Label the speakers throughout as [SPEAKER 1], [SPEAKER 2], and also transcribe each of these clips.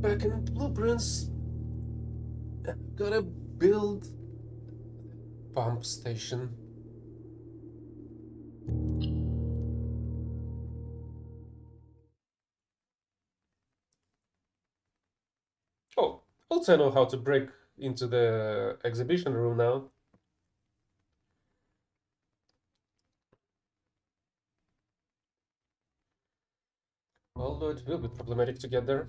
[SPEAKER 1] back in blueprints. Gotta build pump station. Oh, also I know how to break into the exhibition room now. Although it will be problematic to get there.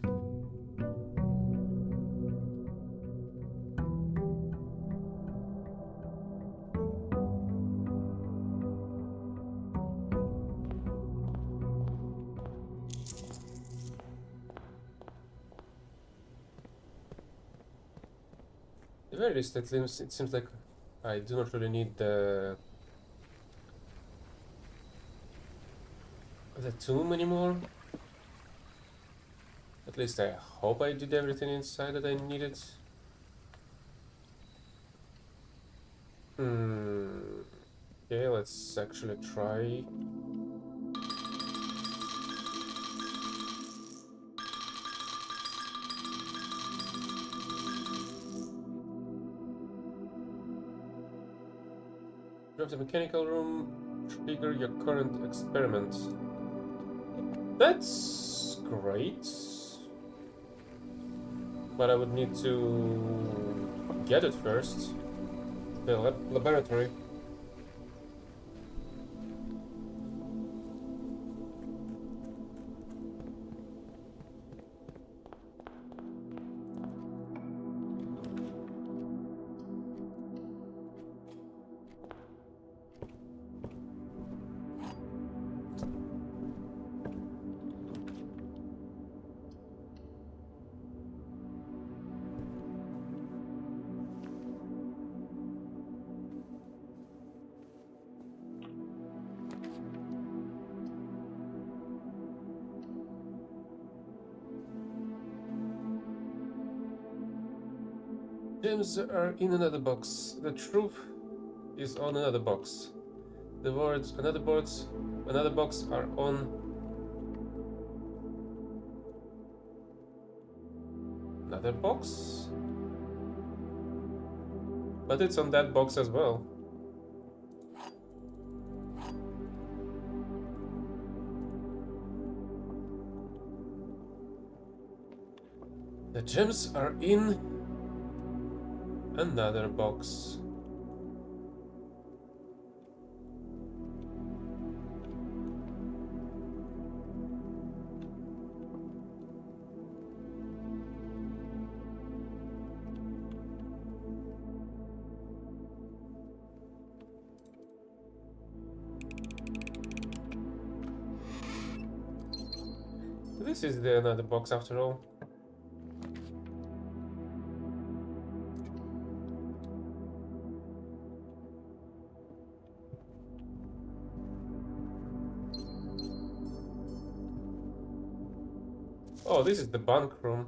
[SPEAKER 1] At the very least, it seems like I do not really need the tomb anymore. At least I hope I did everything inside that I needed. Okay, let's actually try. Drop the mechanical room, trigger your current experiment. That's great. But I would need to get it first. The laboratory. Gems are in another box. The truth is on another box. The words another box are on another box. But it's on that box as well. The gems are in another box. This is the another box after all. Oh, this is the bunk room.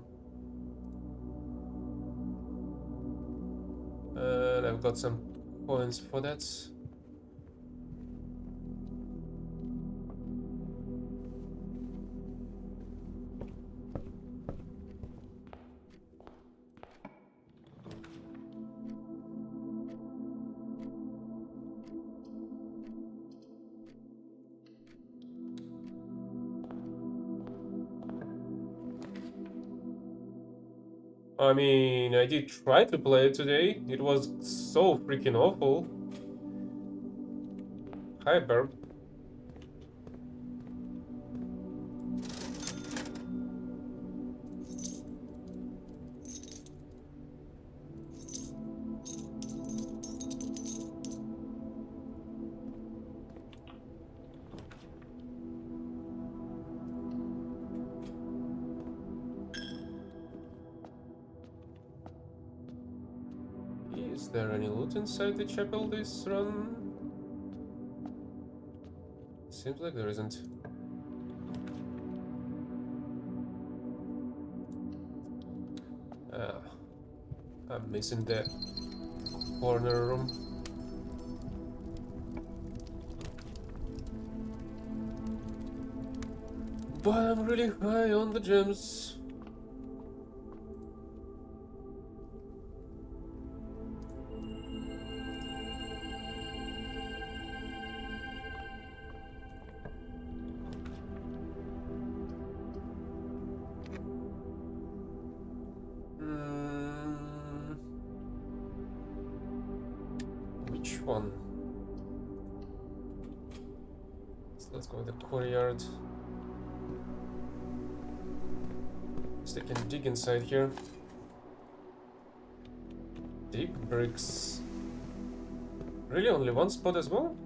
[SPEAKER 1] And I've got some coins for that. I mean, I did try to play it today. It was so freaking awful. Hi, Burb. Is there any loot inside the chapel this run? Seems like there isn't. I'm missing the corner room. But I'm really high on the gems. one? So let's go with the courtyard. So they can dig inside here. Dig bricks. Really, only one spot as well?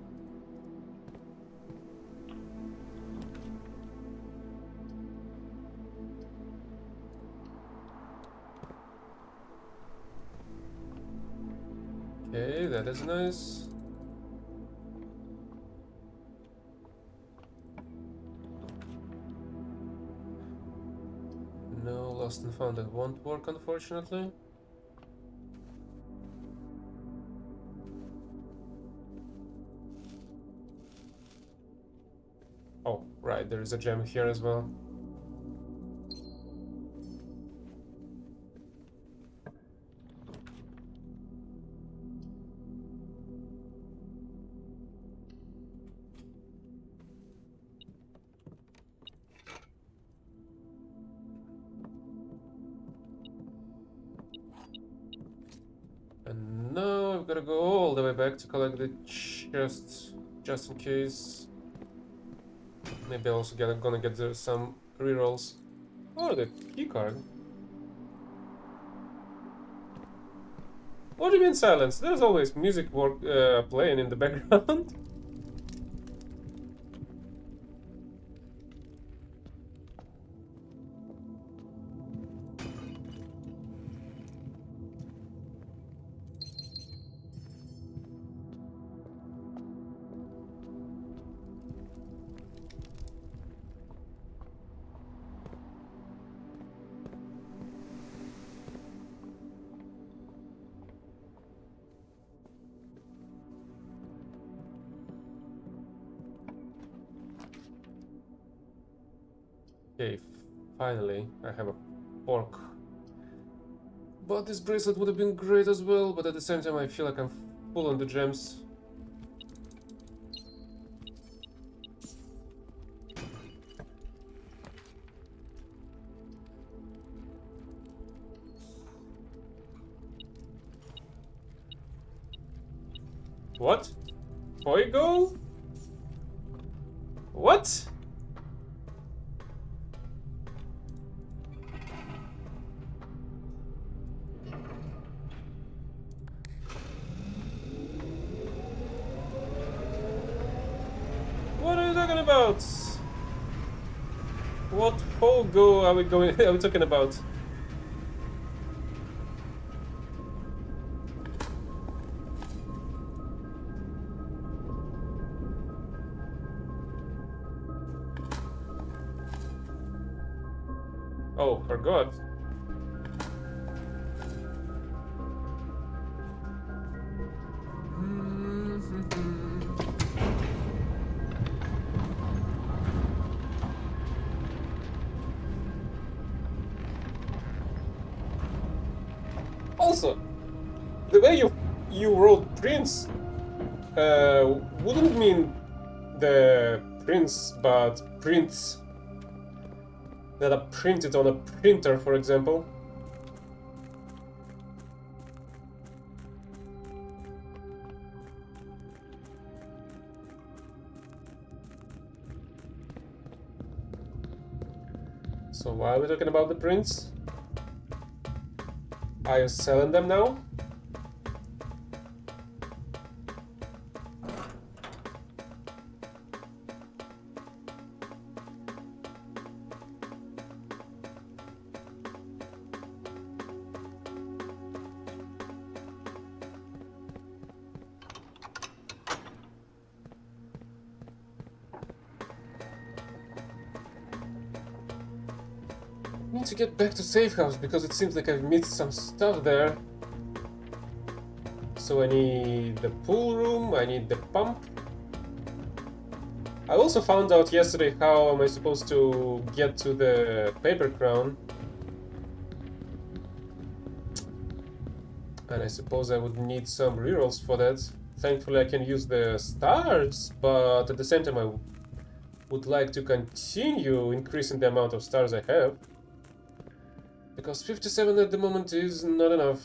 [SPEAKER 1] Okay, that is nice. No, lost and found. That won't work, unfortunately. Oh, right, there is a gem here as well. And now I've gotta go all the way back to collect the chests, just in case. Maybe also gonna get some rerolls. Oh, the keycard. What do you mean silence? There's always music playing in the background. Okay, finally, I have a fork. But this bracelet would have been great as well, but at the same time I feel like I'm full on the gems. What? Fuego? What? What are you talking about? What Fuego are we talking about? Oh, for God. Also, the way you wrote Prince wouldn't mean the prince, but prints that are printed on a printer, for example. So why are we talking about the prints? Are you selling them now? I need to get back to safehouse because it seems like I've missed some stuff there. So I need the pool room, I need the pump. I also found out yesterday how am I supposed to get to the paper crown. And I suppose I would need some rerolls for that. Thankfully I can use the stars, but at the same time I would like to continue increasing the amount of stars I have. Because 57 at the moment is not enough.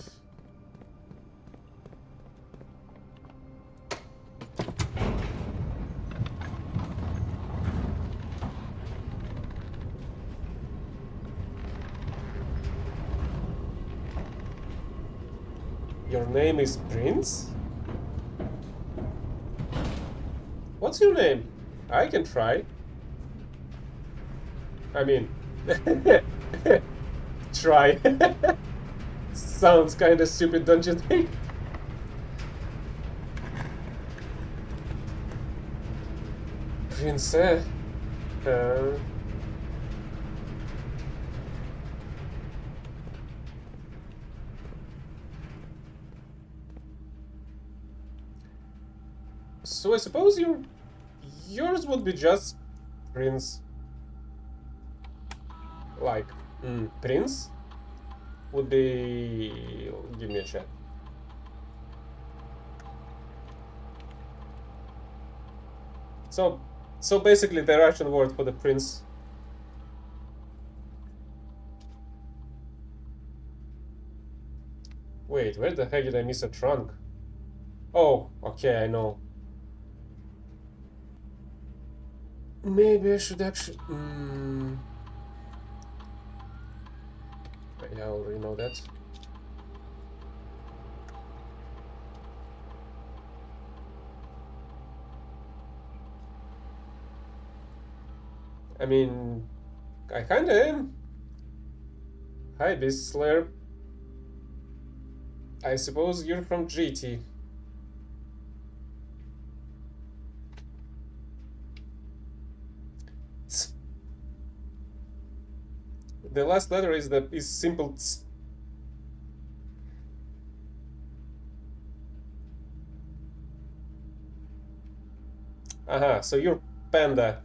[SPEAKER 1] Your name is Prince? What's your name? I can try. I mean, try. Sounds kinda stupid, don't you think? Prince, so I suppose yours would be just Prince. Like, Prince would be... Give me a chat. So basically the Russian word for the prince. Wait, where the heck did I miss a trunk? Oh, okay, I know. Maybe I should actually... Yeah, I already know that. I mean, I kinda am. Hi, Beast Slayer. I suppose you're from GT. Tsk. The last letter is simple tsk. Aha, so you're Panda.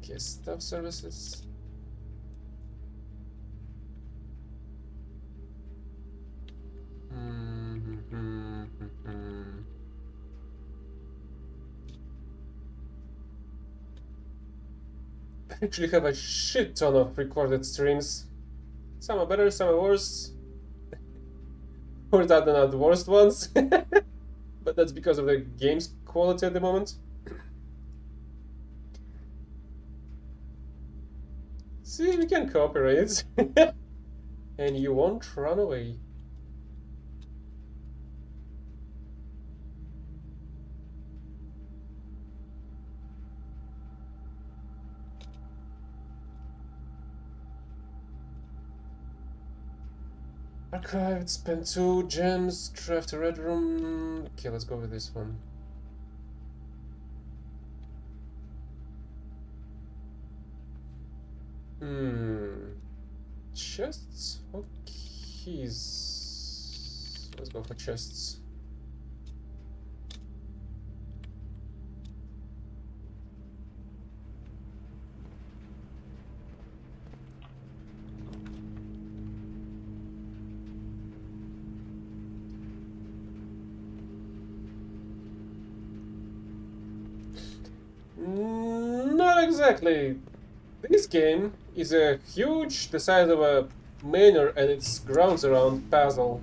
[SPEAKER 1] Guest of services. I actually have a shit ton of recorded streams. Some are better, some are worse. Or that are not the worst ones. But that's because of the game's quality at the moment. See, we can cooperate. And you won't run away. Archived, spend 2 gems, draft a red room. Okay, let's go with this one. Chests or keys? Let's go for chests. Not exactly. This game is a huge, the size of a manor and its grounds around puzzle.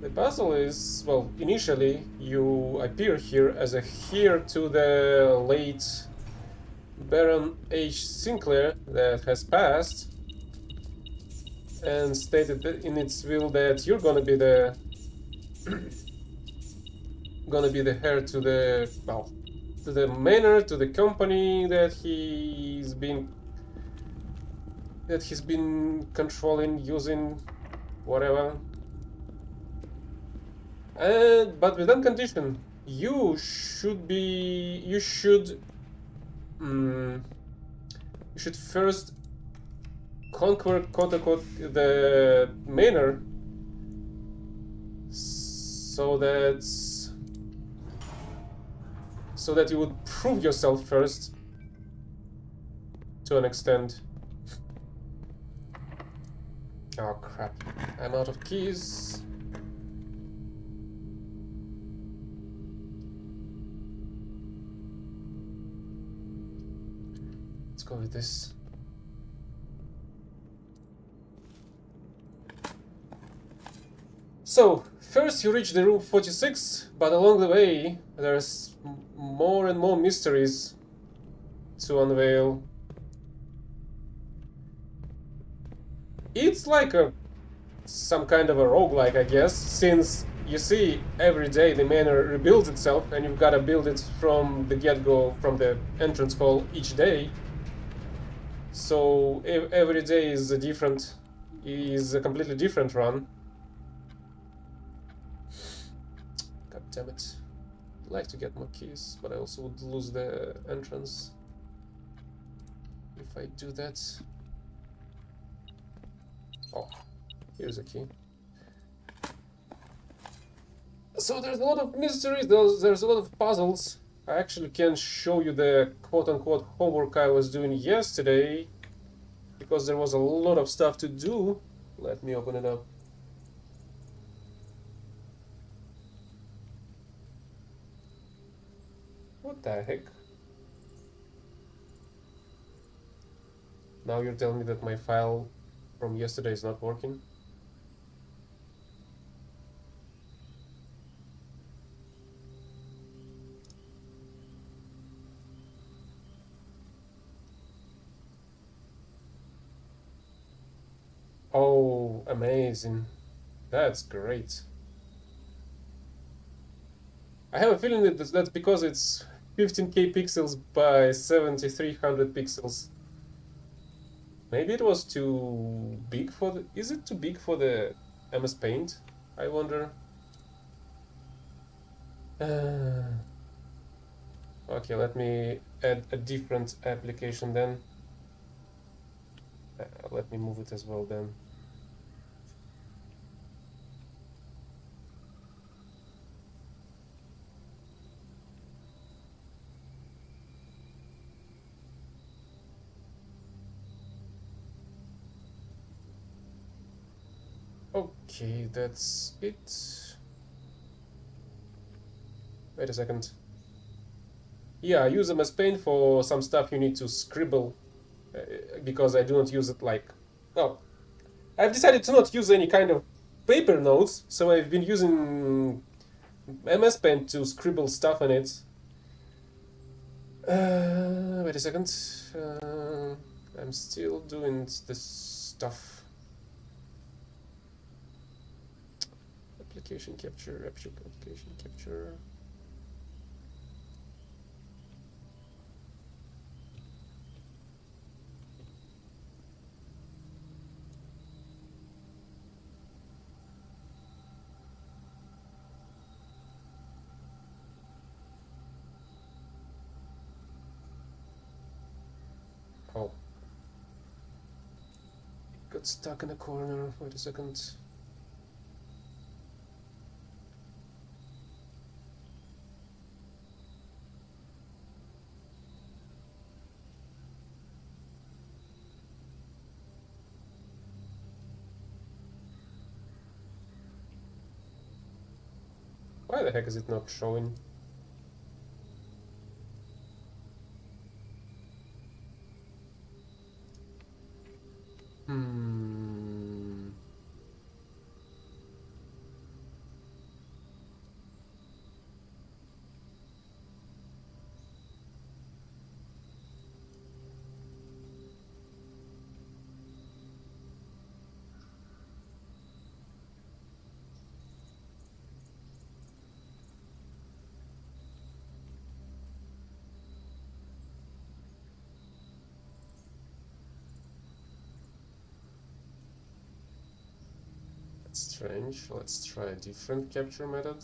[SPEAKER 1] The puzzle is, well, initially you appear here as a heir to the late Baron H. Sinclair that has passed and stated in its will that you're gonna be the heir to the, well, to the manor, to the company that he's been controlling, using, whatever. But with one condition: you should first conquer, quote unquote, the manor, so that you would prove yourself first, to an extent. Oh crap. I'm out of keys. Let's go with this. So, first you reach the room 46, but along the way there's more and more mysteries to unveil. It's like some kind of a roguelike, I guess, since you see every day the manor rebuilds itself and you've got to build it from the get-go, from the entrance hall each day. So every day is a completely different run. God damn it. I'd like to get more keys, but I also would lose the entrance if I do that. Oh, here's a key. So there's a lot of mysteries, there's a lot of puzzles. I actually can show you the quote-unquote homework I was doing yesterday, because there was a lot of stuff to do. Let me open it up. What the heck? Now you're telling me that my file from yesterday is not working? Oh, amazing. That's great. I have a feeling that that's because it's 15k pixels by 7300 pixels. Maybe it was too big for the... Is it too big for the MS Paint? I wonder. Okay, let me add a different application then. Let me move it as well then. Okay, that's it. Wait a second. Yeah, I use MS Paint for some stuff you need to scribble, because I do not use it like... Oh, I've decided to not use any kind of paper notes, so I've been using MS Paint to scribble stuff in it. Wait a second. I'm still doing this stuff. Application capture, application capture. Oh. It got stuck in a corner. Wait a second. Why the heck is it not showing? Strange. Let's try a different capture method.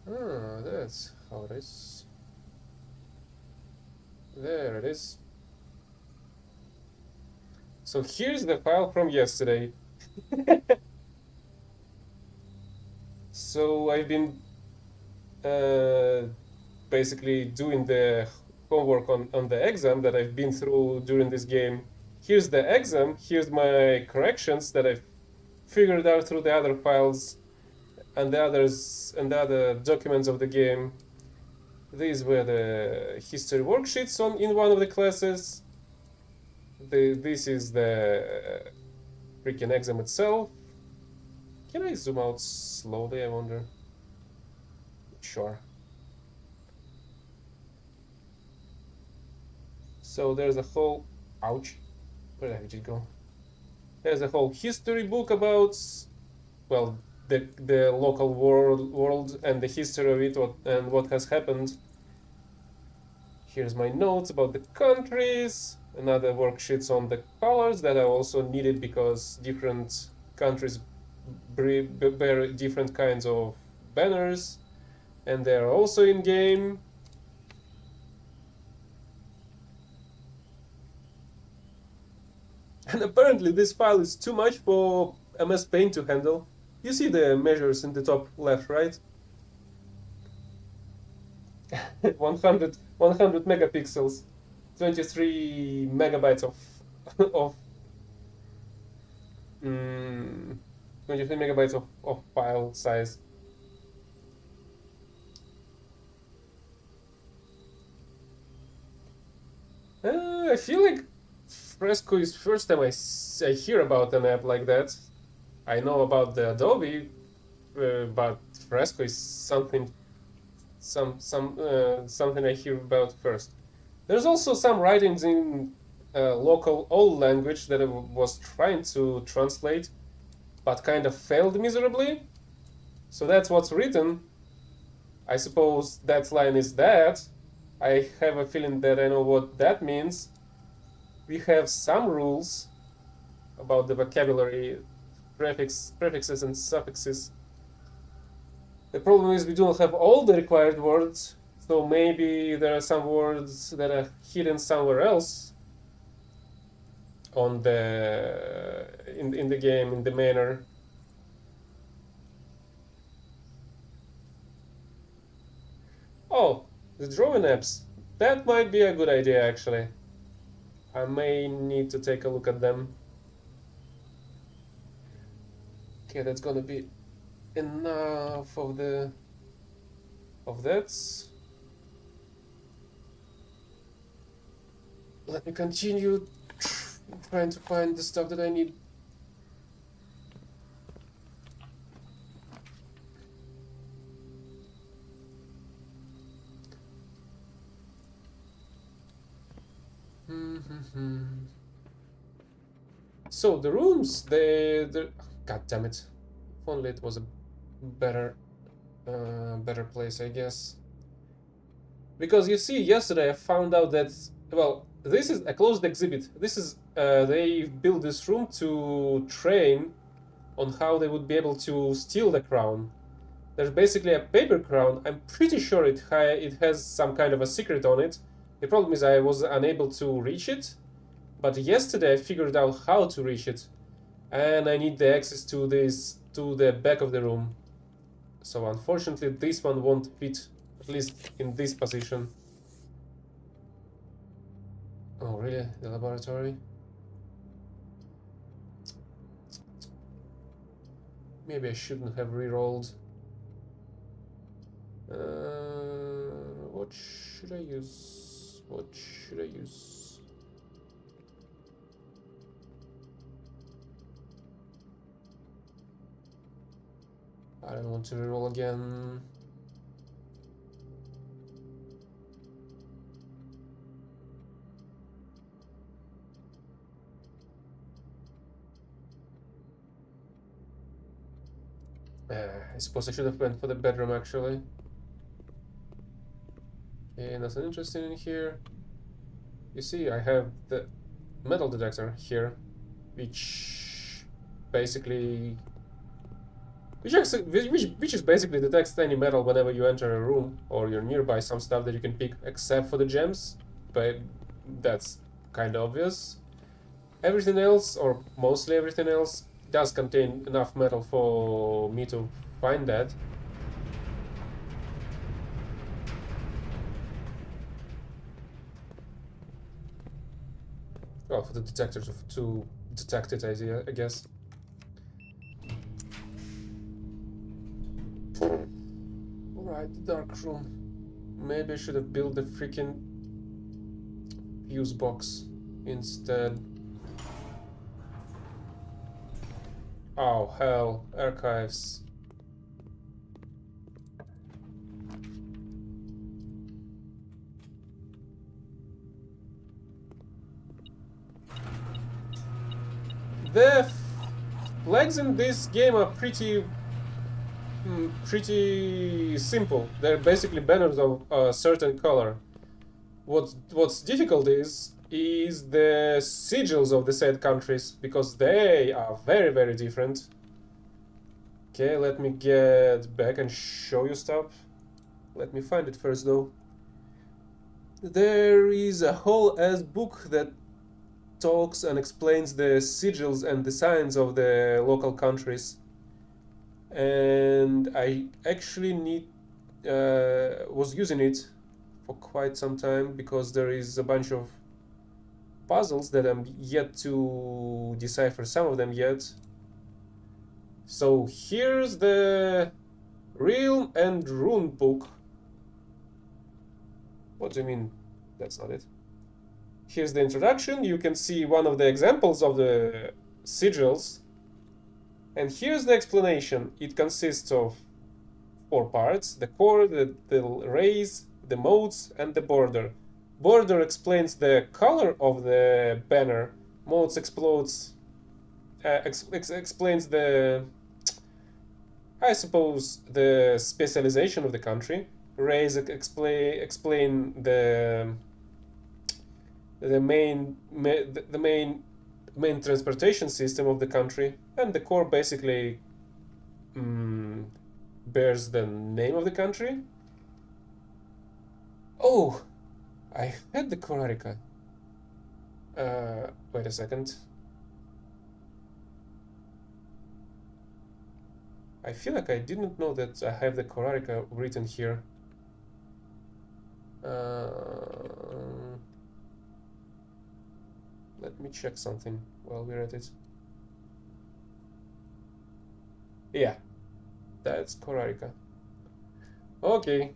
[SPEAKER 1] Ah, that's how it is. There it is. So here's the file from yesterday. So I've been basically doing the homework on the exam that I've been through during this game. Here's the exam, here's my corrections that I've figured out through the other files and the other documents of the game. These were the history worksheets in one of the classes. This is the freaking exam itself. Can I zoom out slowly, I wonder? Sure. So there's a whole... Ouch. Where did it go? There's a whole history book about, well, the local world and the history of it and what has happened. Here's my notes about the countries, another worksheets on the colors that I also needed because different countries bear different kinds of banners, and they're also in game. And apparently this file is too much for MS Paint to handle. You see the measures in the top left, right? 100 megapixels, 23 megabytes of 23 megabytes of file size. I feel like Fresco is first time I hear about an app like that. I know about the Adobe, but Fresco is something I hear about first. There's also some writings in local old language that I was trying to translate, but kind of failed miserably. So that's what's written. I suppose that line is that. I have a feeling that I know what that means. We have some rules about the vocabulary, prefixes and suffixes. The problem is we don't have all the required words, so maybe there are some words that are hidden somewhere else on in the game, in the manner. Oh, the drawing apps. That might be a good idea, actually. I may need to take a look at them. Okay, that's gonna be enough of that. Let me continue trying to find the stuff that I need. So the rooms, God damn it! If only it was a better place, I guess. Because you see, yesterday I found out that, well, this is a closed exhibit. This is they built this room to train on how they would be able to steal the crown. There's basically a paper crown. I'm pretty sure it has some kind of a secret on it. The problem is I was unable to reach it, but yesterday I figured out how to reach it, and I need the access to the back of the room. So unfortunately this one won't fit, at least in this position. Oh really? The laboratory? Maybe I shouldn't have re-rolled. What should I use? What should I use? I don't want to reroll again. I suppose I should have went for the bedroom actually. Okay, nothing interesting in here. You see, I have the metal detector here, which basically, which is basically detects any metal whenever you enter a room or you're nearby some stuff that you can pick, except for the gems. But that's kind of obvious. Everything else, or mostly everything else, does contain enough metal for me to find that. Well, for the detector to detect it, I guess. Alright, the dark room. Maybe I should have built the freaking fuse box instead. Oh, hell. Archives. The flags in this game are pretty simple. They're basically banners of a certain color. What's difficult is the sigils of the said countries, because they are very different. Okay, let me get back and show you stuff. Let me find it first though. There is a whole ass book that talks and explains the sigils and the signs of the local countries. And I actually was using it for quite some time, because there is a bunch of puzzles that I'm yet to decipher some of them yet. So here's the Realm and Rune book. What do you mean? That's not it. Here's the introduction. You can see one of the examples of the sigils. And here's the explanation. It consists of 4 parts: the core, the rays, the modes, and the border. Border explains the color of the banner. Modes explains the, I suppose, the specialization of the country. Rays explain the main transportation system of the country, and the core basically bears the name of the country. Oh, I had the Korarica. Wait a second. I feel like I didn't know that I have the Korarica written here. Let me check something while we're at it. Yeah, that's Korarica. Okay.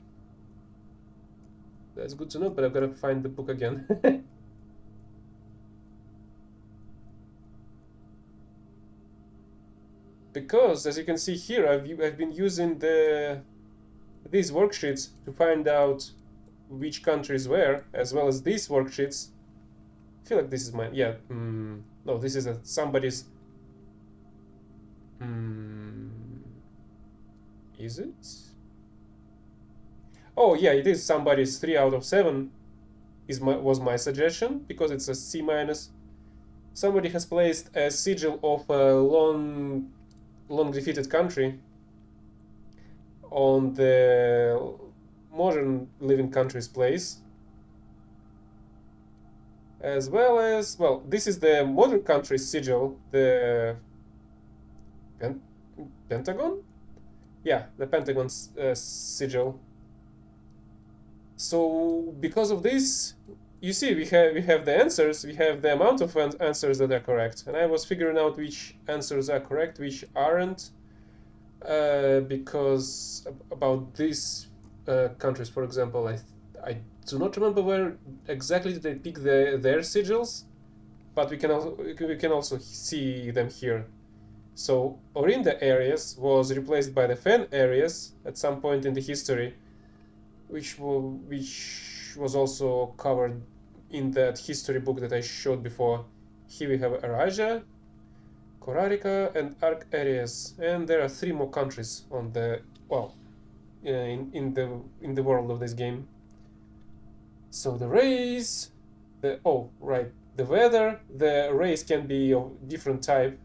[SPEAKER 1] That's good to know, but I've got to find the book again. Because, as you can see here, I've been using these worksheets to find out which countries where, as well as these worksheets. I feel like this is mine. Yeah. No, this is somebody's. Is it? Oh yeah, it is somebody's 3 out of 7. Was my suggestion, because it's a C-. Somebody has placed a sigil of a long defeated country on the modern living country's place, as well as, well, this is the modern country's sigil, the Pentagon? Yeah, the Pentagon's sigil. So because of this, you see, we have the answers, we have the amount of answers that are correct, and I was figuring out which answers are correct, which aren't, because about these countries, for example, I do not remember where exactly did they pick their sigils, but we can also see them here. So Orinda areas was replaced by the Fen areas at some point in the history, which was also covered in that history book that I showed before. Here we have Araja, Korarica, and Arc areas, and there are 3 more countries on the, well, in the world of this game. So the rays, the weather, the rays can be of different type,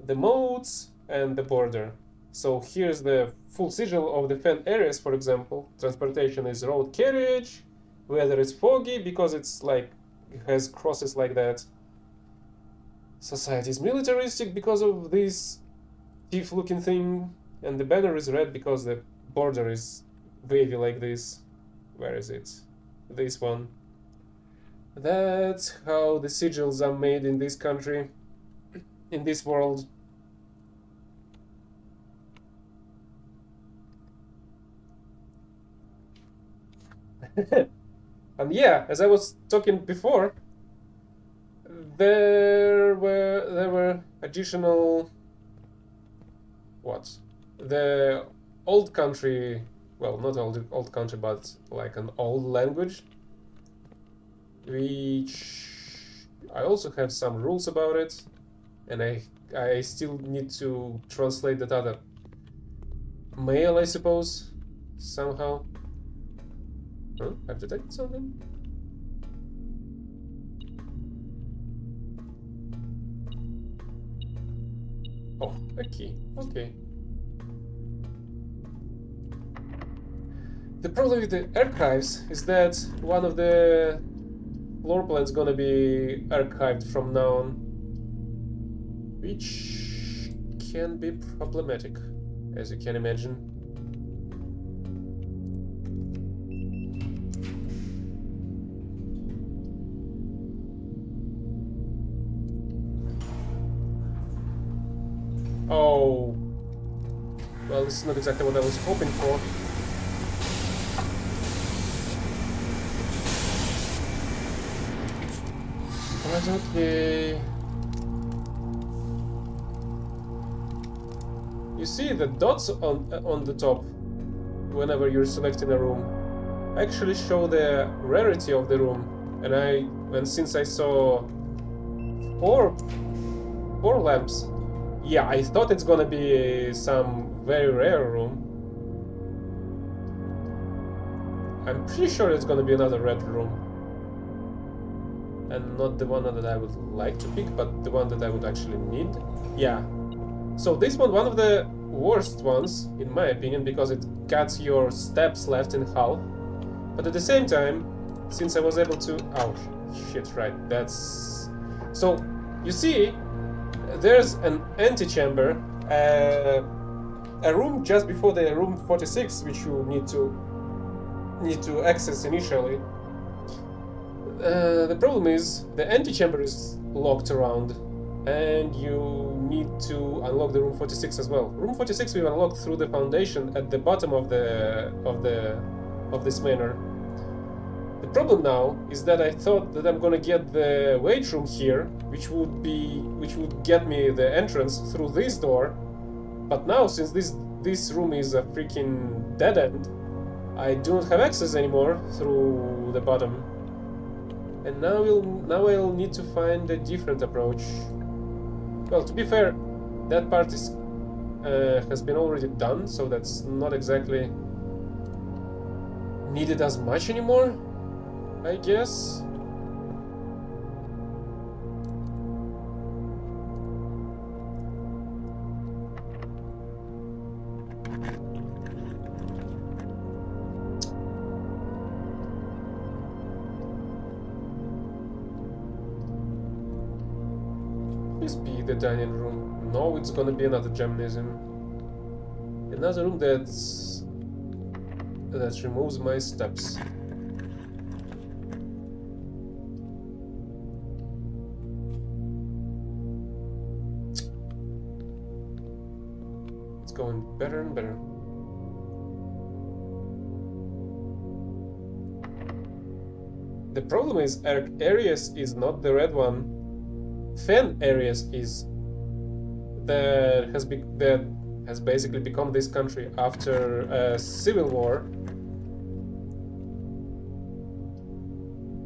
[SPEAKER 1] the modes, and the border. So here's the full sigil of the Fen areas, for example. Transportation is road carriage, weather is foggy because it's like, it has crosses like that. Society is militaristic because of this thief looking thing, and the banner is red because the border is wavy like this. Where is it? This one. That's how the sigils are made in this country, in this world. And yeah, as I was talking before, there were additional what? The old country, well, not old country, but like an old language, which I also have some rules about it, and I still need to translate that other mail, I suppose, somehow. Huh? I've detected something? Oh, a key. Okay. The problem with the archives is that one of the floor plans gonna be archived from now on, which can be problematic, as you can imagine. Oh, well, this is not exactly what I was hoping for. But okay. You see the dots on the top whenever you're selecting a room actually show the rarity of the room, and since I saw four lamps, yeah, I thought it's gonna be some very rare room. I'm pretty sure it's gonna be another red room, and not the one that I would like to pick, but the one that I would actually need. Yeah. So this one of the worst ones, in my opinion, because it cuts your steps left in half. But at the same time, since I was able to... Oh, shit, right, that's... So, you see, there's an antechamber, a room just before the room 46, which you need to access initially. The problem is, the antechamber is locked around, and you need to unlock the room 46 as well. Room 46 we unlocked through the foundation at the bottom of this manor. The problem now is that I thought that I'm gonna get the weight room here, which would get me the entrance through this door. But now, since this room is a freaking dead end, I do not have access anymore through the bottom. And now I'll need to find a different approach. Well, to be fair, that part has been already done, so that's not exactly needed as much anymore, I guess. Please be the dining room. No, it's gonna be another gymnasium. Another room that removes my steps. It's going better and better. The problem is Aries is not the red one. Fen Aries is that has basically become this country after a civil war,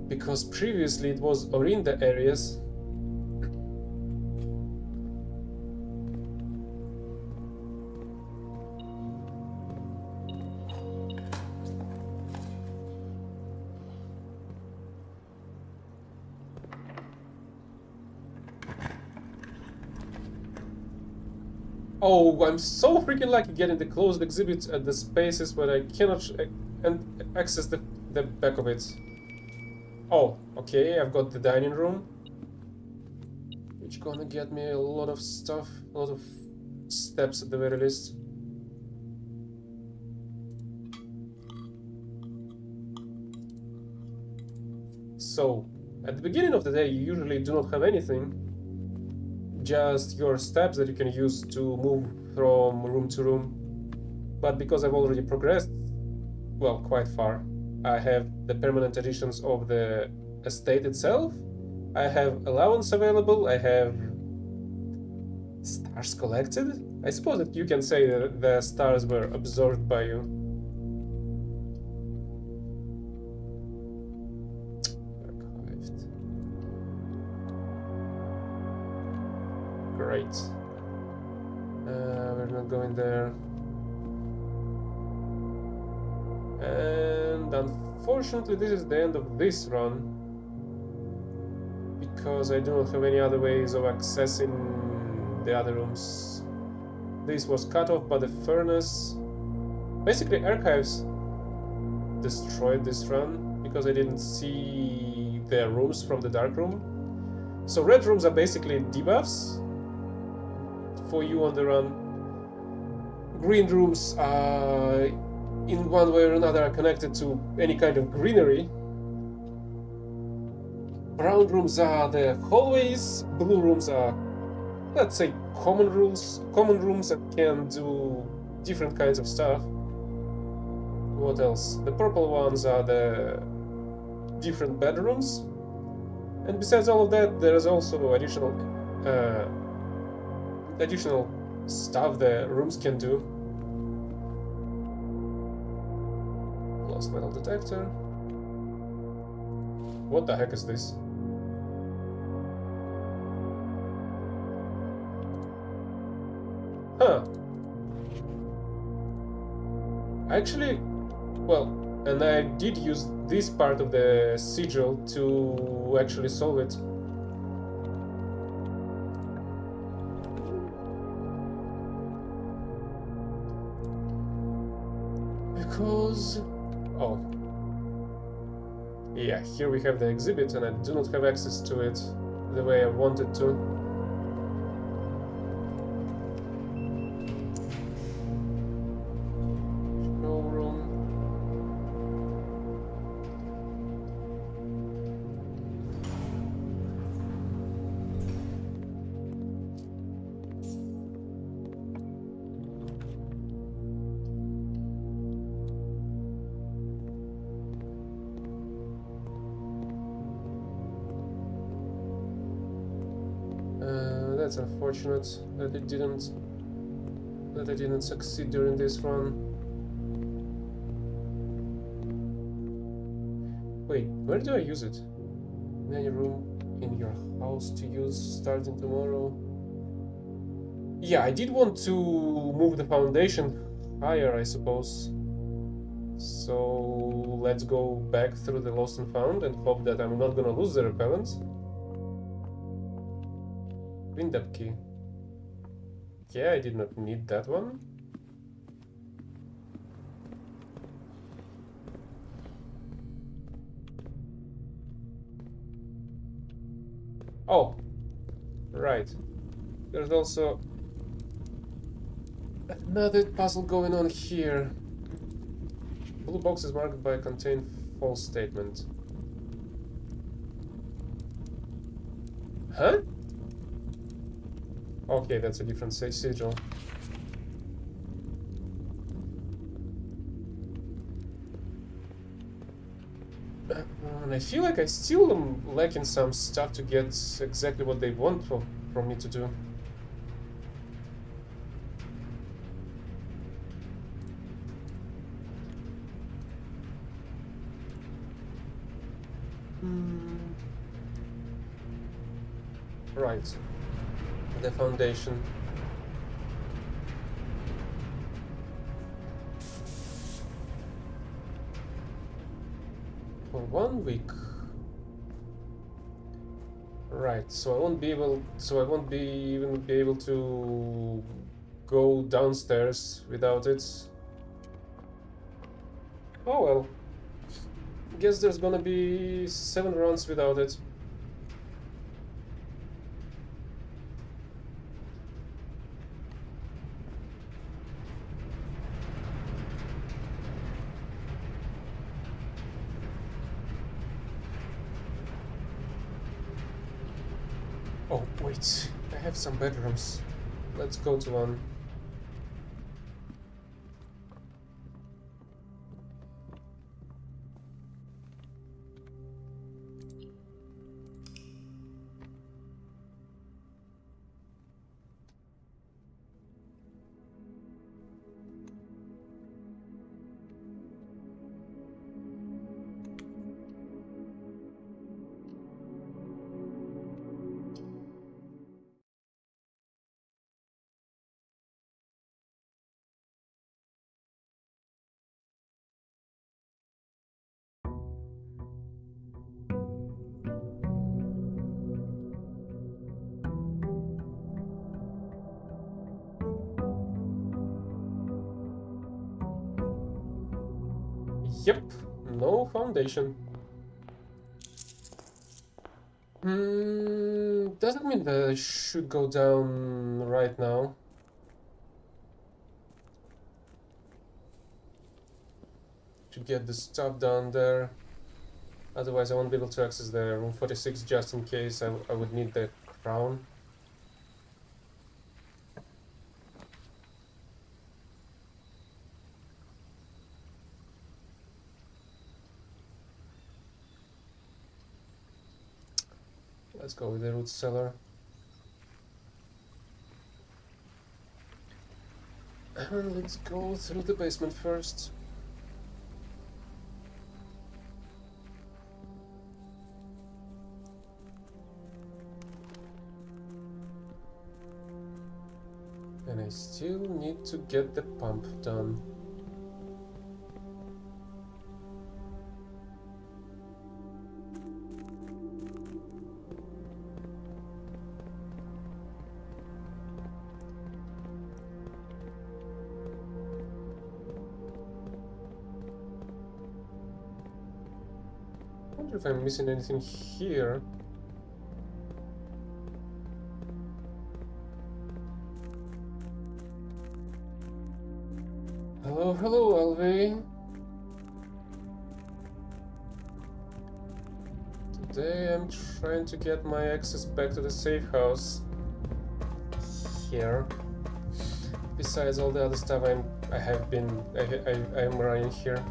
[SPEAKER 1] because previously it was Orinda Aries. Oh, I'm so freaking lucky getting the closed exhibit at the spaces where I cannot access the back of it. Oh, okay, I've got the dining room, which gonna get me a lot of stuff, a lot of steps at the very least. So, At the beginning of the day, you usually do not have anything, just your steps that you can use to move from room to room. But because I've already progressed, well, quite far, I have the permanent additions of the estate itself, I have allowance available, I have stars collected. I suppose that you can say that the stars were absorbed by you. Archived. Great. We're not going there. And unfortunately, this is the end of this run, because I do not have any other ways of accessing the other rooms. This was cut off by the furnace. Basically, Archives destroyed this run because I didn't see the rooms from the dark room. So red rooms are basically debuffs for you on the run. Green rooms are, in one way or another, are connected to any kind of greenery. Brown rooms are the hallways, blue rooms are, let's say, common rooms that can do different kinds of stuff. What else? The purple ones are the different bedrooms. And besides all of that, there is also additional stuff the rooms can do. Lost metal detector. What the heck is this? Huh. Actually, well, and I did use this part of the sigil to actually solve it. Because... oh. Yeah, here we have the exhibit, and I do not have access to it the way I wanted to. Showroom. That's unfortunate that I didn't succeed during this run. Wait, where do I use it? In any room in your house to use starting tomorrow? Yeah, I did want to move the foundation higher, I suppose. So let's go back through the lost and found and hope that I'm not gonna lose the repellent. Wind up key. Yeah, I did not need that one. Oh, right. There's also another puzzle going on here. Blue box is marked by contain false statement. Huh? Okay, that's a different sigil. And I feel like I still am lacking some stuff to get exactly what they want from me to do. Right. The foundation. For 1 week. Right, so I won't be even be able to go downstairs without it. Oh well. Guess there's gonna be 7 runs without it. Oh, wait. I have some bedrooms. Let's go to one. Yep, no foundation. Doesn't mean that I should go down right now. To get the stuff down there. Otherwise I won't be able to access the room 46 just in case I would need the crown. Let's go with the root cellar. And let's go through the basement first. And I still need to get the pump done. I wonder if I'm missing anything here. Hello, hello, Alvey. Today I'm trying to get my access back to the safe house here. Besides all the other stuff I'm running here.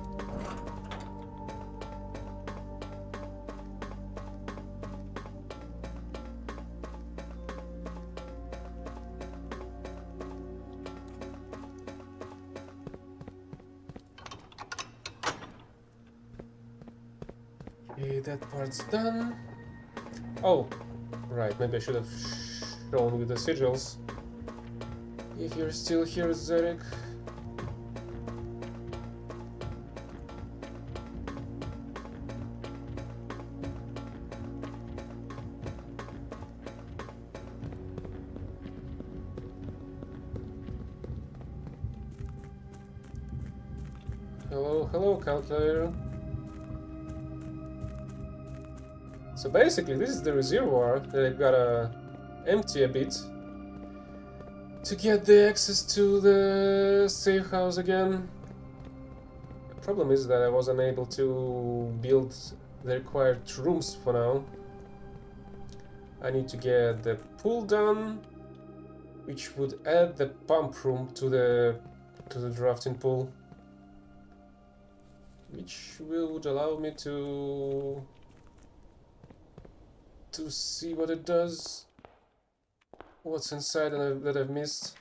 [SPEAKER 1] Okay, that part's done. Oh, right, maybe I should have shown you the sigils. If you're still here, Zarek. Hello, hello, calculator. So basically, this is the reservoir that I gotta empty a bit to get the access to the safe house again. The problem is that I wasn't able to build the required rooms for now. I need to get the pool done, which would add the pump room to the drafting pool, which would allow me to see what it does, what's inside that I've missed.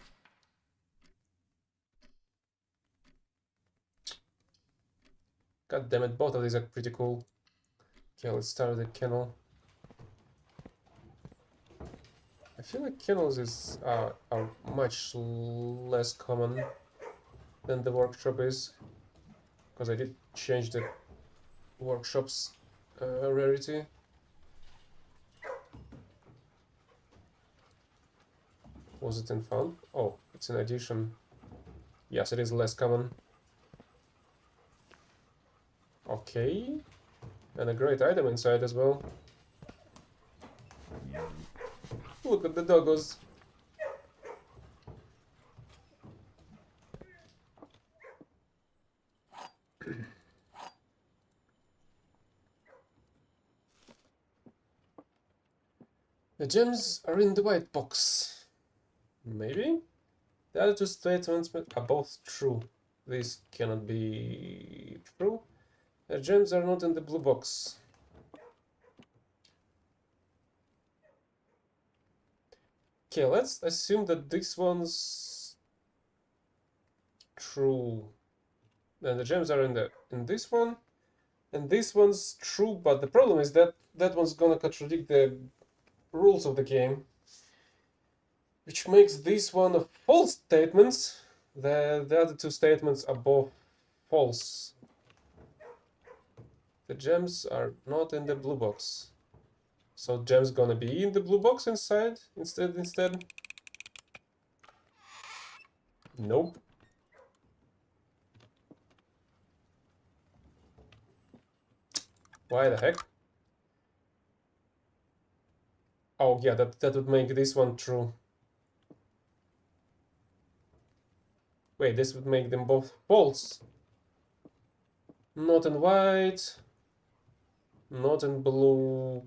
[SPEAKER 1] God damn it, both of these are pretty cool. Okay, let's start with the kennel. I feel like kennels are much less common than the workshop is, because I did change the workshop's rarity. Was it in fun? Oh, it's an addition. Yes, it is less common. Okay. And a great item inside as well. Look at the doggos. The gems are in the white box. Maybe? The other two statements are both true. This cannot be true. The gems are not in the blue box. Okay, let's assume that this one's true. Then the gems are in this one, and this one's true. But the problem is that that one's gonna contradict the rules of the game, which makes this one a false statement. The other two statements are both false. The gems are not in the blue box. So gems gonna be in the blue box instead? Nope. Why the heck? Oh yeah, that would make this one true. Wait, this would make them both false. Not in white. Not in blue.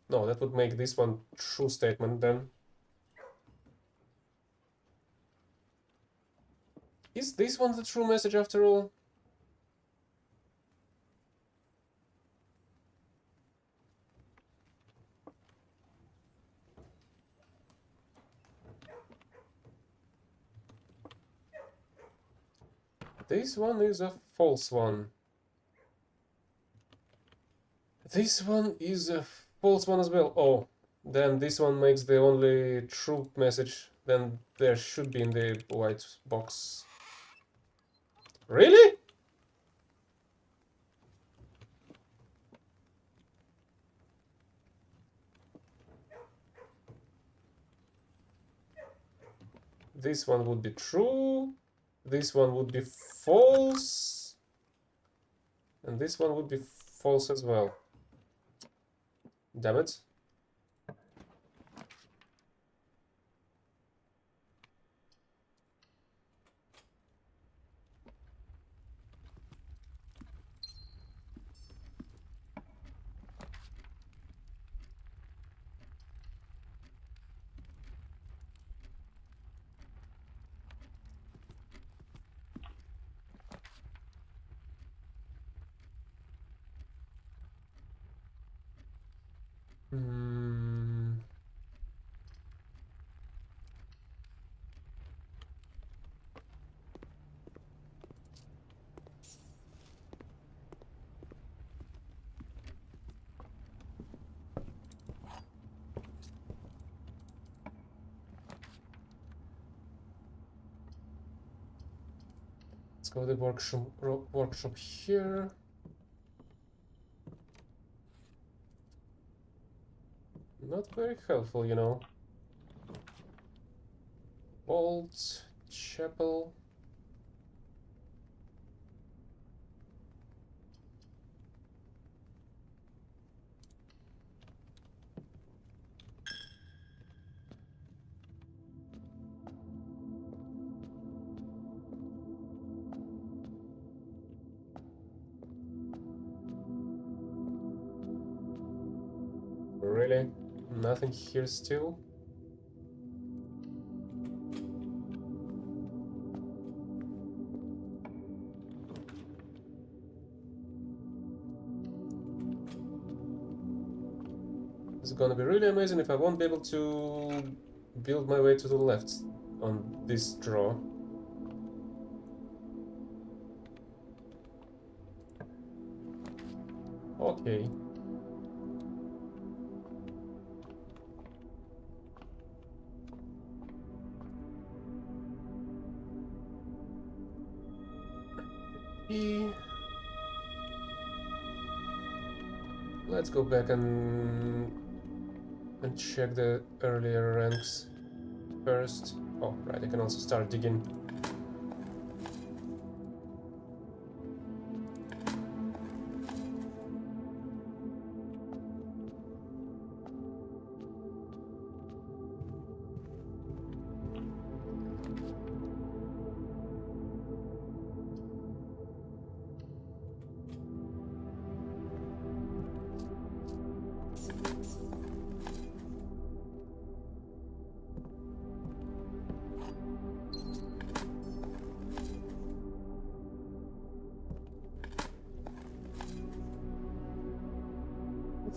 [SPEAKER 1] No, that would make this one true statement then. Is this one the true message after all? This one is a false one. This one is a false one as well. Oh, then this one makes the only true message. Then there should be in the white box. Really? This one would be true. This one would be false. And this one would be false as well. Damn it. Let's go to the workshop here. Not very helpful, you know. Bolt, chapel. Really? Nothing here still? It's gonna be really amazing if I won't be able to build my way to the left on this draw. Okay. Let's go back and check the earlier ranks first. Oh, right, I can also start digging.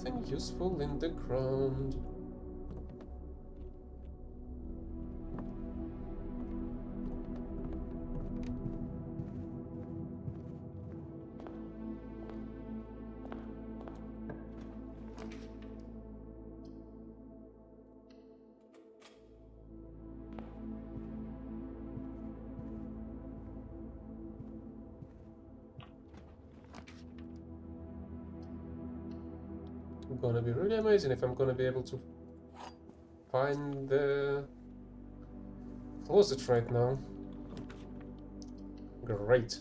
[SPEAKER 1] nothing useful in the ground. Gonna be really amazing if I'm gonna be able to find the closet right now. Great.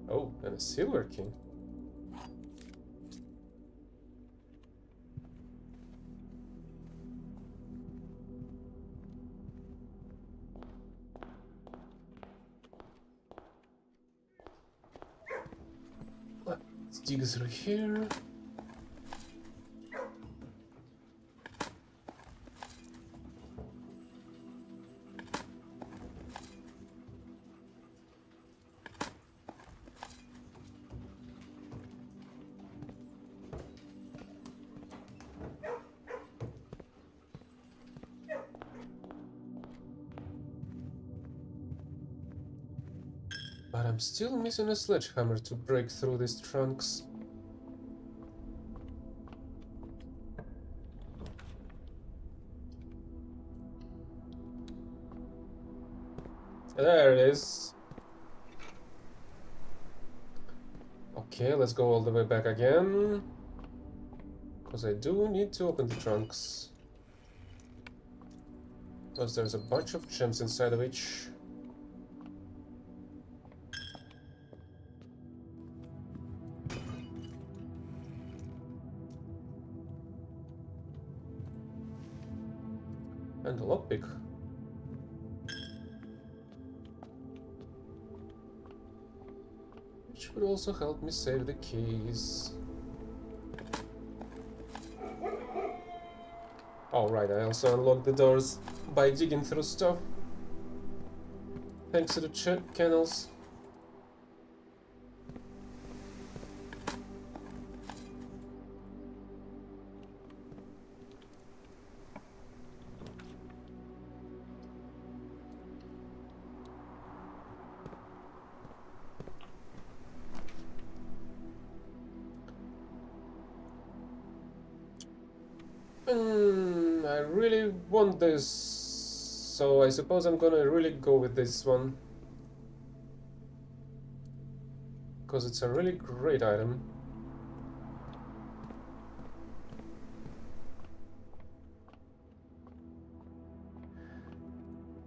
[SPEAKER 1] Oh, and a silver key. Let's dig through here. But I'm still missing a sledgehammer to break through these trunks. There it is. Okay, let's go all the way back again. Because I do need to open the trunks. Because there's a bunch of gems inside of each. And a lockpick. Which would also help me save the keys. Alright, I also unlocked the doors by digging through stuff. Thanks to the channels. I really want this, so I suppose I'm gonna really go with this one. Because it's a really great item.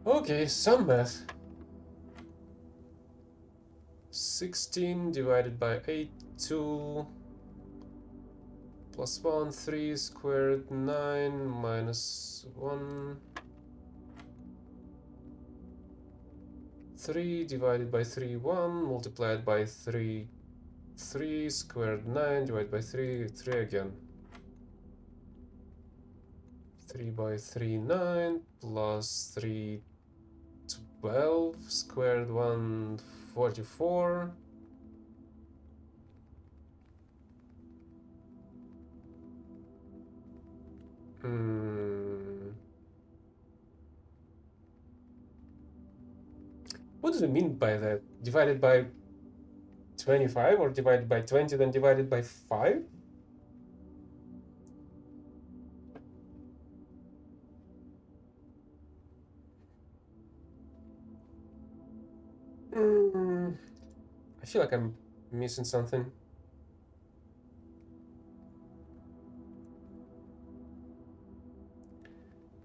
[SPEAKER 1] Okay, some math. 16 divided by 8, 2... plus 1, 3 squared, 9 minus 1. 3 divided by 3, 1, multiplied by 3, 3 squared, 9 divided by 3, 3 again. 3 by 3, 9, plus 3, 12, squared 1, 44. What does it mean by that? Divided by 25 or divided by 20 then divided by 5? I feel like I'm missing something.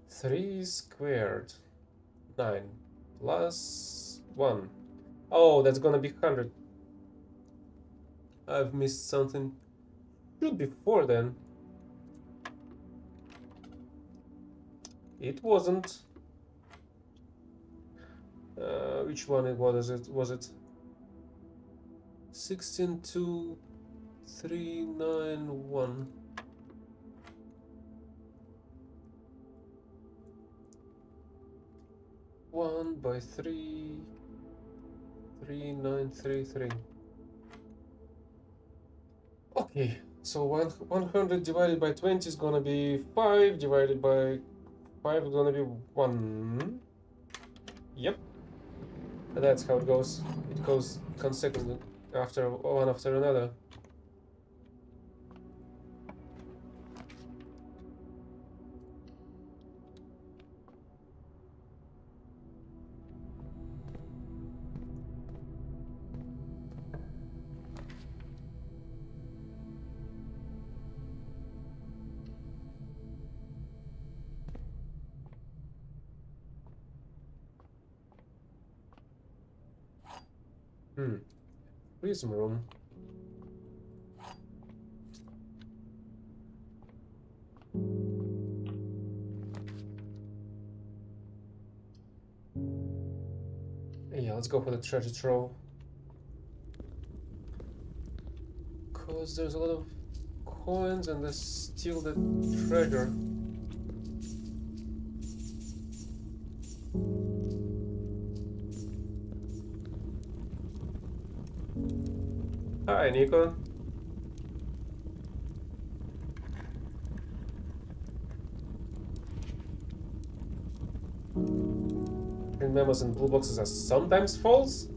[SPEAKER 1] Three squared 9 plus 1. Oh, that's gonna be 100. I've missed something. Should be 4 then. It wasn't. Which one it was it? Was it 16, 2, 3, 9, 1? One by 3, 3, 9, 3, 3. Okay, so 100 divided by 20 is gonna be 5, divided by 5 is gonna be 1. Yep, that's how it goes. It goes consecutive after one after another. Prism room. Yeah, let's go for the treasure trove. Cause there's a lot of coins and there's still the treasure. Hi, Nico. Green memos and blue boxes are sometimes false?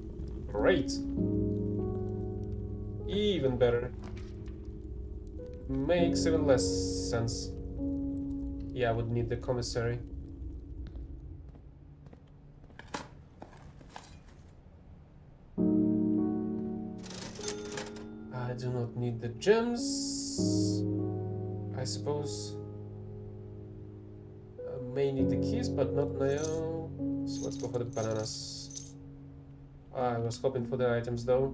[SPEAKER 1] Great. Even better. Makes even less sense. Yeah, I would need the commissary. I do not need the gems. I suppose I may need the keys, but not now. So let's go for the bananas. I was hoping for the items though.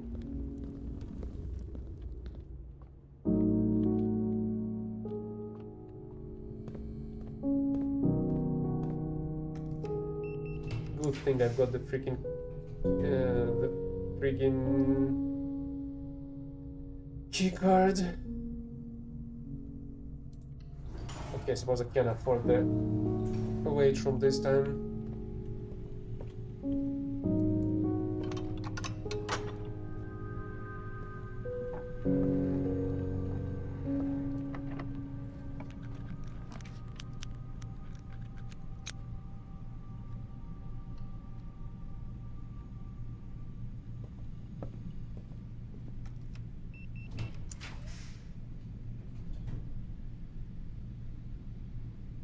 [SPEAKER 1] Good thing I've got the freaking key card. Okay, I suppose I can afford the wait room this time.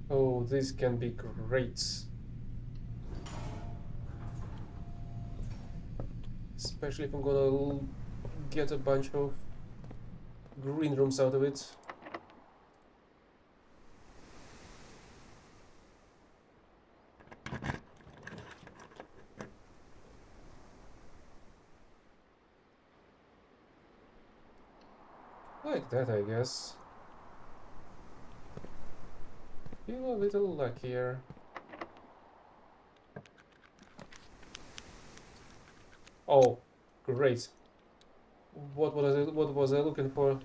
[SPEAKER 1] Oh, this can be great. Especially if I'm gonna get a bunch of green rooms out of it. Like that, I guess. Feel a little luckier. Oh, great. What was I looking for?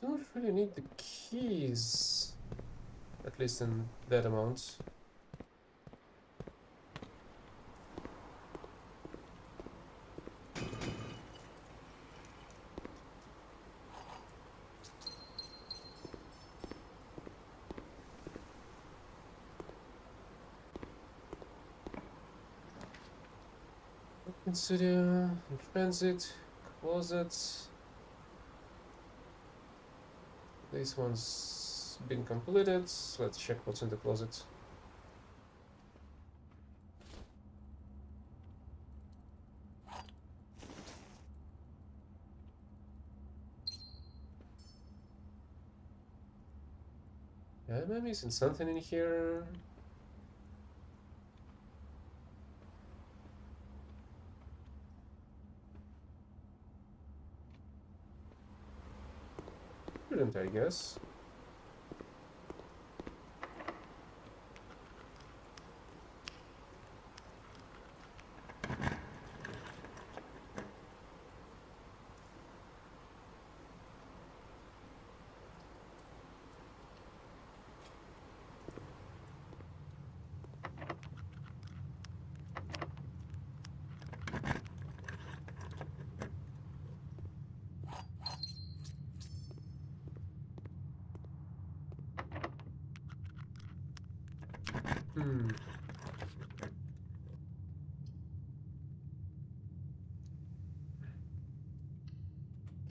[SPEAKER 1] Don't really need the keys. At least in that amount. Consider in transit, closet. This one's been completed. Let's check what's in the closet. Am I missing something in here? Shouldn't, I guess. Hmm.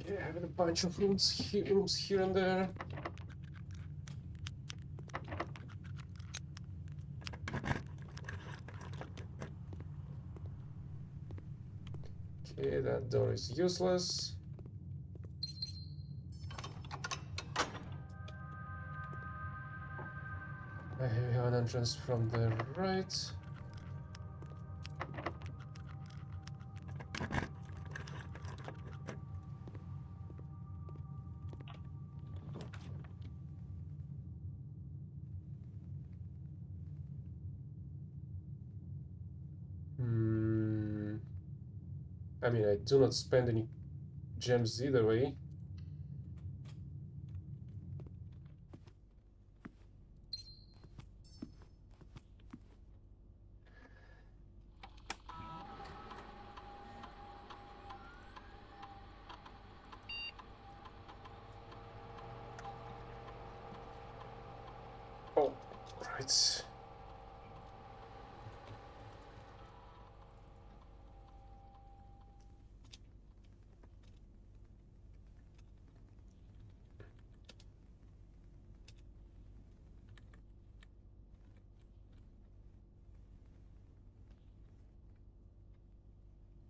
[SPEAKER 1] Yeah, having a bunch of rooms here and there. Okay, that door is useless. I have an entrance from the right. Hmm. I mean, I do not spend any gems either way. Oh, right.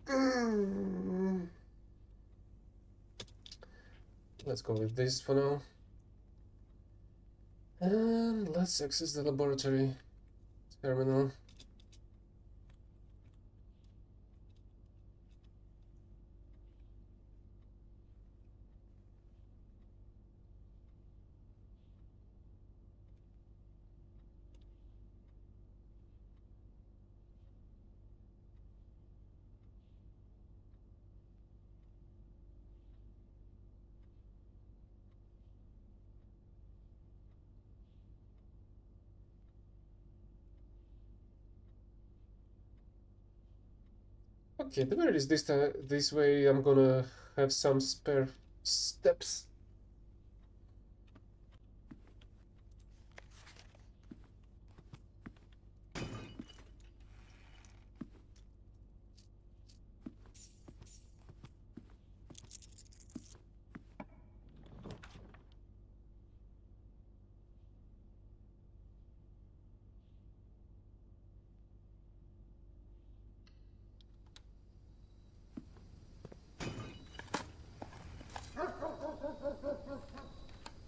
[SPEAKER 1] Mm. Let's go with this for now. And let's access the laboratory terminal. Okay, at the very least, this way I'm gonna have some spare steps.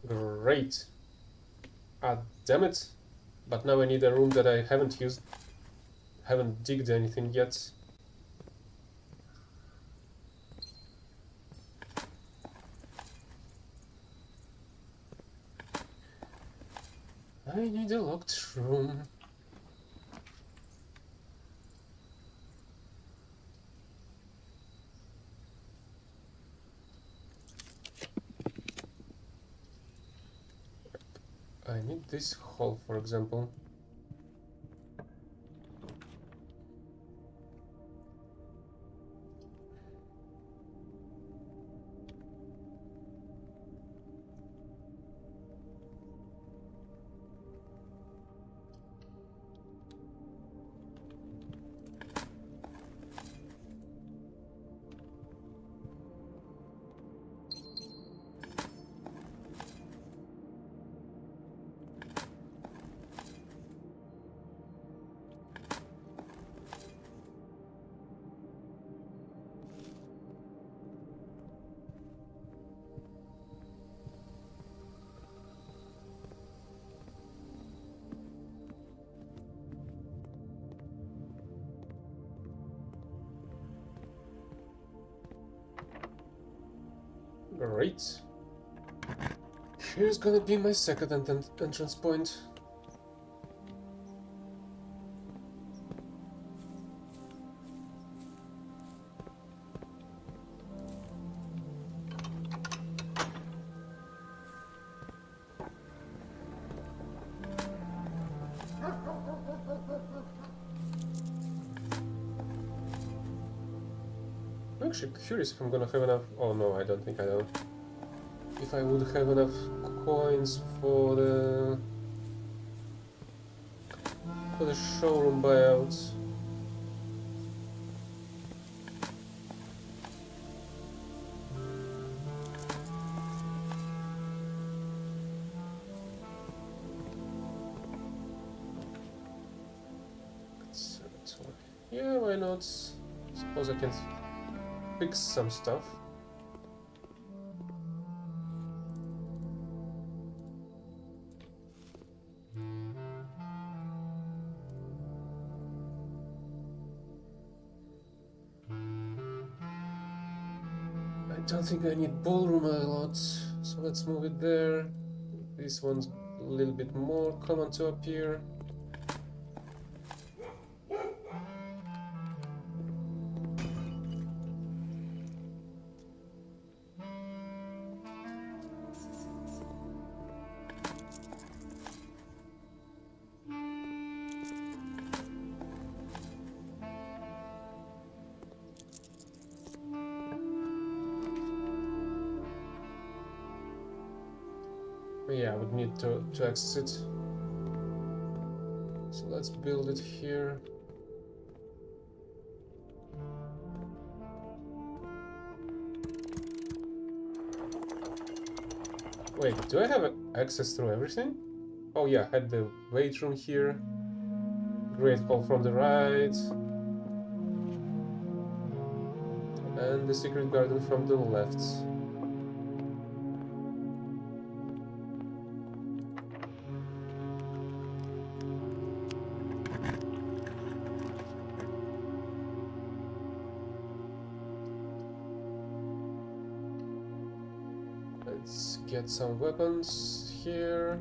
[SPEAKER 1] Great. Ah, damn it. But now I need a room that I haven't used, haven't digged anything yet. I need a locked room. I need this hall, for example. Great. Here's gonna be my second entrance point. I'm actually curious if I'm gonna have enough. Oh no, I don't think I don't. If I would have enough coins for the for the showroom buyout. Yeah, why not? Suppose I can fix some stuff. I don't think I need ballroom a lot, so let's move it there. This one's a little bit more common to appear. Yeah, I would need to access it. So let's build it here. Wait, do I have access through everything? Oh yeah, I had the weight room here. Great hall from the right. And the secret garden from the left. Let's get some weapons here.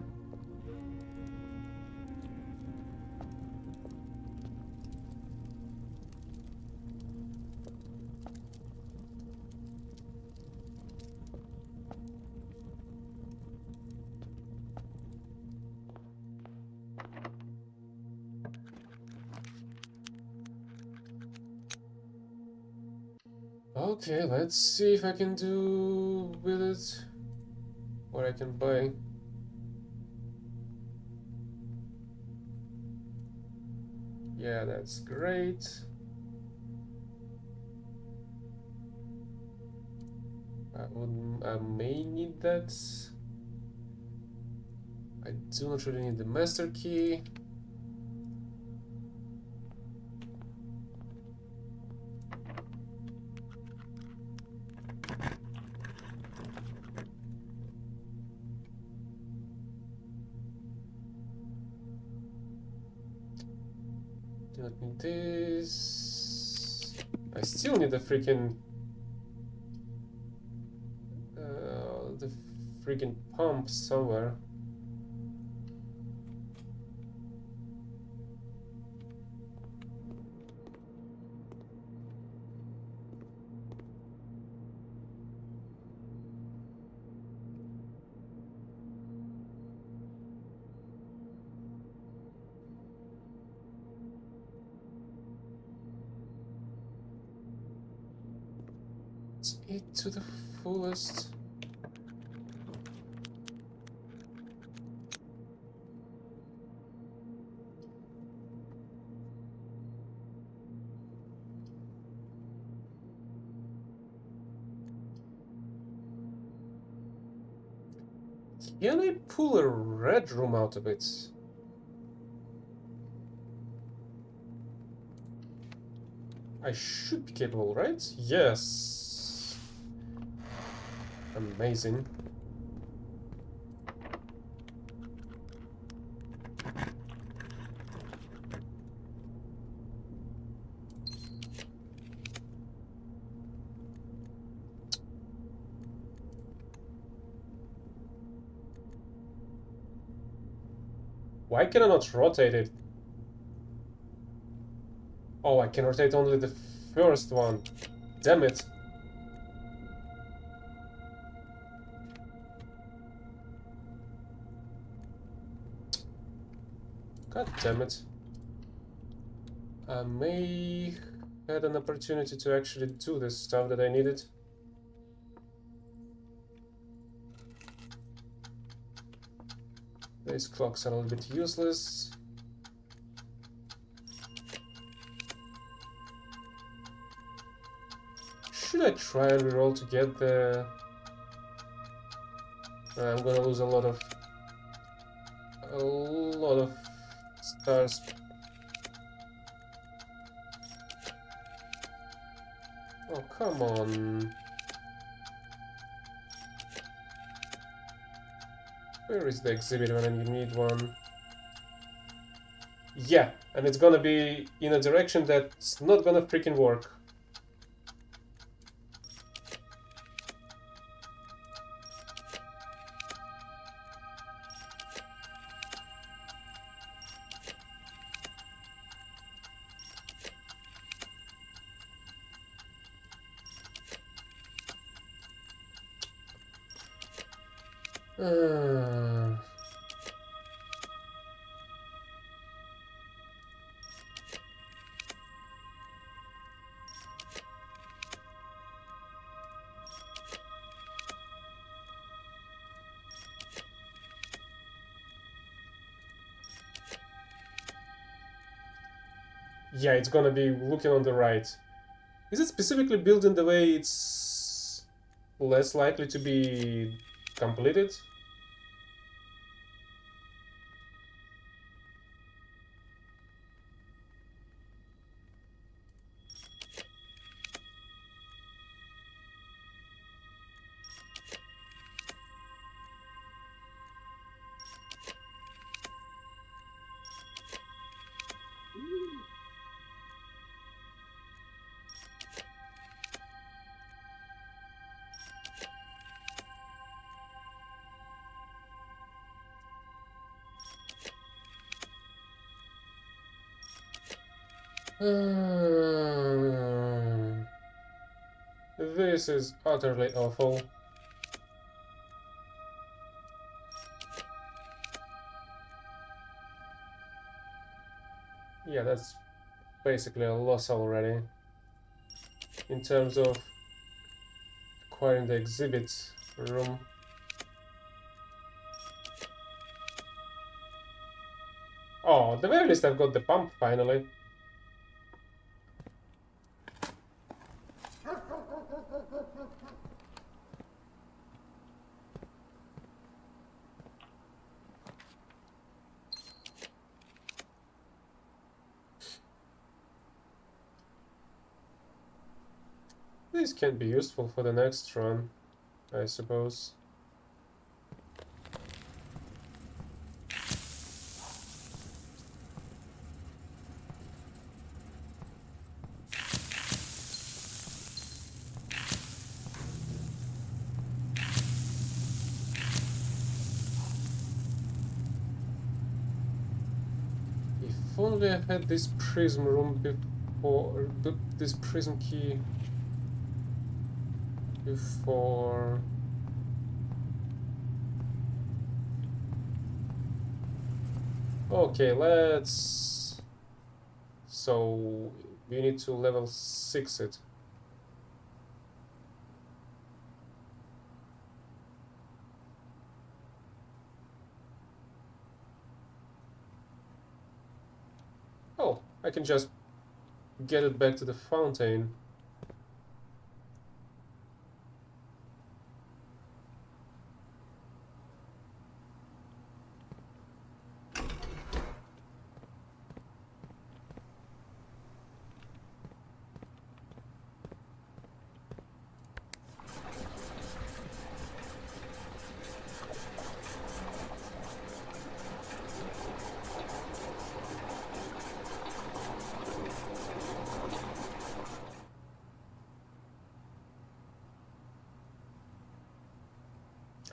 [SPEAKER 1] Okay, let's see if I can do with it what I can buy. Yeah, that's great. I may need that. I do not really need the master key. Do not need this. I still need the freaking pump somewhere. Let's eat to the fullest. Can I pull a red room out of it? I should be capable, right? Yes. Amazing. Why can I not rotate it? Oh, I can rotate only the first one. Damn it. God damn it. I may had an opportunity to actually do this stuff that I needed. These clocks are a little bit useless. Should I try and reroll to get the... I'm gonna lose a lot of stars. Oh, come on. Where is the exhibit when you need one? Yeah, and it's gonna be in a direction that's not gonna freaking work. Yeah, it's gonna be looking on the right. Is it specifically built in the way it's less likely to be completed? This is utterly awful. Yeah, that's basically a loss already. In terms of acquiring the exhibit room. Oh, at the very least I've got the pump finally. This can be useful for the next run, I suppose. If only I had this prism room before, this prism key before. Okay, let's... So, we need to level 6 it. Oh, I can just get it back to the fountain.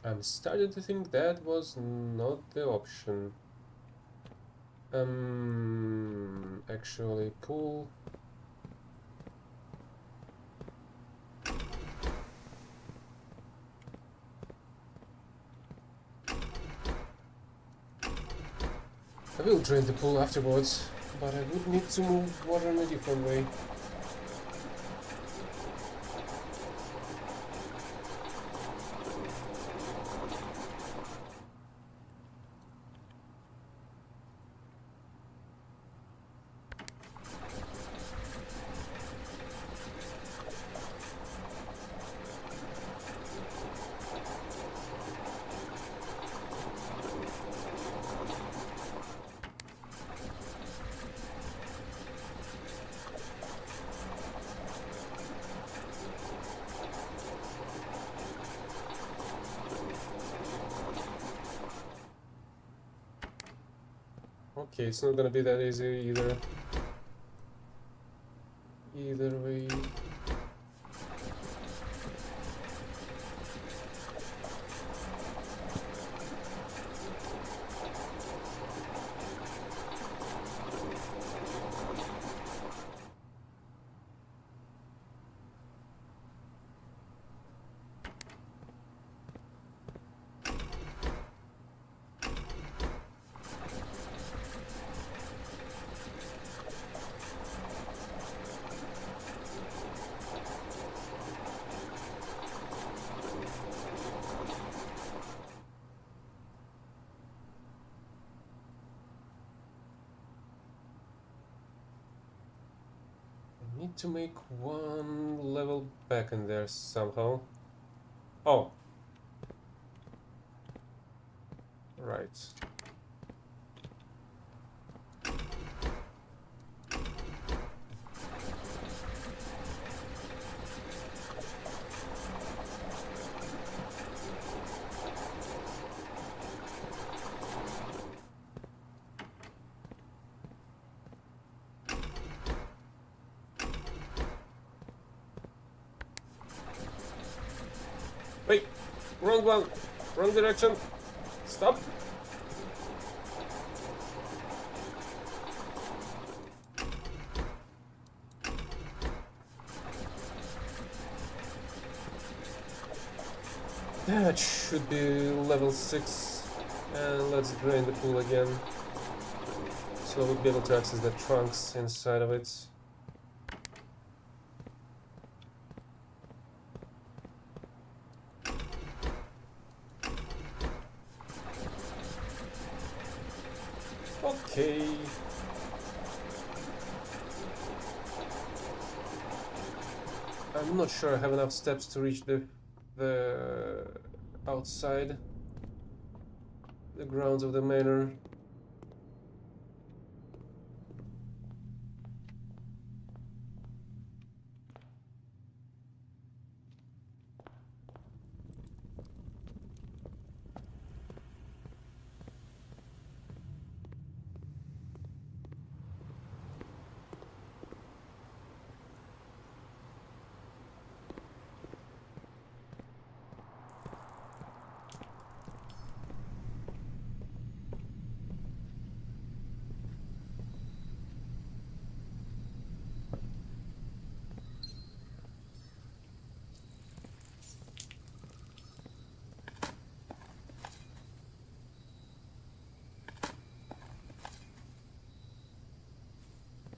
[SPEAKER 1] I'm starting to think that was not the option. Actually, pull. I will drain the pool afterwards, but I would need to move water in a different way. Okay, it's not gonna be that easy either. Either way. Need to make one level back in there somehow. Oh. Right. Wait! Wrong one! Wrong direction! Stop! That should be level 6. And let's drain the pool again. So we'll be able to access the trunks inside of it. Okay. I'm not sure I have enough steps to reach the outside the grounds of the manor.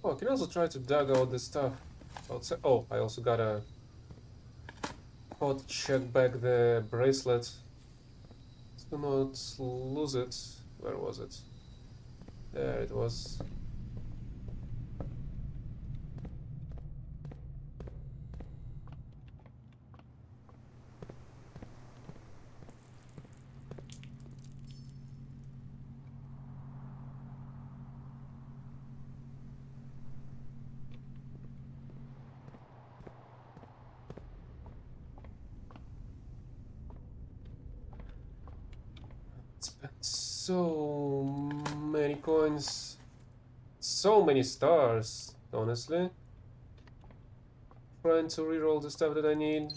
[SPEAKER 1] Oh, I can also try to dug out the stuff outside. Oh, I also gotta hot check back the bracelet. Do not lose it. Where was it? There it was. Spent so many coins, so many stars, honestly. Trying to reroll the stuff that I need.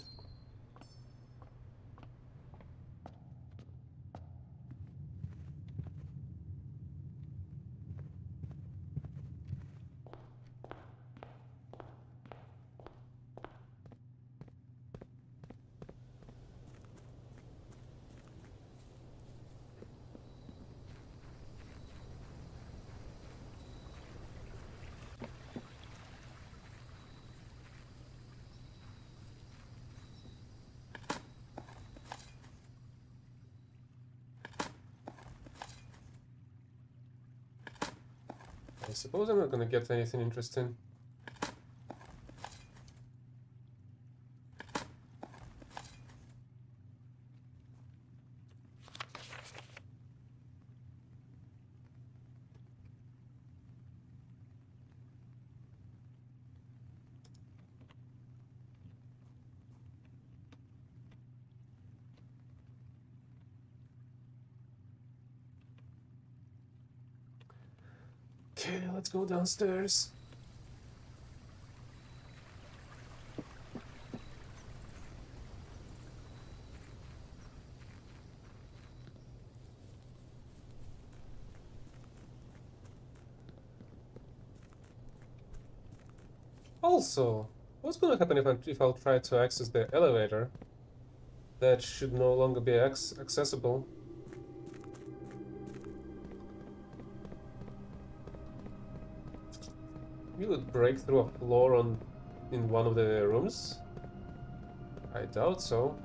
[SPEAKER 1] I suppose I'm not gonna get anything interesting. Okay, let's go downstairs. Also, what's gonna happen if I'll try to access the elevator? That should no longer be accessible. Will it break through a floor in one of the rooms? I doubt so.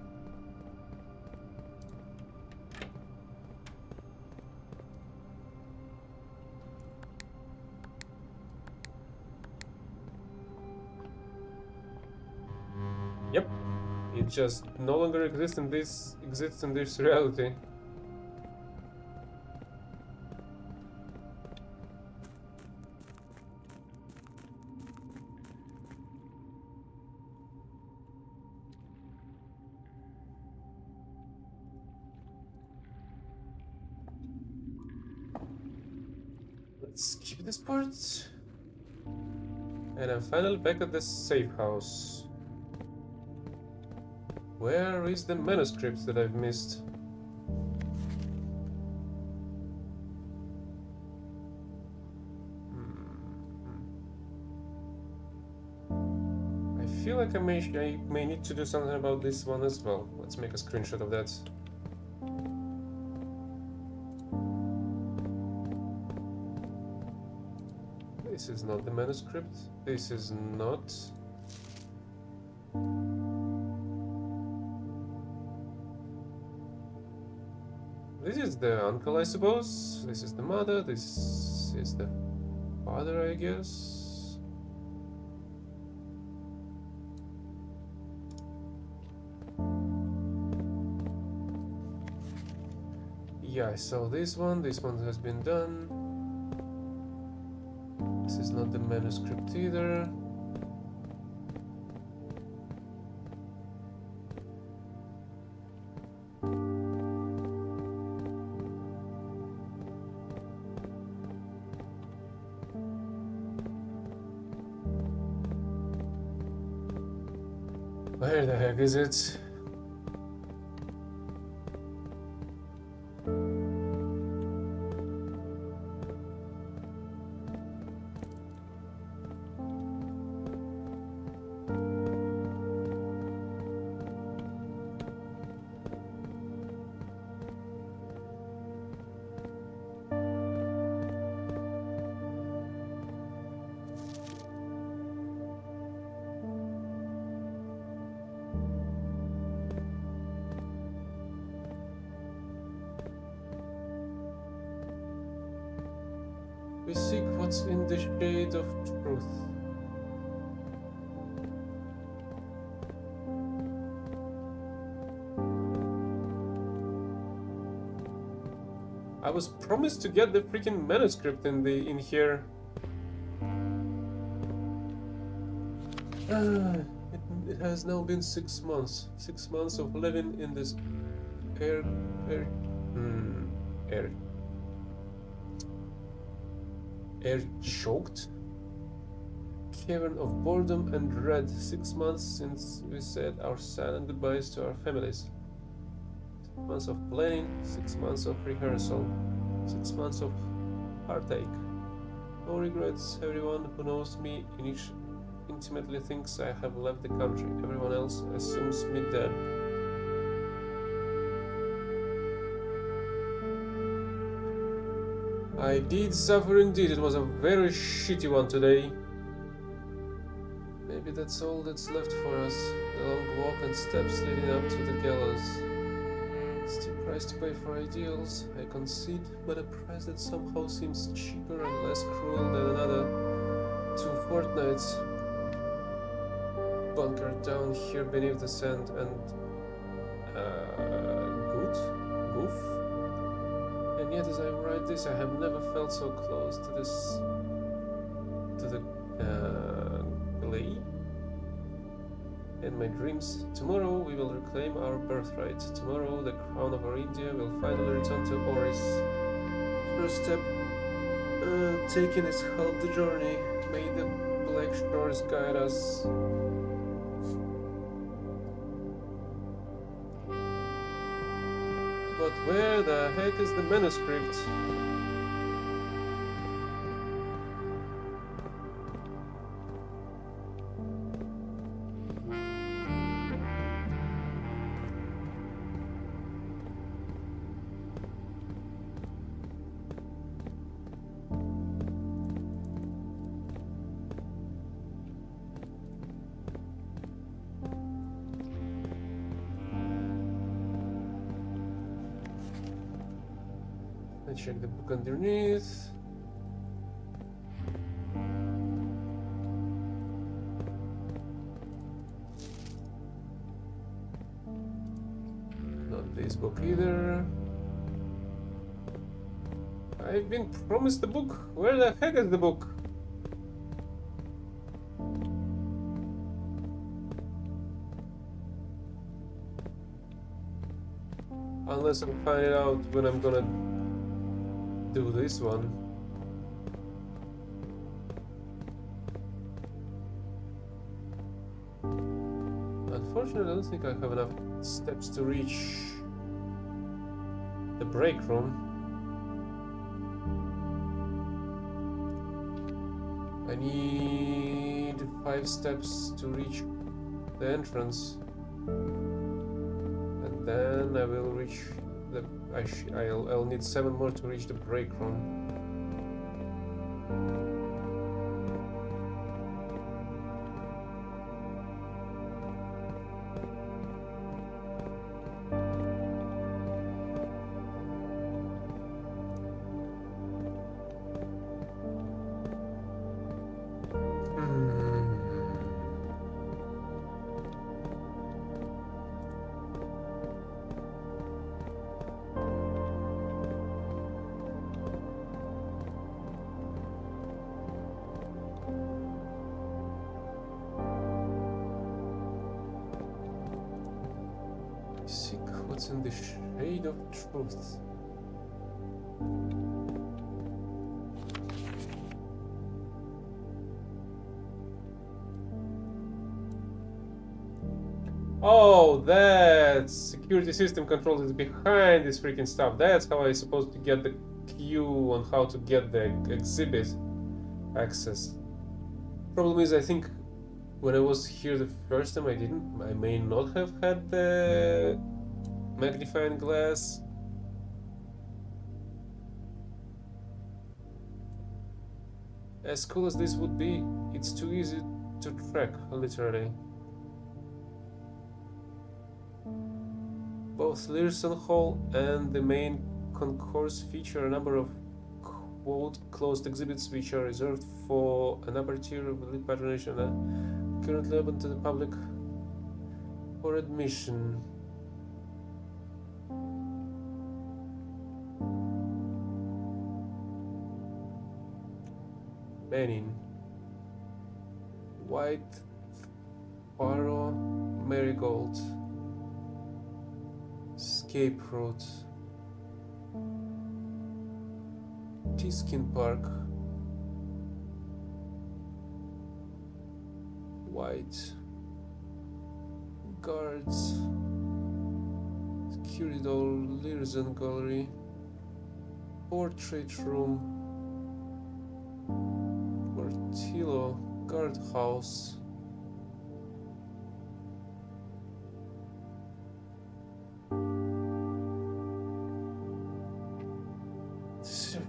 [SPEAKER 1] Yep. It just no longer exists in this reality. Let's skip this part. And I'm finally back at the safe house. Where is the manuscript that I've missed? I feel like I may need to do something about this one as well. Let's make a screenshot of that. This is not the manuscript. This is not. This is the uncle, I suppose. This is the mother. This is the father, I guess. Yeah, I saw this one. This one has been done. This is not the manuscript either. Where the heck is it? We seek what's in the shade of truth. I was promised to get the freaking manuscript in here. It has now been 6 months. 6 months of living in this air choked cavern of boredom and dread. 6 months since we said our silent goodbyes to our families. 6 months of planning, 6 months of rehearsal, 6 months of heartache. No regrets. Everyone who knows me intimately thinks I have left the country. Everyone else assumes me dead. I did suffer indeed. It was a very shitty one today. Maybe that's all that's left for us. The long walk and steps leading up to the gallows. Steep price to pay for ideals, I concede, but a price that somehow seems cheaper and less cruel than another 2 fortnights bunkered down here beneath the sand and goof. And yet, as I write this, I have never felt so close to the glade and my dreams. Tomorrow we will reclaim our birthright. Tomorrow the crown of our India will finally return to Oris. First step Taking is half the journey. May the black shores guide us. But where the heck is the manuscript? Let's check the book underneath. Not this book either. I've been promised the book. Where the heck is the book? Unless I'll find it out when I'm gonna do this one. Unfortunately, I don't think I have enough steps to reach the break room. I need 5 steps to reach the entrance, and then I will reach the. I'll need 7 more to reach the break room. Seek what's in the shade of truth. Oh, that security system control is behind this freaking stuff. That's how I'm supposed to get the cue on how to get the exhibit access. Problem is, I think when I was here the first time, I may not have had the magnifying glass. As cool as this would be, it's too easy to track, literally. Both Learson Hall and the main concourse feature a number of quote closed exhibits which are reserved for an upper tier of elite patronage and are currently open to the public for admission. Benin, White Faro Marigold, Escape Route, Tiskin Park, White Guards, Security Door, Learson Gallery, Portrait Room, Portillo Guardhouse,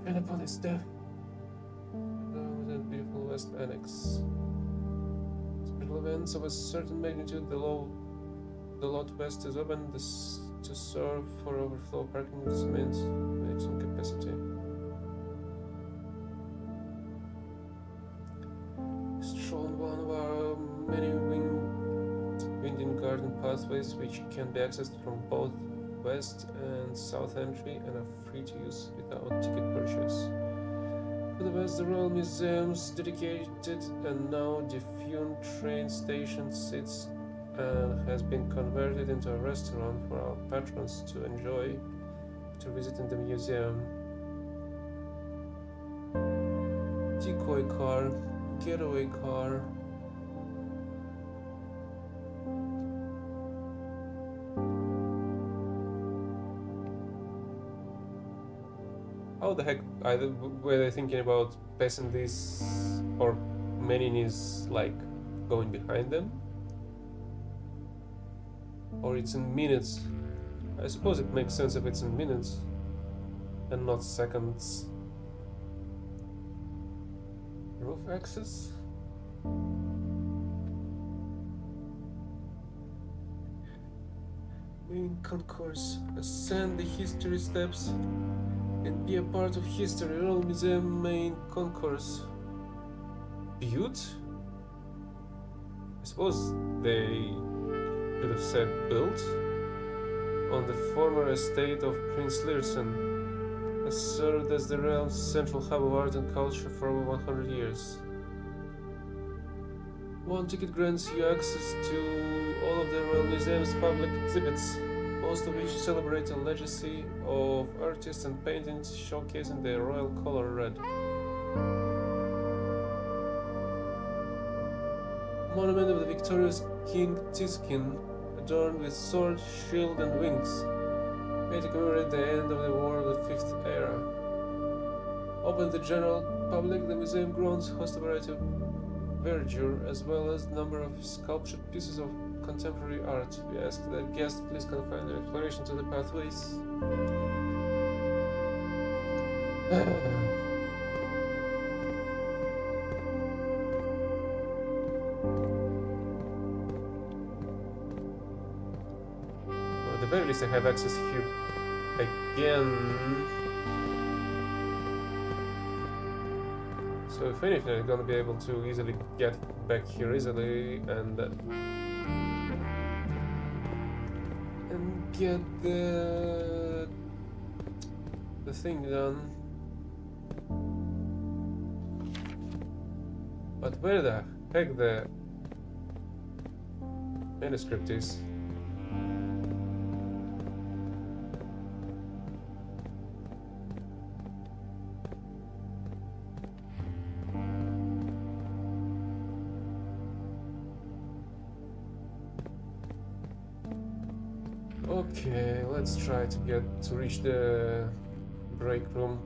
[SPEAKER 1] and upon his death, the beautiful West Annex. Special events of a certain magnitude, the lot west is open to serve for overflow parking with maximum capacity. Stroll on one of our many winding garden pathways which can be accessed from both west and south entry and are free to use without ticket purchase. To the west, the Royal Museum's dedicated and now defunct train station sits and has been converted into a restaurant for our patrons to enjoy after visiting the museum. Decoy car, getaway car. How the heck were they thinking about passing this or manning is like going behind them? Or it's in minutes? I suppose it makes sense if it's in minutes and not seconds. Roof access? Main concourse. Ascend the history steps and be a part of history. Royal Museum main concourse. Butte? I suppose they could have said built. On the former estate of Prince Learson, has served as the realm's central hub of art and culture for over 100 years. One ticket grants you access to all of the Royal Museum's public exhibits, most of which celebrate a legacy of artists and paintings showcasing the royal color red. Monument of the victorious King Tiskin, adorned with sword, shield, and wings, made to commemorate the end of the War of the Fifth Era. Open to the general public, the museum grounds host a variety of verdure as well as a number of sculptured pieces of contemporary art. We ask that guests please confine their exploration to the pathways. Well, at the very least I have access here again. So if anything, I'm gonna be able to easily get back here easily and get the thing done. But where the heck the manuscript is? Okay, let's try to reach the break room.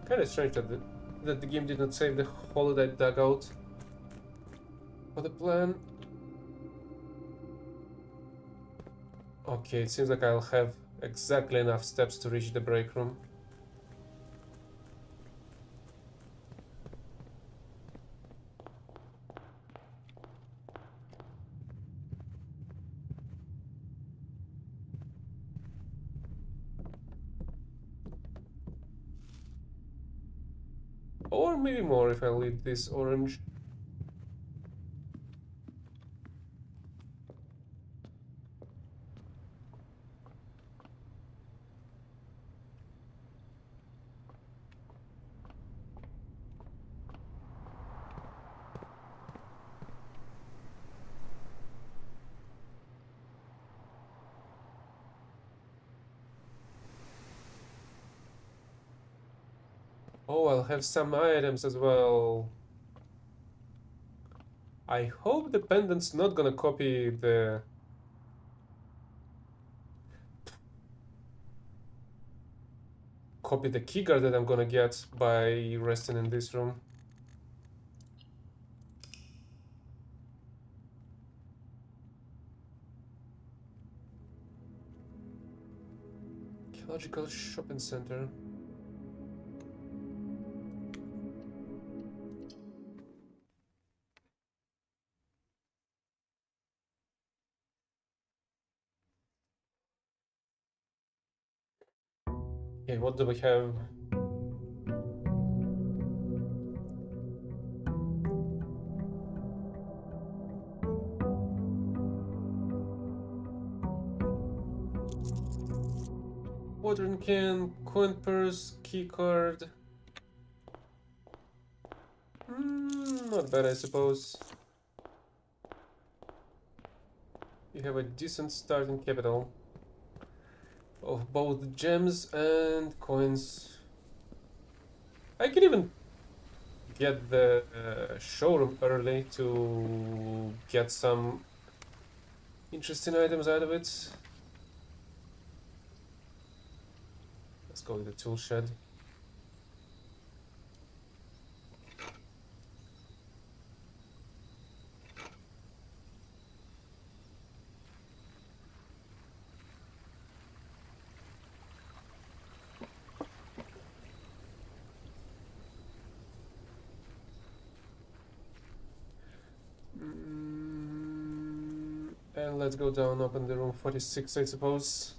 [SPEAKER 1] Kinda strange that the game did not save the holiday dugout for the plan. Okay, it seems like I'll have exactly enough steps to reach the break room. Or maybe more if I leave this orange. Oh, I'll have some items as well. I hope the pendant's not gonna copy the keyguard that I'm gonna get by resting in this room. Archaeological shopping center. Okay, what do we have? Watering can, coin purse, key card. Not bad, I suppose. You have a decent starting capital of both gems and coins. I can even get the showroom early to get some interesting items out of it. Let's go with the tool shed. And let's go down, open the room 46, I suppose.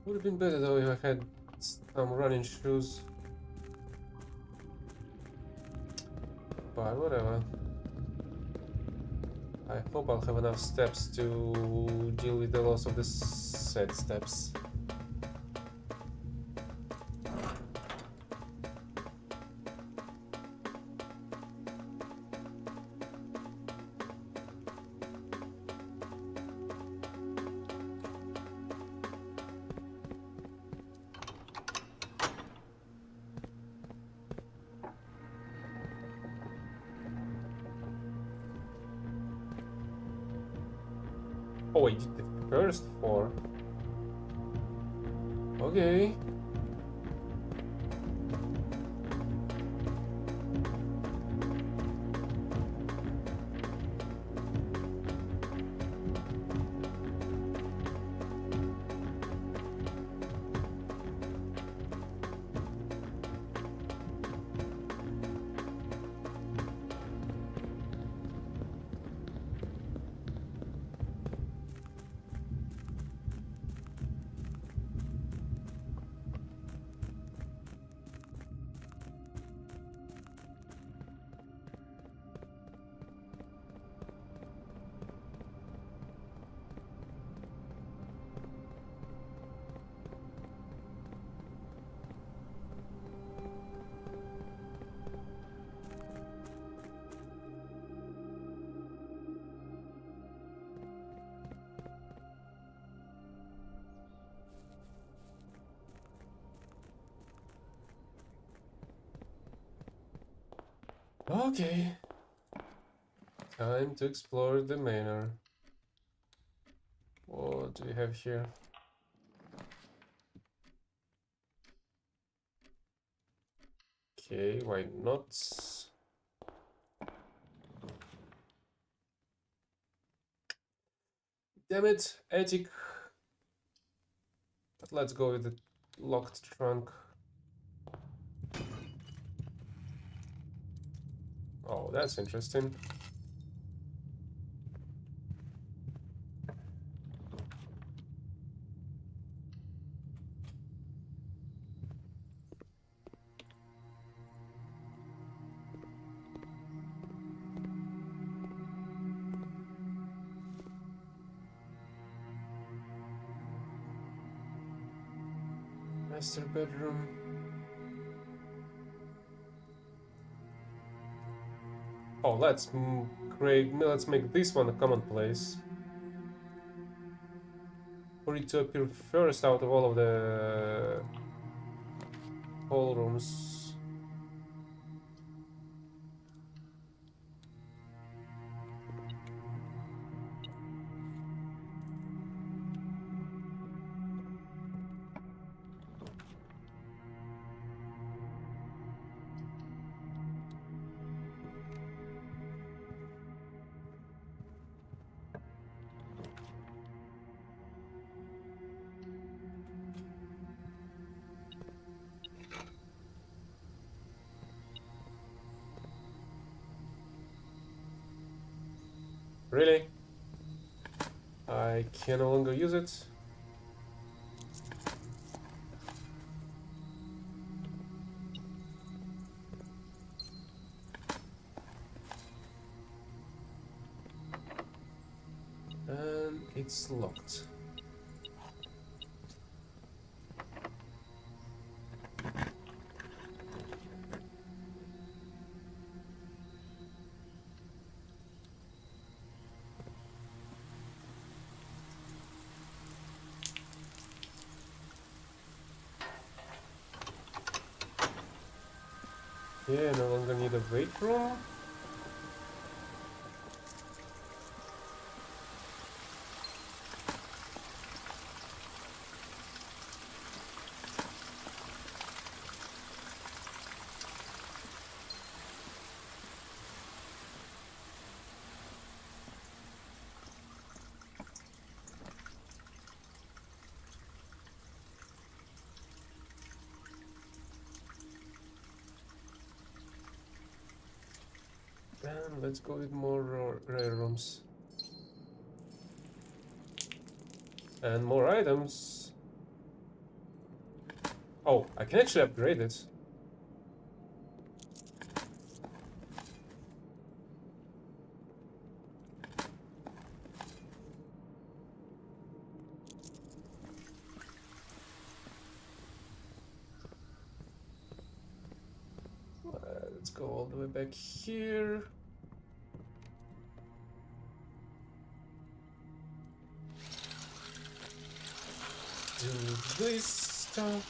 [SPEAKER 1] Would have been better though if I had some running shoes. But whatever. I hope I'll have enough steps to deal with the loss of the said steps. Oh, I did the first four. Okay. Okay. Time to explore the manor. What do we have here? Okay, why not? Damn it, attic. But let's go with the locked trunk. Oh, that's interesting. Master bedroom. Oh, let's make this one a commonplace. For it to appear first out of all of the hall rooms. Really? I can no longer use it? And it's locked. Yeah, no longer need a weight room. And let's go with more rare rooms. And more items. Oh, I can actually upgrade it. Let's go all the way back here. Do this stuff.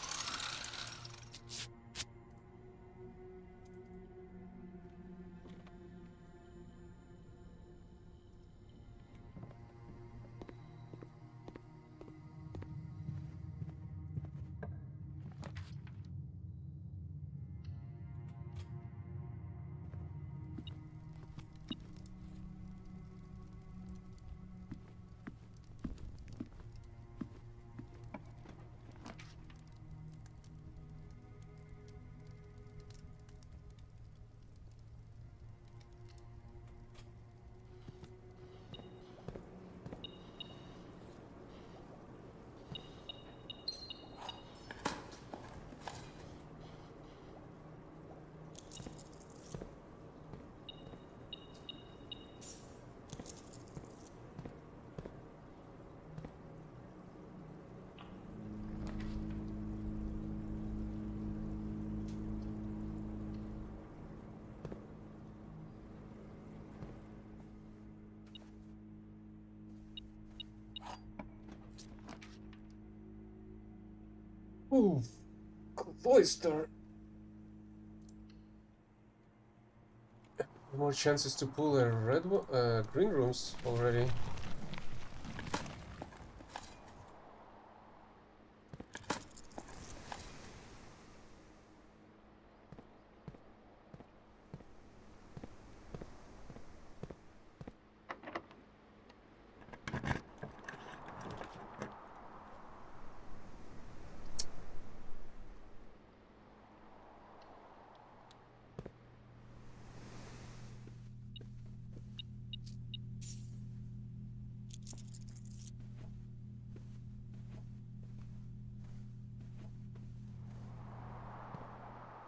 [SPEAKER 1] Ooh, cloister. More chances to pull a green rooms already.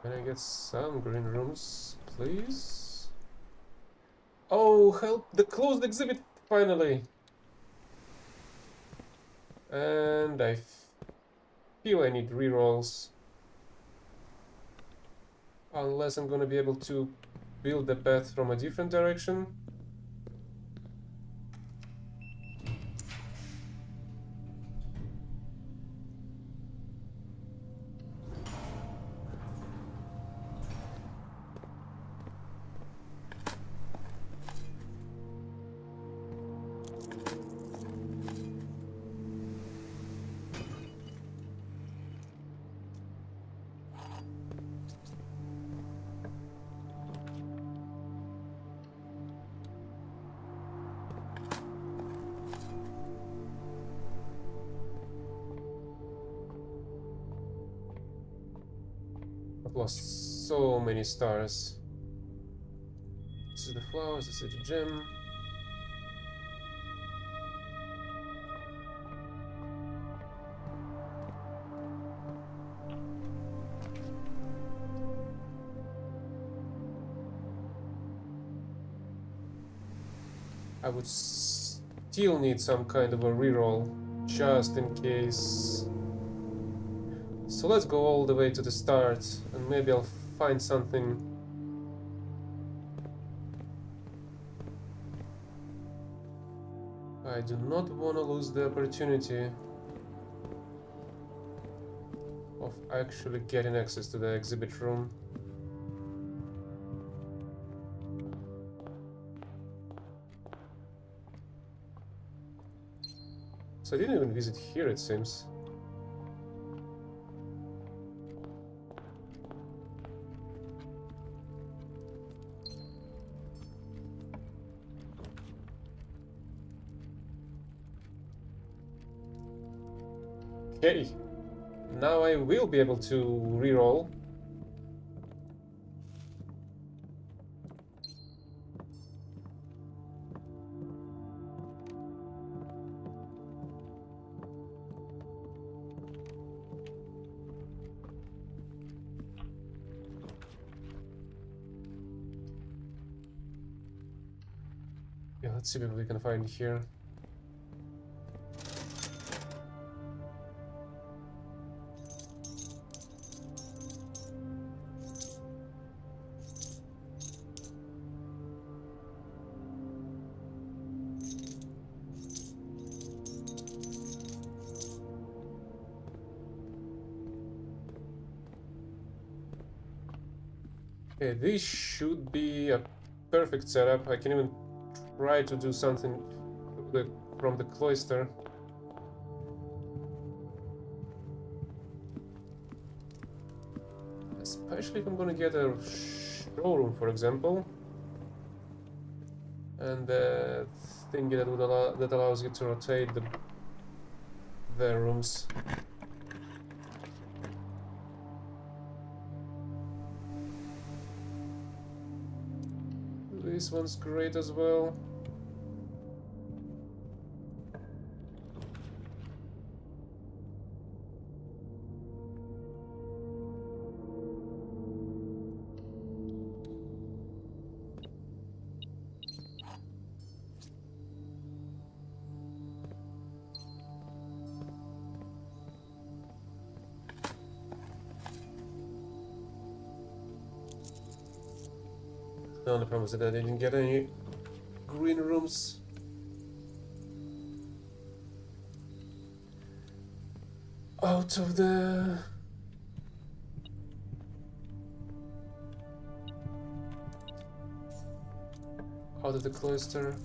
[SPEAKER 1] Can I get some green rooms, please? Oh, help! The closed exhibit, finally! And I feel I need rerolls. Unless I'm gonna be able to build the path from a different direction. I've lost so many stars. This is the flowers, this is the gem. I would still need some kind of a reroll, just in case. So let's go all the way to the start, and maybe I'll find something. I do not want to lose the opportunity of actually getting access to the exhibit room. So I didn't even visit here, it seems. Okay, now I will be able to reroll. Yeah, let's see what we can find here. Okay, this should be a perfect setup. I can even try to do something from the cloister. Especially if I'm gonna get a showroom, for example. And the thing that allows you to rotate the rooms. This one's great as well. The only problem is that I didn't get any green rooms. Out of the... out of the cloister.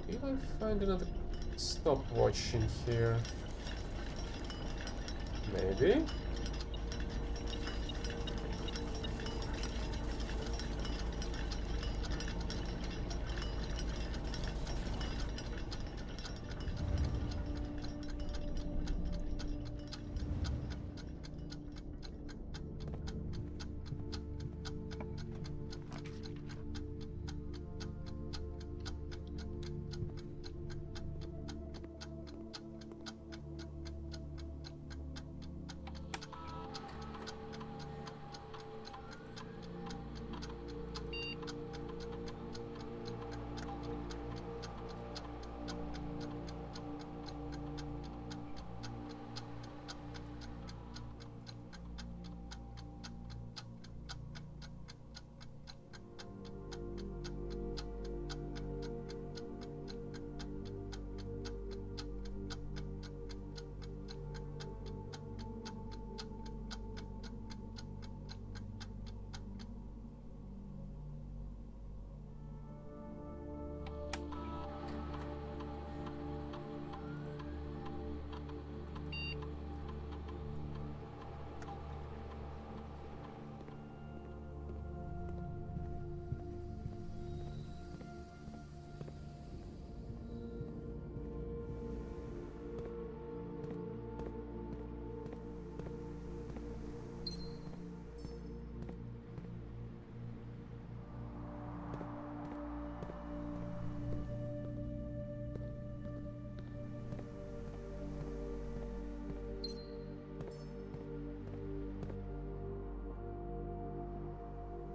[SPEAKER 1] If I find another stopwatch in here, maybe?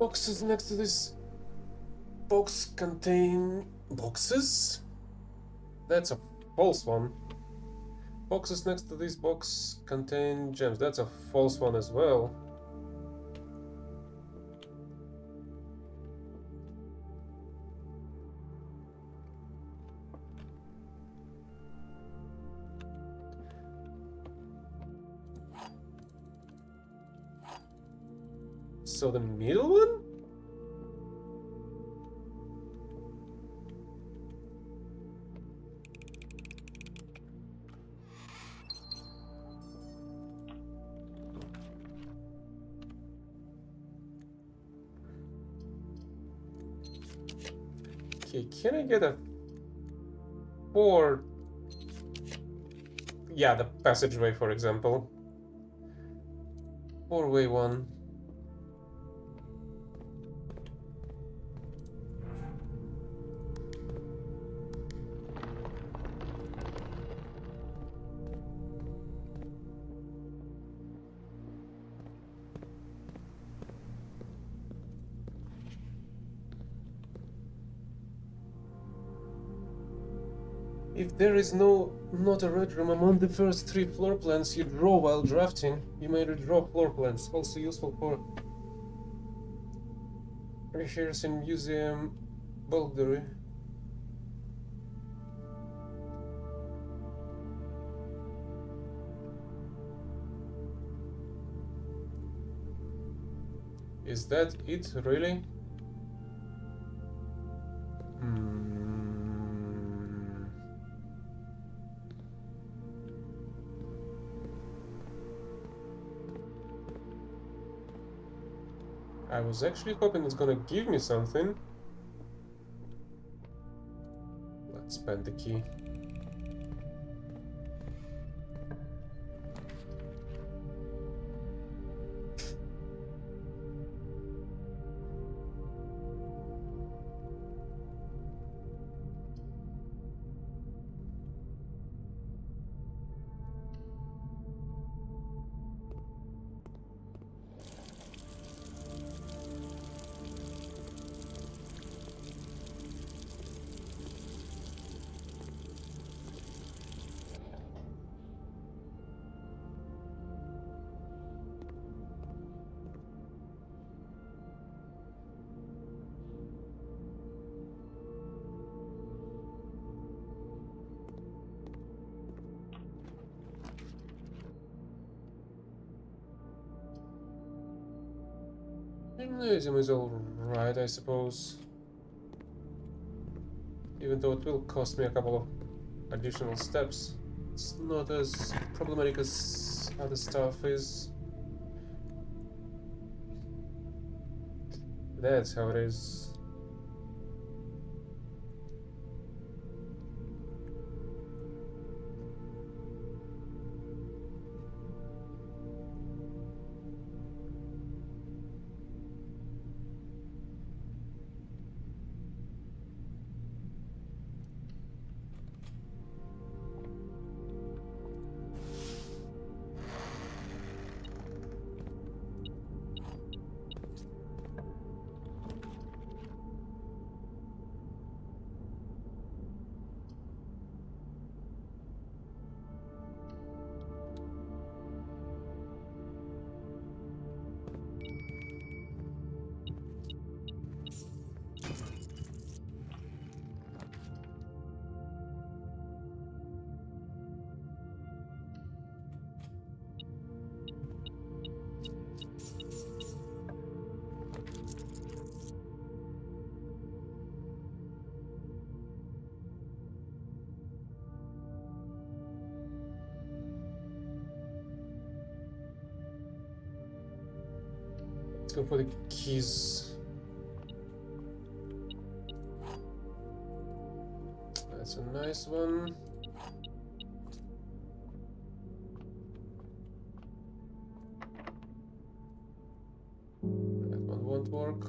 [SPEAKER 1] Boxes next to this box contain boxes? That's a false one. Boxes next to this box contain gems. That's a false one as well. So the middle one? Okay, can I get a four? Yeah, the passageway, for example. Four-way one. If there is not a red room among the first three floor plans you draw while drafting, you may redraw floor plans. Also useful for rehearsing museum buildery. Is that it, really? I was actually hoping it's gonna give me something. Let's spend the key. Gymnasium is alright, I suppose. Even though it will cost me a couple of additional steps. It's not as problematic as other stuff is. That's how it is. Let's go for the keys. That's a nice one. That one won't work.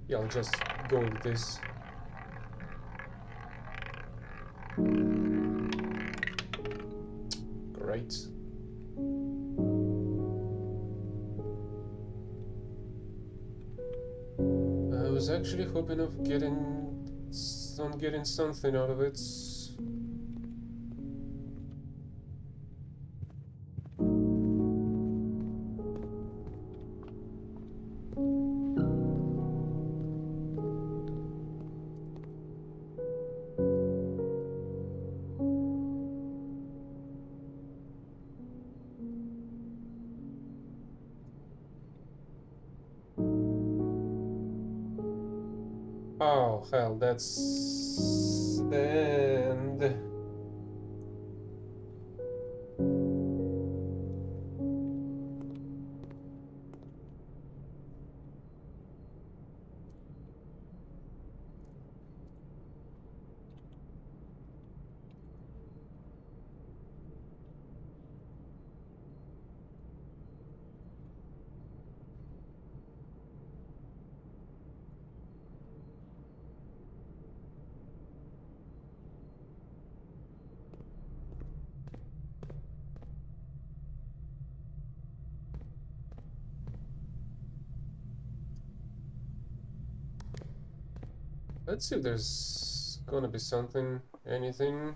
[SPEAKER 1] Yeah, I'll just go with this. Great. I was actually hoping of getting something out of it. Oh hell, that's the end. Let's see if there's gonna be something, anything.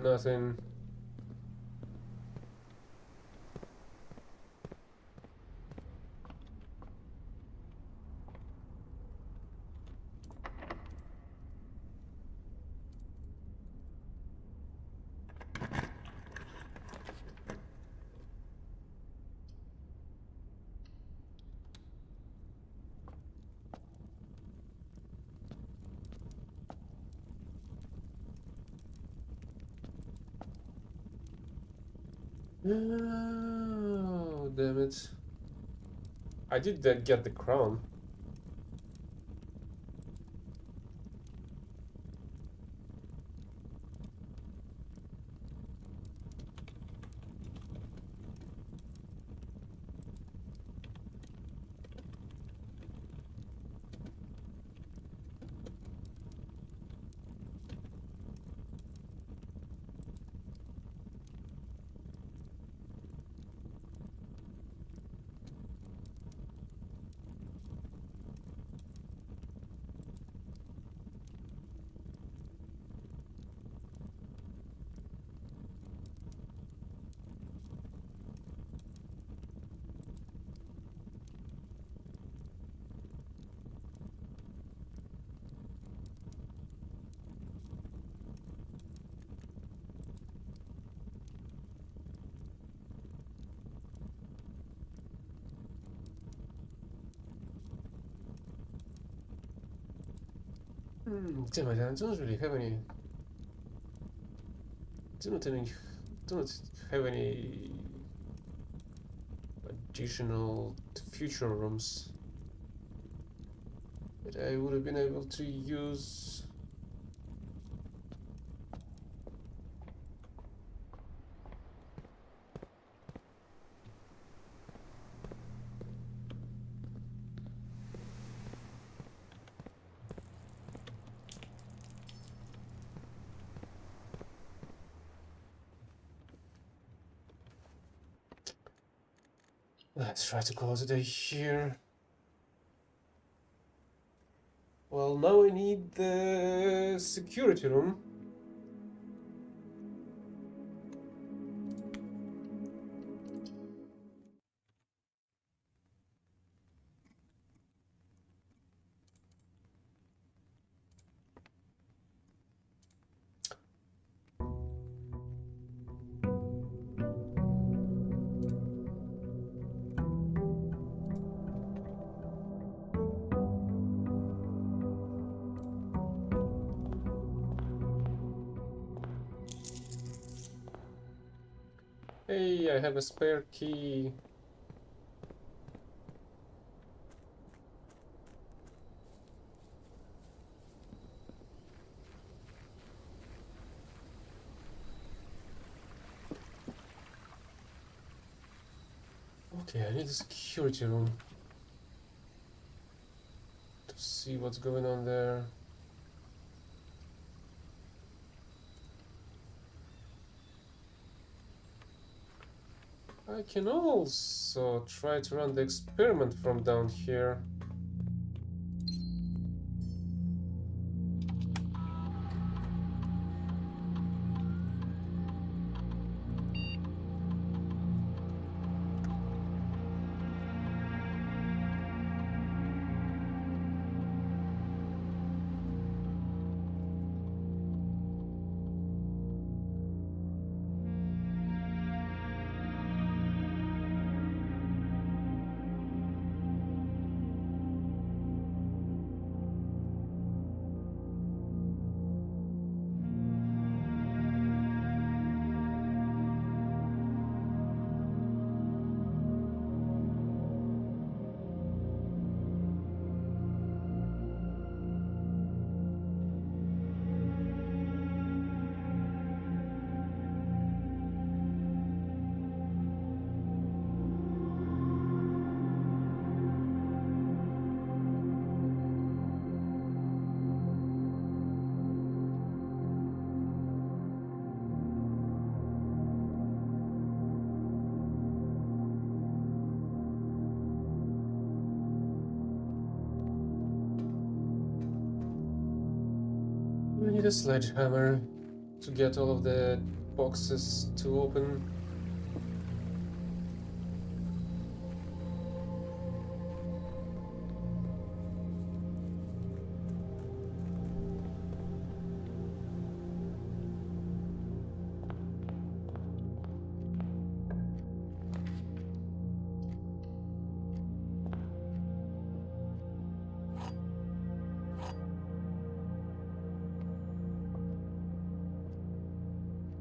[SPEAKER 1] Nothing. Oh, damn it. I did get the crown. Damn it, I don't really have any. Do not any. Do not have any additional future rooms that I would have been able to use. Let's try to close it a day here. Well, now I need the security room. Hey, I have a spare key. Okay, I need a security room to see what's going on there. I can also try to run the experiment from down here. We need a sledgehammer to get all of the boxes to open.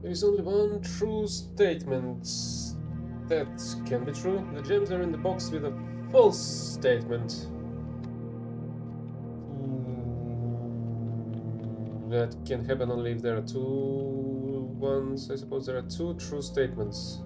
[SPEAKER 1] There is only one true statement that can be true. The gems are in the box with a false statement. That can happen only if there are two ones. I suppose there are two true statements.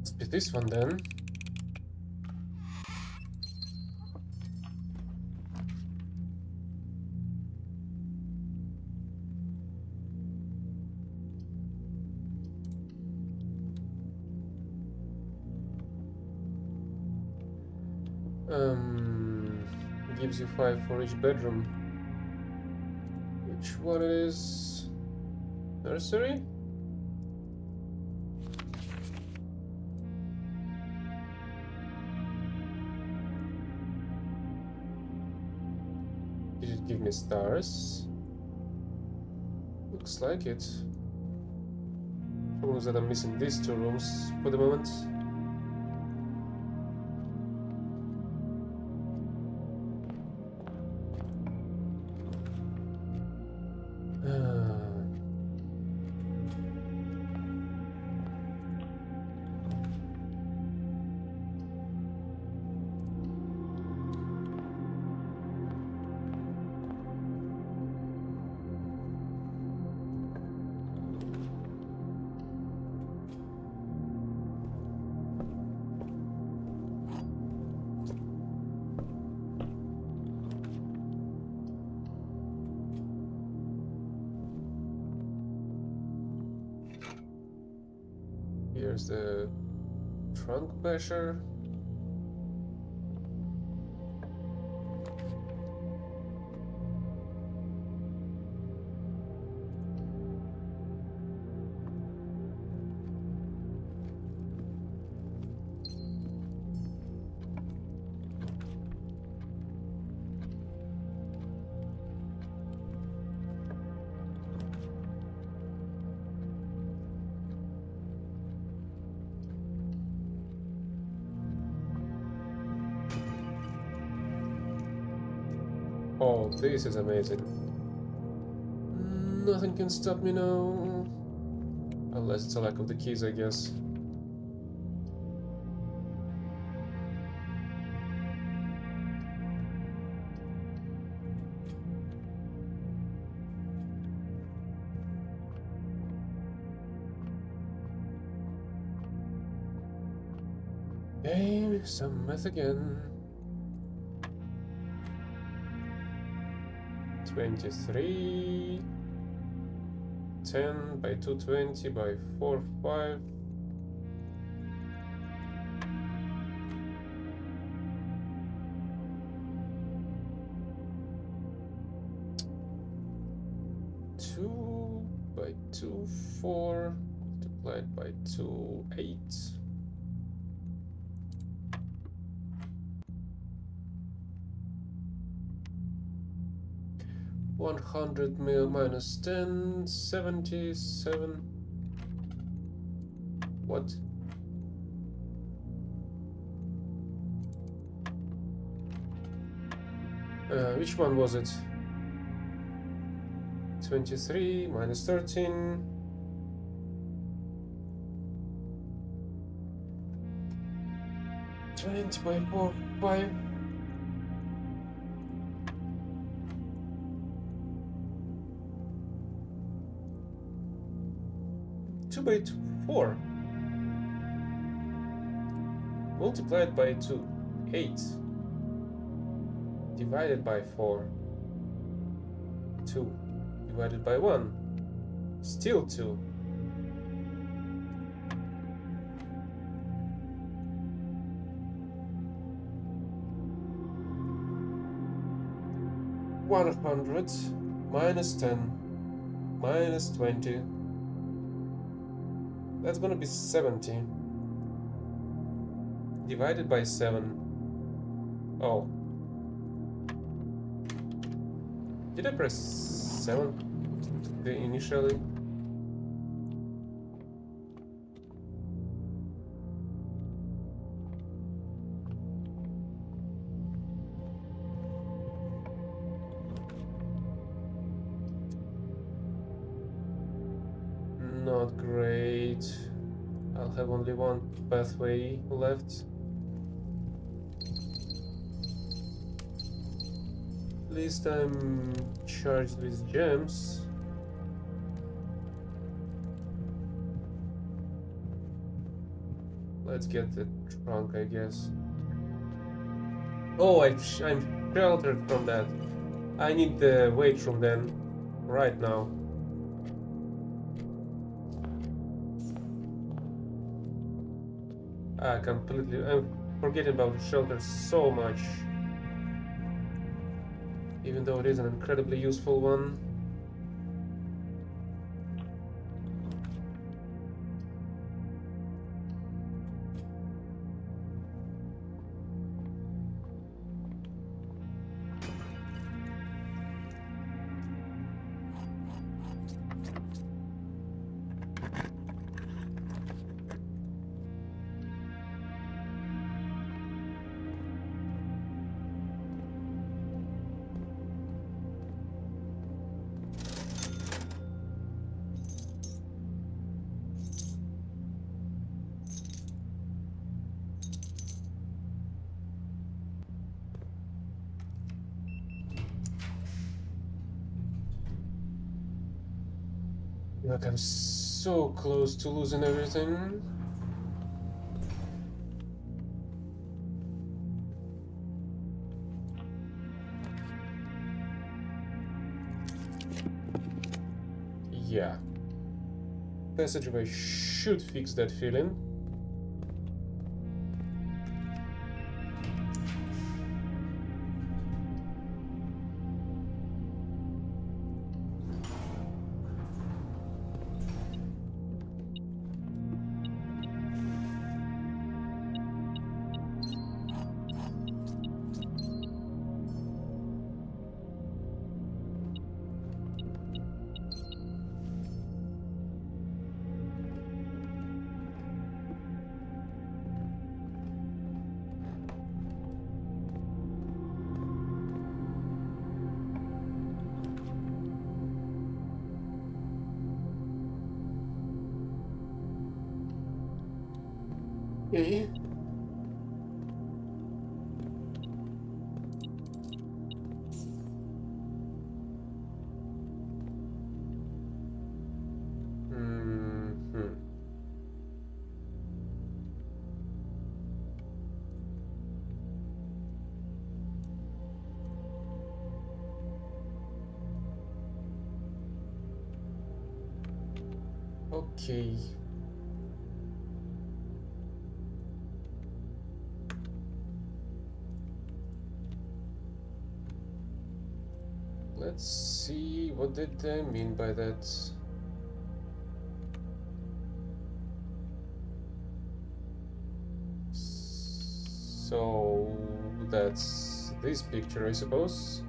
[SPEAKER 1] Must be this one then. Gives you 5 for each bedroom. Which one is nursery? Did it give me stars? Looks like it. Problem is that I'm missing these two rooms for the moment. Here's the trunk basher. Oh, this is amazing. Nothing can stop me now. Unless it's a lack of the keys, I guess. Okay, some math again. 23, 10 by 220 by 4, 5. Two by 2, 4 multiplied by 2, 8. 100 minus 10, 77. What? Which one was it? 23 minus 13. Twenty by 4, 5. Two by 2, 4. Multiplied by 2, 8. Divided by 4, 2. Divided by 1, still 2. $100 minus 10 minus 20. That's gonna be 70. Divided by 7. Oh. Did I press 7 initially? Not great. I'll have only one pathway left. At least I'm charged with gems. Let's get the trunk, I guess. Oh, I'm sheltered from that. I need the weight room then, right now. I'm forgetting about the shelter so much. Even though it is an incredibly useful one. Look, I'm so close to losing everything. Yeah. Passageway should fix that feeling. Okay. Hmm. Okay. Let's see, what did they mean by that? So that's this picture, I suppose.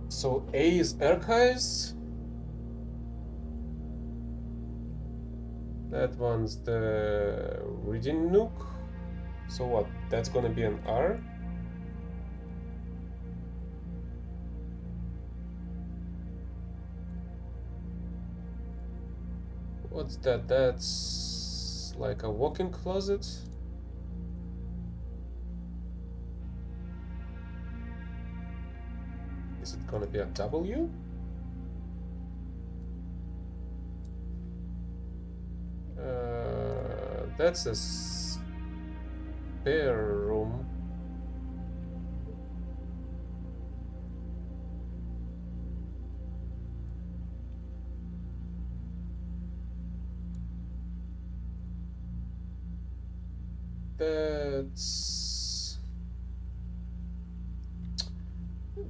[SPEAKER 1] So A is archives. That one's the reading nook. So what? That's gonna be an R. What's that? That's like a walk-in closet. Is it gonna be a W? That's a spare room.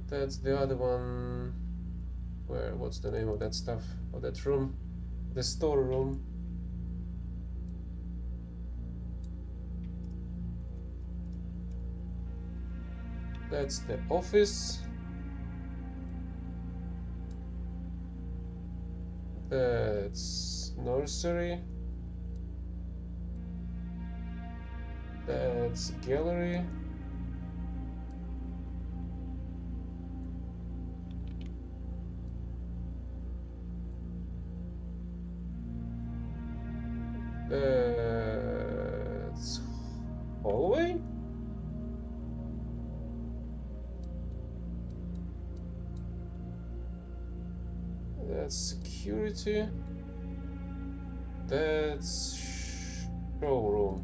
[SPEAKER 1] That's the other one. Where? What's the name of that stuff? Of that room? The storeroom. That's the office. That's nursery. That's gallery. That's hallway. That's security. That's showroom.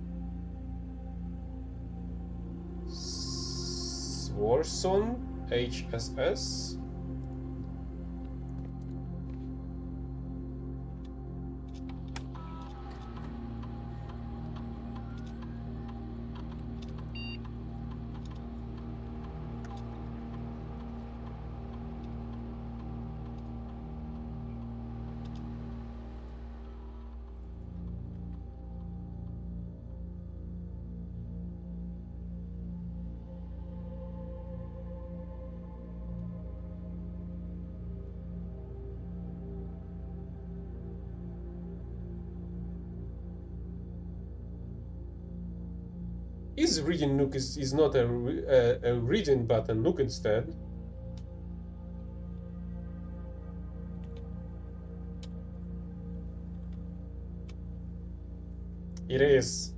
[SPEAKER 1] Warson, HSS. Is reading nook is not a reading but a nook instead. It is.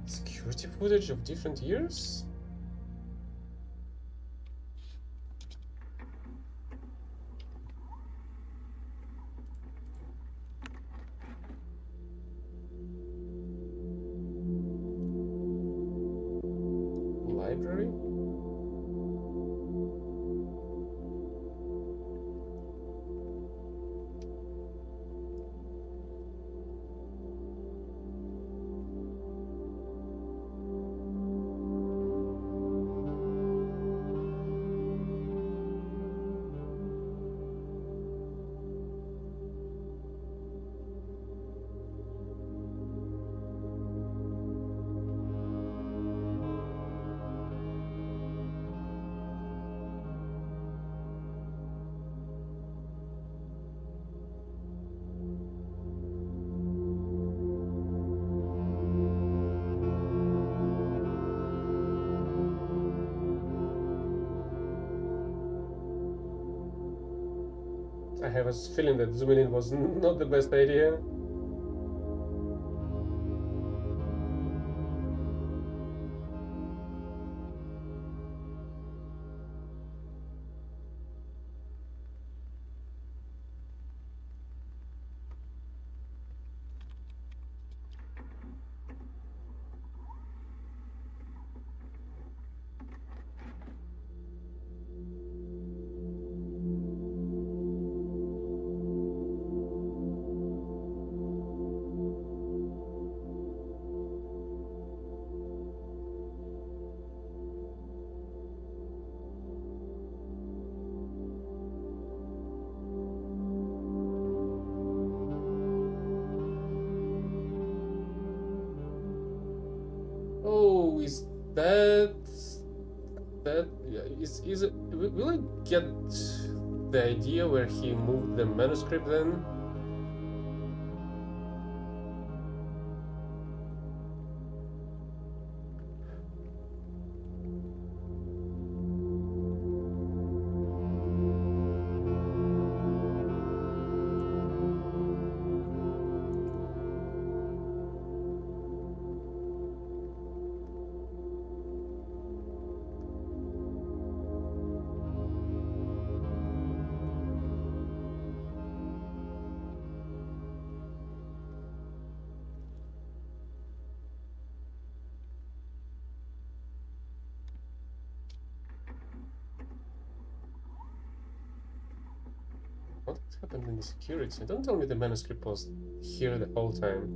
[SPEAKER 1] Security footage of different years? Library? I have a feeling that zooming in was not the best idea. Oh, is that yeah, is it? Will I get the idea where he moved the manuscript then? What happened in the security? Don't tell me the manuscript was here the whole time.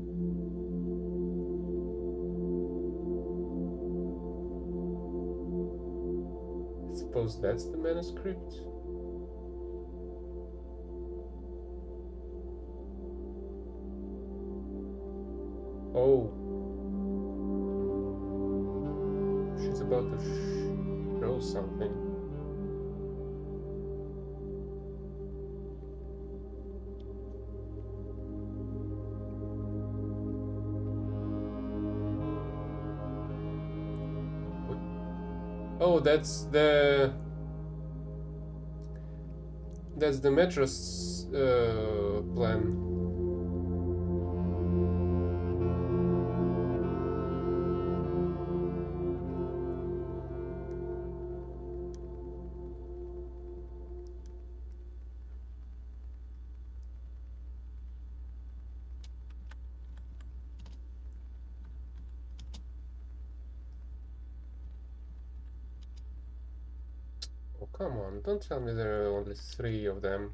[SPEAKER 1] I suppose that's the manuscript? Oh. She's about to show something. Oh, that's the metro's plan. Oh, come on, don't tell me there are only 3 of them.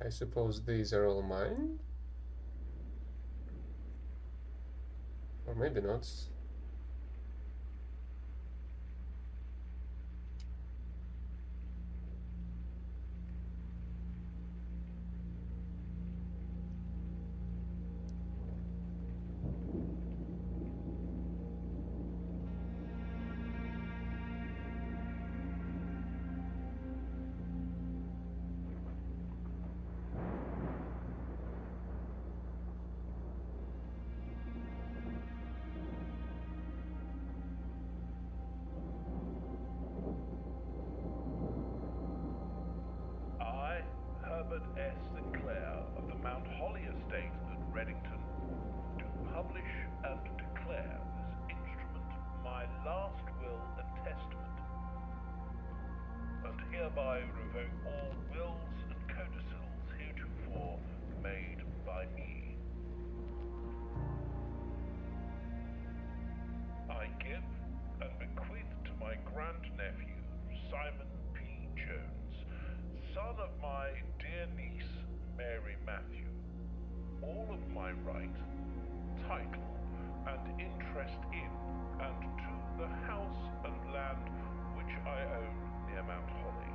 [SPEAKER 1] I suppose these are all mine? Or maybe not.
[SPEAKER 2] Herbert S. Sinclair of the Mount Holly Estate at Reddington do publish and declare this instrument my last will and testament, and hereby revoke all wills and codicils heretofore made by me. I give and bequeath to my grandnephew, Simon P. Jones, son of my dear niece, Mary Matthew, all of my right, title, and interest in and to the house and land which I own near Mount Holly.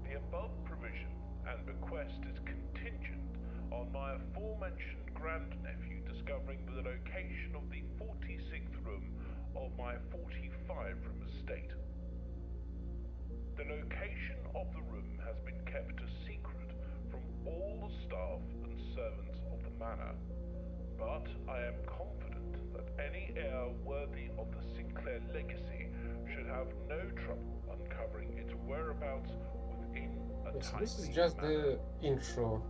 [SPEAKER 2] The above provision and bequest is contingent on my aforementioned grandnephew discovering the location of the 46th room of my 45-room estate. The location of the room has been kept a secret from all the staff and servants of the manor, but I am confident that any heir worthy of the Sinclair legacy should have no trouble uncovering its whereabouts within a
[SPEAKER 1] So this is
[SPEAKER 2] timely
[SPEAKER 1] just
[SPEAKER 2] manner.
[SPEAKER 1] the intro.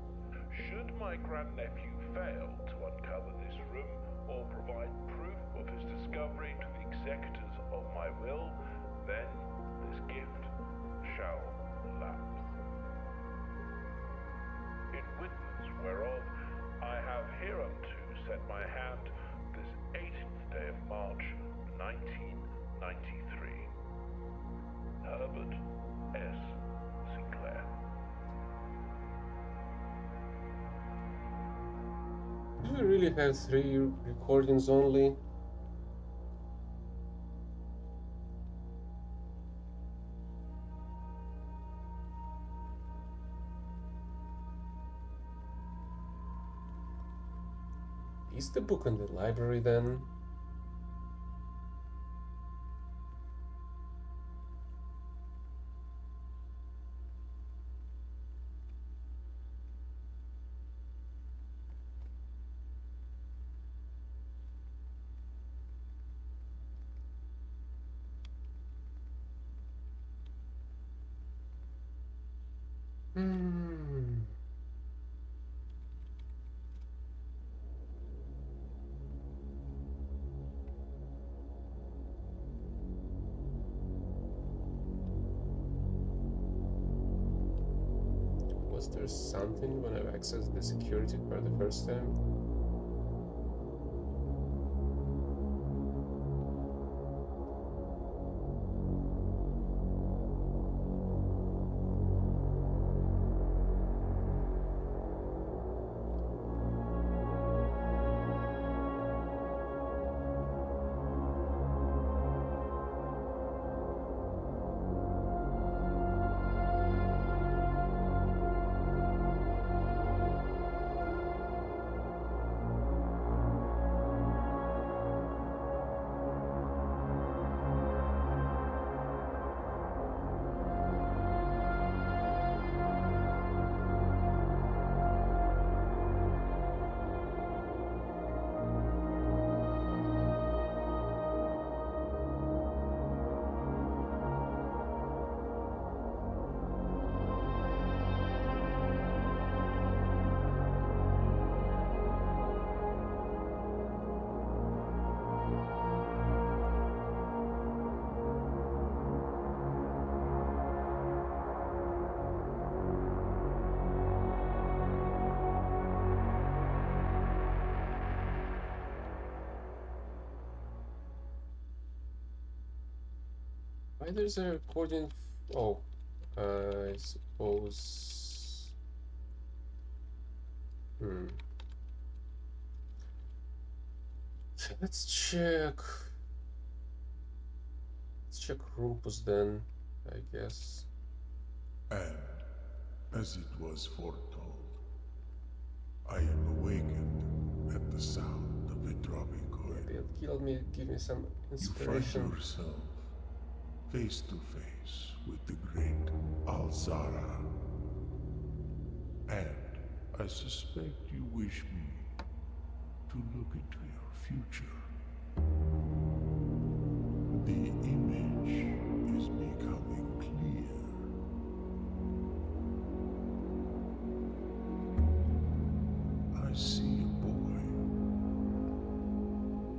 [SPEAKER 2] Should my grandnephew fail to uncover this room or provide proof of his discovery to the executors of my will, then this gift shall lapse. In witness whereof I have hereunto set my hand this 18th day of March, 1993. Herbert S. Sinclair.
[SPEAKER 1] Do we really have 3 recordings only? Is the book in the library then? Hmm. Was there something when I've accessed the security card the first time? Why there's a recording? Oh, I suppose. Let's check. Let's check Rumpus then, I guess.
[SPEAKER 3] And, as it was foretold, I am awakened at the sound of a dropping coin.
[SPEAKER 1] Maybe it'll give me some
[SPEAKER 3] You find
[SPEAKER 1] inspiration.
[SPEAKER 3] yourself face to face with the great Alzara. And I suspect you wish me to look into your future. The image is becoming clear. I see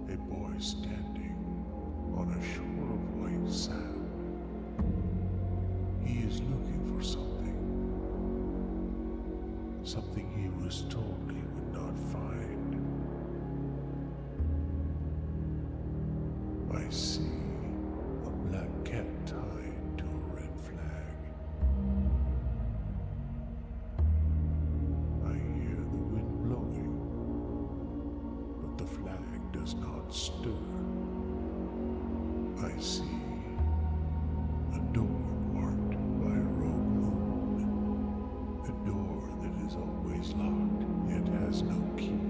[SPEAKER 3] a boy standing on a shore of white sand. He is looking for something. Something he was told he would not find. I see a black cat tied to a red flag. I hear the wind blowing, but the flag does not stir. I see a door marked by a rogue moon. A door that is always locked, yet has no key.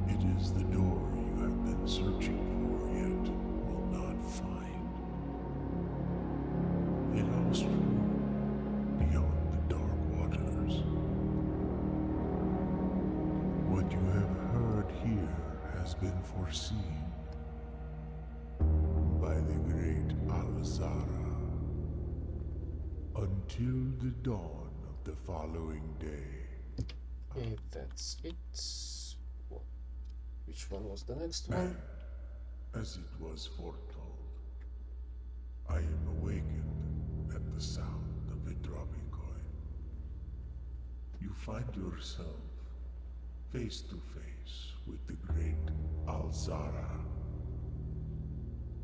[SPEAKER 3] It is the door you have been searching for, yet will not find. It passed through beyond the dark waters. What you have heard here has been foreseen by the great Al-Zara until the dawn of the following day.
[SPEAKER 1] Okay, that's it. Which one was the next one?
[SPEAKER 3] And as it was foretold, I am awakened at the sound of a dropping coin. You find yourself face to face with the great Al-Zara.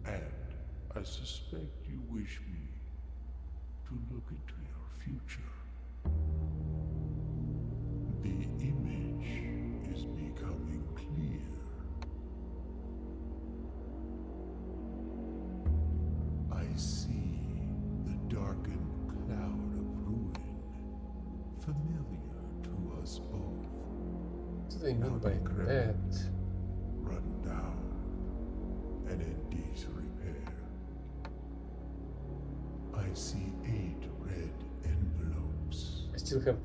[SPEAKER 3] And I suspect you wish me to look into your future. The image is becoming clear. I see the darkened cloud of ruin, familiar to us both.
[SPEAKER 1] What do they mean by
[SPEAKER 3] Decrepit,
[SPEAKER 1] that?
[SPEAKER 3] run down, and in disrepair. I see 8 red envelopes
[SPEAKER 1] I still have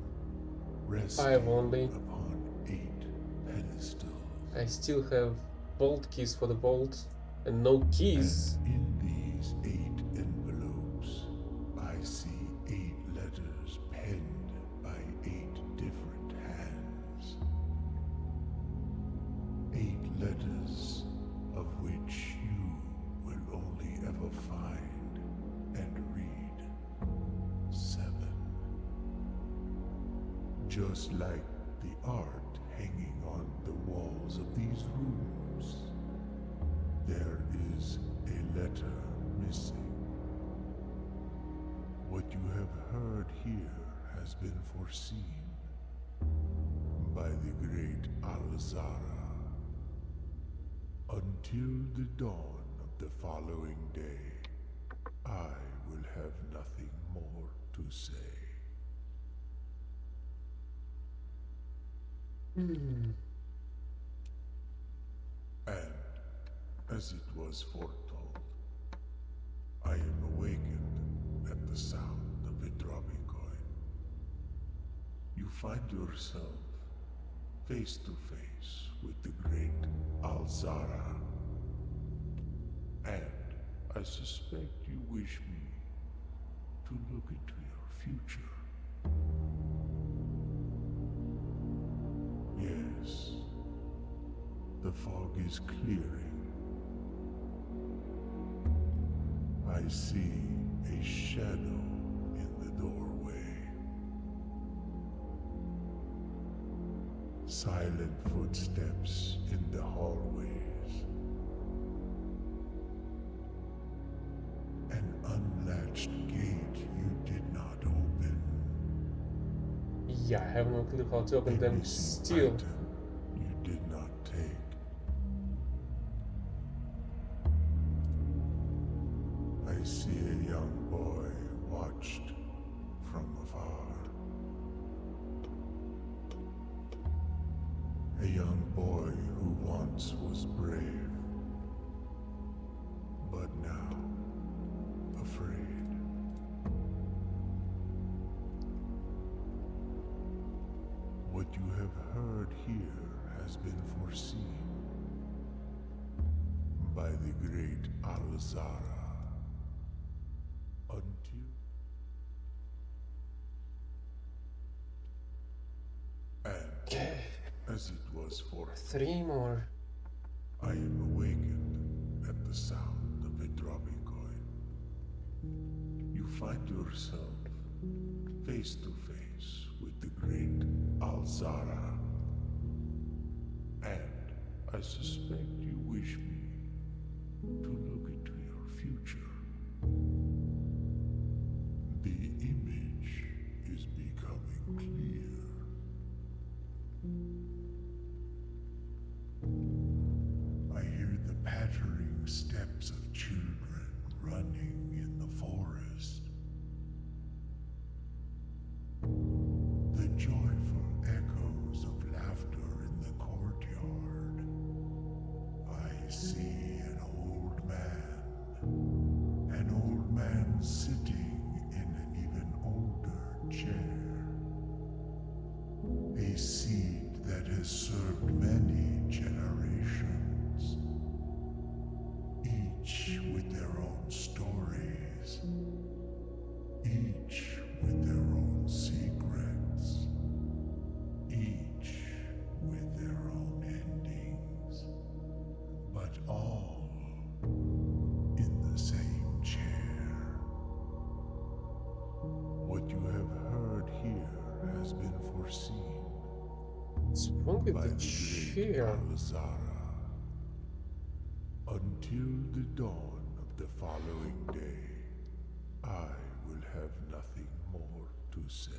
[SPEAKER 3] resting
[SPEAKER 1] 5 only.
[SPEAKER 3] upon 8 pedestals.
[SPEAKER 1] I still have vault keys for the vault and no keys.
[SPEAKER 3] And in these 8 envelopes, I see 8 letters penned by 8 different hands. 8 letters of which you will only ever find and read 7. Just like the art hanging on the walls of these rooms, there is a letter missing. What you have heard here has been foreseen by the great Al-Zara. Until the dawn of the following day, I will have nothing more to say. And as it was foretold, I am awakened at the sound of a dropping coin. You find yourself face to face with the great Al-Zara. And I suspect you wish me to look into your future. Yes, the fog is clearing. I see a shadow in the doorway. Silent footsteps in the hallways. An unlatched gate you did not open.
[SPEAKER 1] Yeah, I have no clue how to open
[SPEAKER 3] A
[SPEAKER 1] them
[SPEAKER 3] missing
[SPEAKER 1] still.
[SPEAKER 3] item you did not take. I see a young boy watched from afar. A young boy who once was brave, but now afraid. What you have heard here has been foreseen by the great Al-Zara. Until
[SPEAKER 1] Okay,
[SPEAKER 3] as it was foretold,
[SPEAKER 1] 3 more.
[SPEAKER 3] I am awakened at the sound of a dropping coin. You find yourself face to face with the great Al-Zara. And I suspect you wish me to look into your future. The image is becoming clear. I hear the pattering steps of children running in the forest. The joyful echoes of laughter in the courtyard. I see an old man sitting in a each with their own stories, each with their own secrets, each with their own endings, but all in the same chair. What you have heard here has been foreseen
[SPEAKER 1] What's wrong with
[SPEAKER 3] by
[SPEAKER 1] the
[SPEAKER 3] the great
[SPEAKER 1] chair?
[SPEAKER 3] Al-Zara. Until the dawn of the following day, I will have nothing more to say.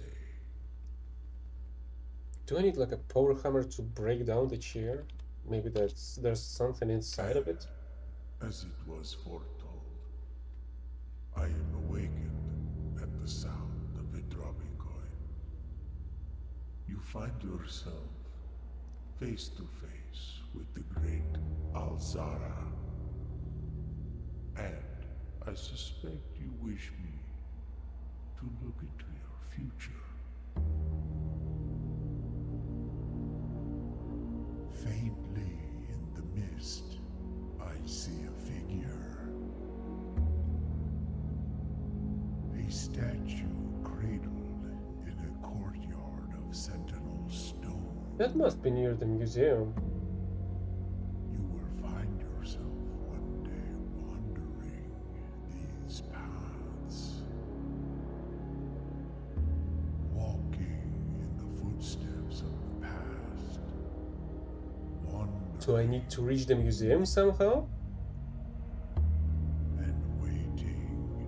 [SPEAKER 1] Do I need like a power hammer to break down the chair? Maybe there's something inside of it?
[SPEAKER 3] As it was foretold, I am awakened at the sound of a dropping coin. You find yourself face to face with the great Al-Zara. And I suspect you wish me to look into your future. Faintly in the mist, I see a figure. A statue cradled in a courtyard of sentinel stone.
[SPEAKER 1] That must be near the museum.
[SPEAKER 3] You will find yourself one day wandering these paths, walking in the footsteps of the past, wandering
[SPEAKER 1] Do I need to reach the museum somehow?
[SPEAKER 3] and waiting,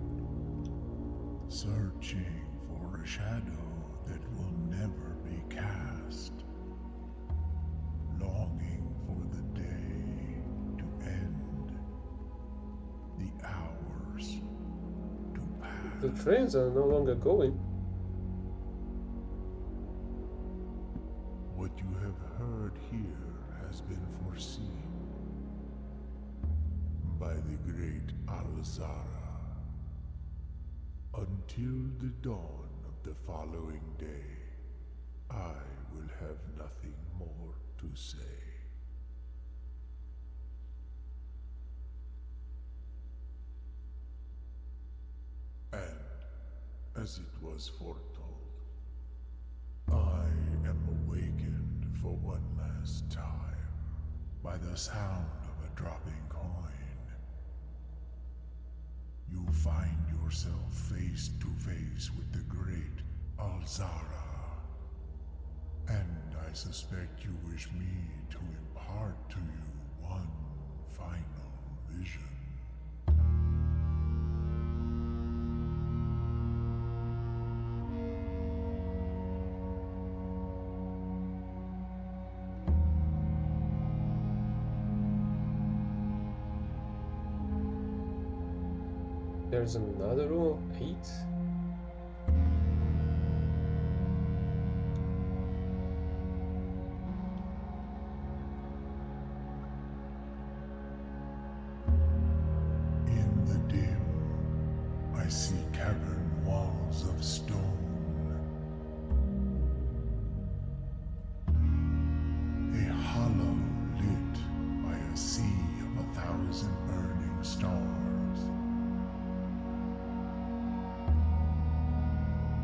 [SPEAKER 3] searching for a shadow that will never be cast, longing for the day to end, the hours to pass.
[SPEAKER 1] The trains are no longer going.
[SPEAKER 3] What you have heard here has been foreseen by the great Al-Zara. Until the dawn of the following day, I will have nothing more to say. And, as it was foretold, I am awakened for one last time by the sound of a dropping coin. You find yourself face to face with the great Al-Zara. And I suspect you wish me to impart to you one final vision.
[SPEAKER 1] There's another room, 8?
[SPEAKER 3] In the dim, I see cavern walls of stone. A hollow lit by a sea of 1,000 burning stars.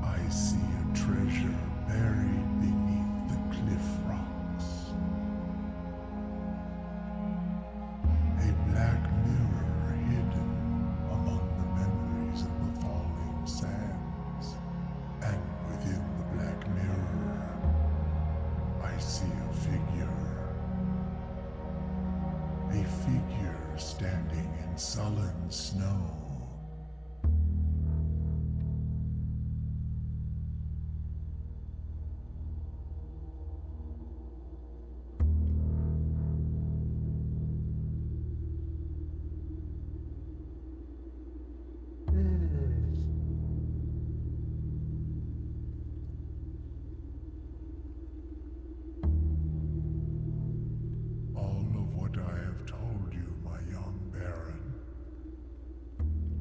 [SPEAKER 3] I see a treasure buried beneath the cliff rocks. A black mirror hidden among the memories of the falling sands. And within the black mirror, I see a figure. A figure standing in sullen snow. All of what I have told you, my young baron,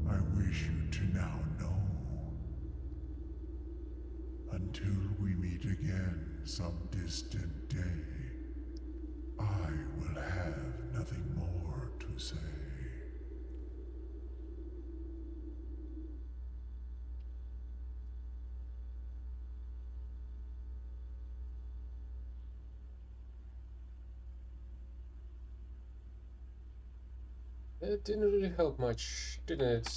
[SPEAKER 3] I wish you to now know. Until we meet again some distant day, I will have nothing more to say.
[SPEAKER 1] It didn't really help much, didn't it?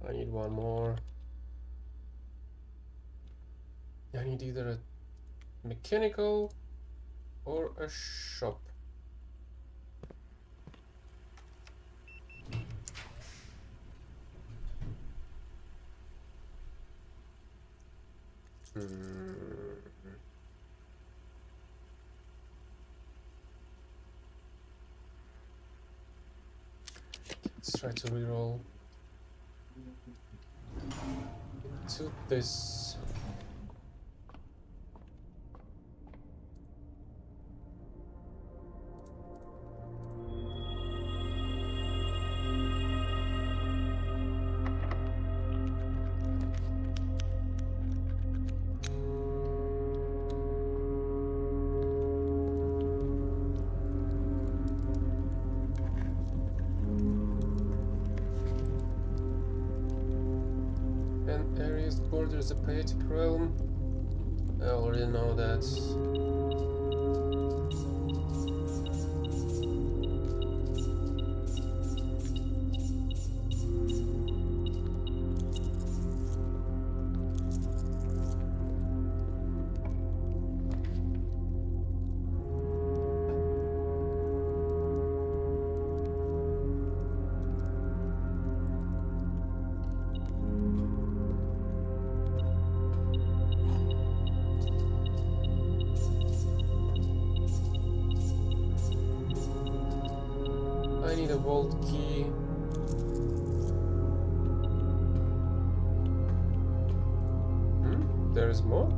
[SPEAKER 1] I need one more. I need either a mechanical or a shop. Let's try to reroll into this. And areas borders the poetic realm. I already know that. I need a vault key. There's more?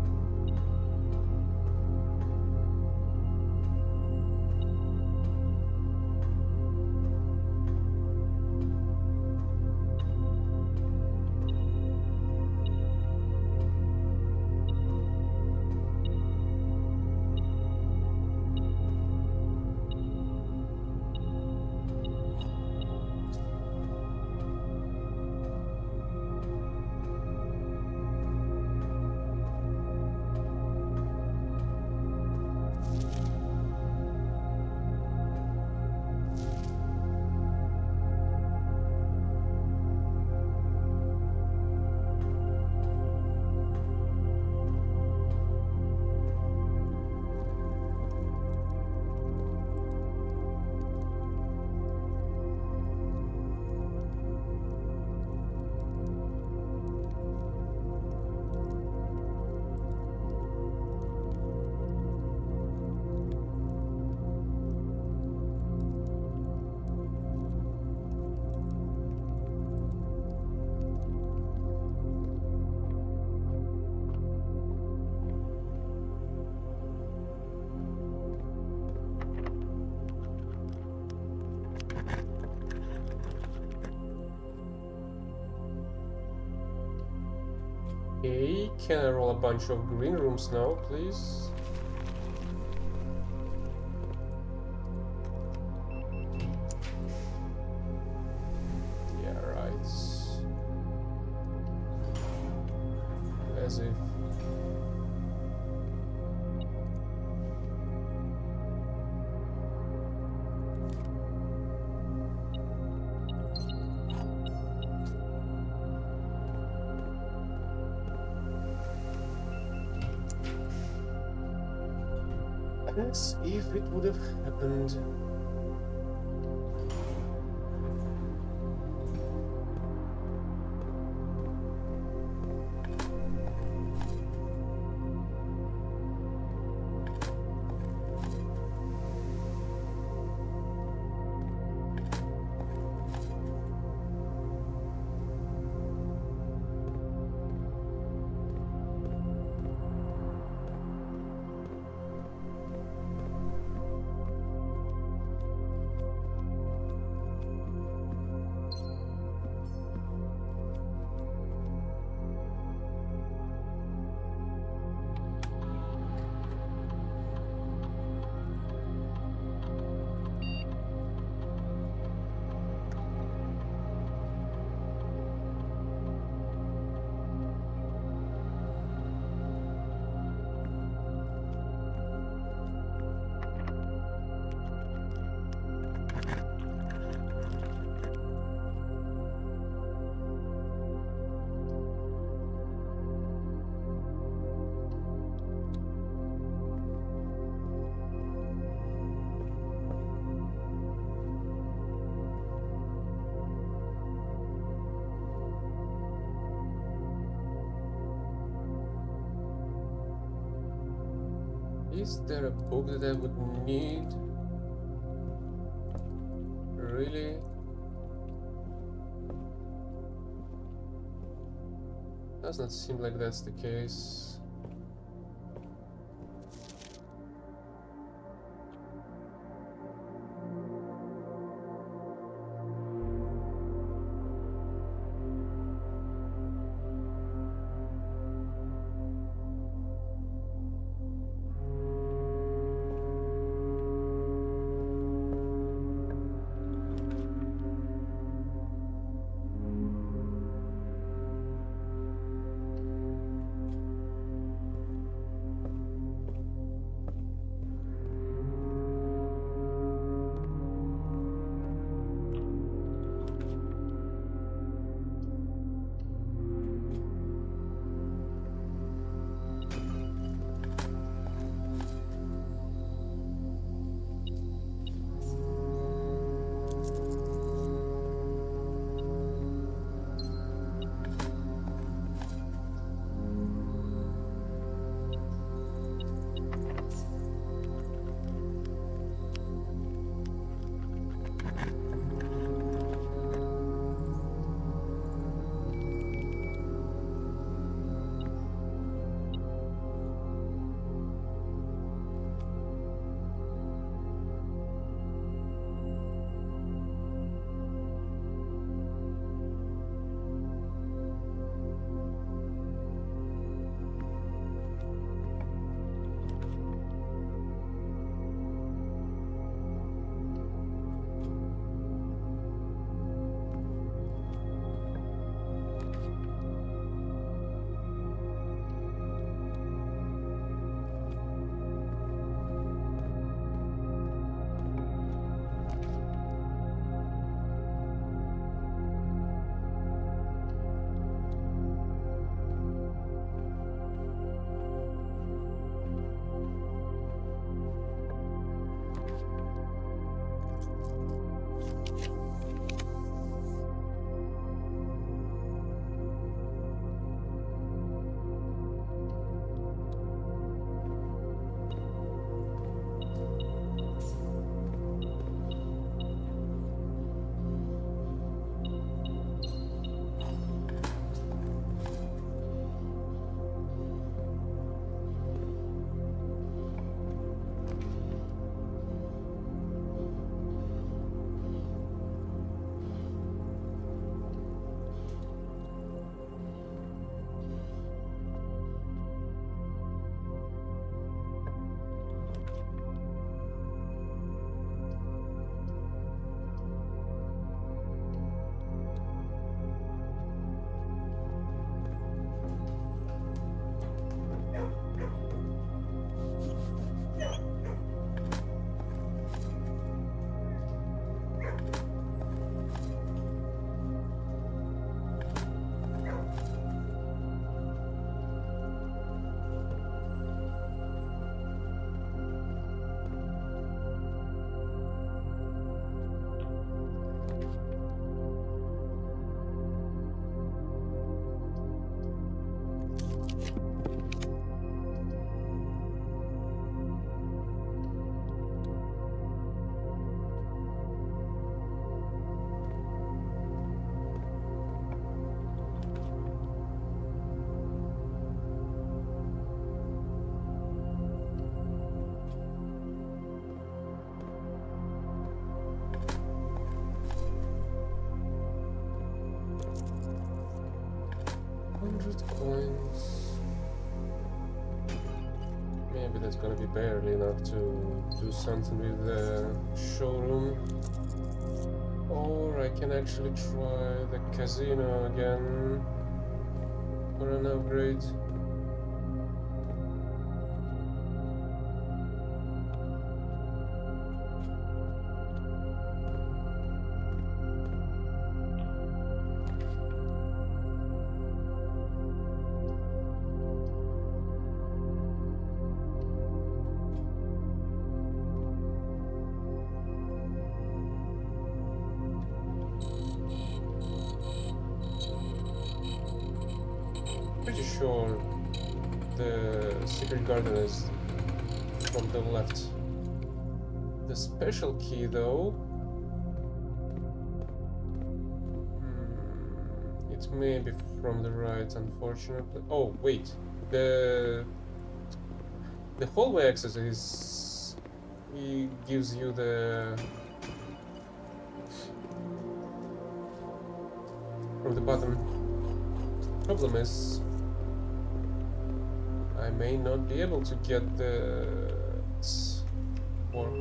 [SPEAKER 1] Okay, can I roll a bunch of green rooms now, please? Yeah, right. As if... As if it would have happened. Is there a book that I would need? Really? Does not seem like that's the case. Coins. Maybe that's gonna be barely enough to do something with the showroom. Or I can actually try the casino again for an upgrade. Pretty sure the secret garden is from the left. The special key, though... it may be from the right, unfortunately. Oh, wait. The hallway access is... it gives you the... from the bottom. Problem is... I may not be able to get the... work.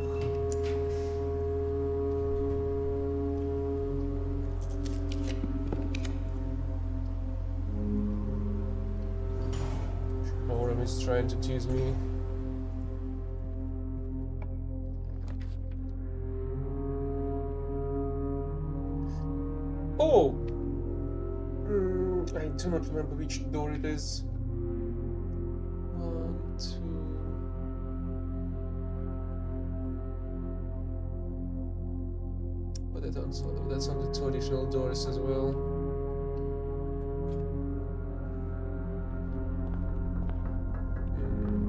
[SPEAKER 1] Oram is trying to tease me. Oh! I do not remember which door it is. 1, 2... but that's on the 2 additional doors as well.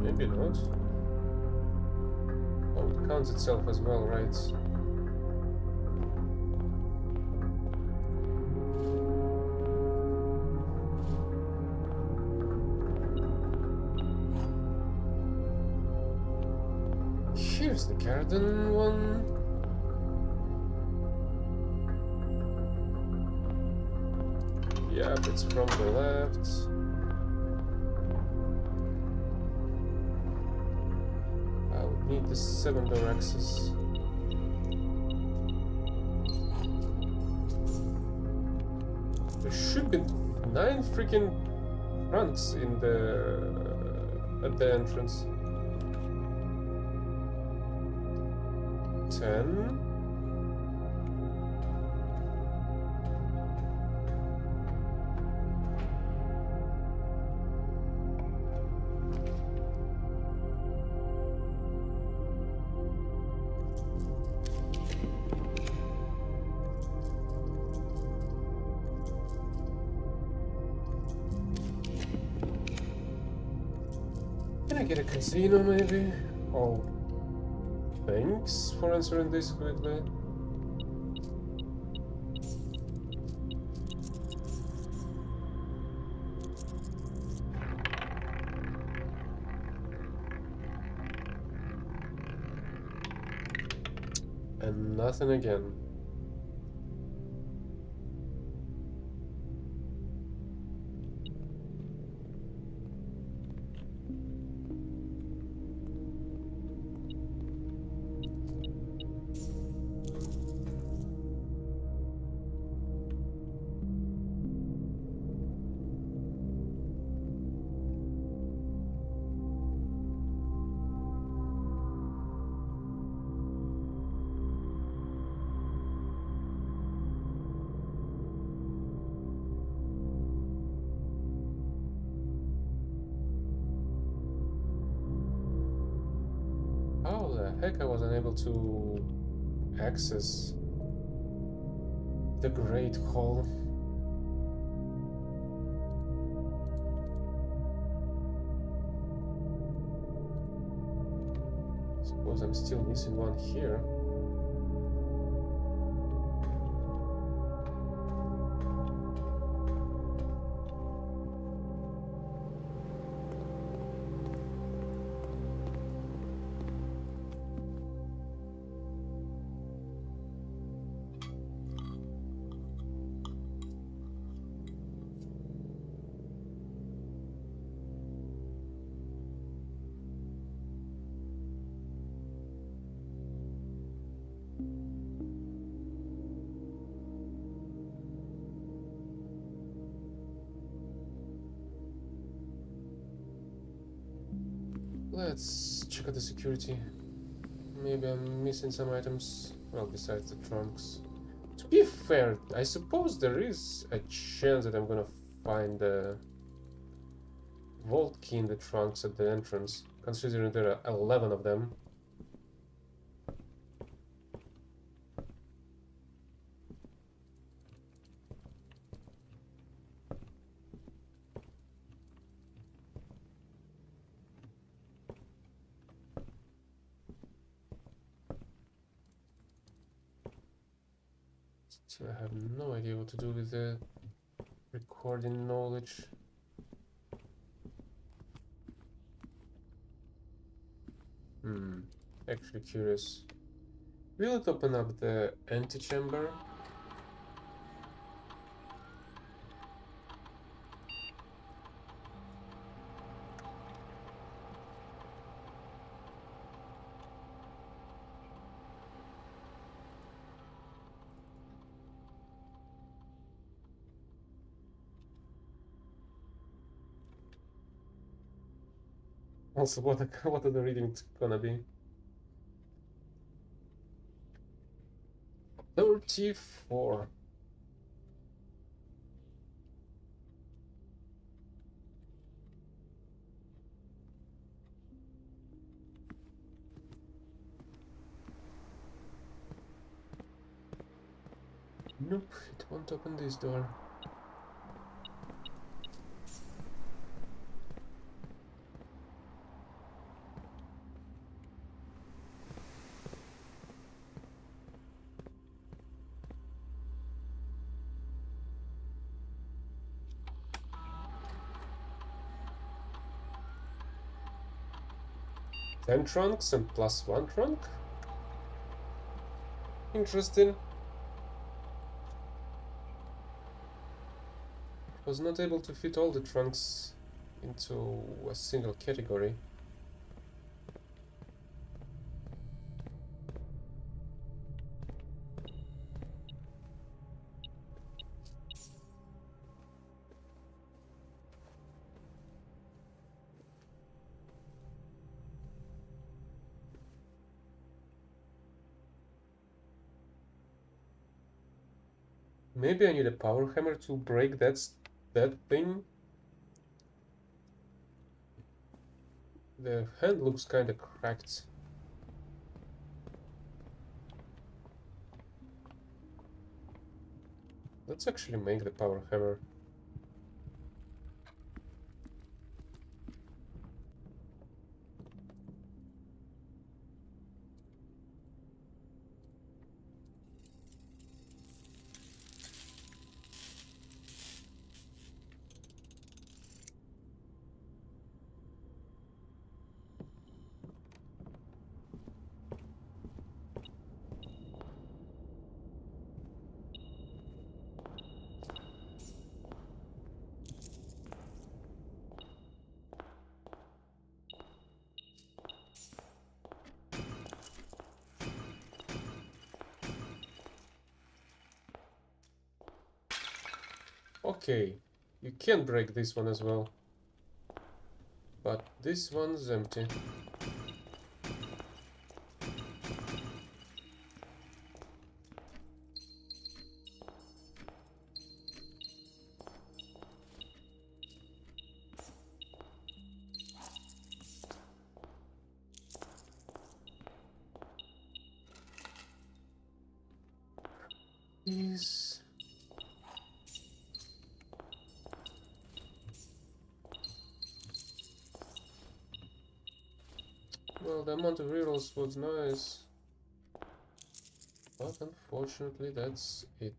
[SPEAKER 1] Maybe not. Oh, it counts itself as well, right? Here's the garden one. Yep, it's from the left. I would need the 7-door access. There should be 9 freaking trunks in at the entrance. 10. Can I get a casino, maybe? Oh, thanks for answering this quickly. And nothing again. How the heck I was unable to access the Great Hall? Suppose I'm still missing one here. Let's check out the security. Maybe I'm missing some items. Well, besides the trunks. To be fair, I suppose there is a chance that I'm gonna find the vault key in the trunks at the entrance, considering there are 11 of them. So I have no idea what to do with the recording knowledge. Actually curious. Will it open up the antechamber? Also, what are the readings gonna be? 34. Nope, it won't open this door. Ten trunks and plus one trunk? Interesting. Was not able to fit all the trunks into a single category. Maybe I need a power hammer to break that thing. The hand looks kinda cracked. Let's actually make the power hammer. Okay, you can break this one as well. But this one's empty. Is well, the amount of rerolls was nice, but unfortunately that's it.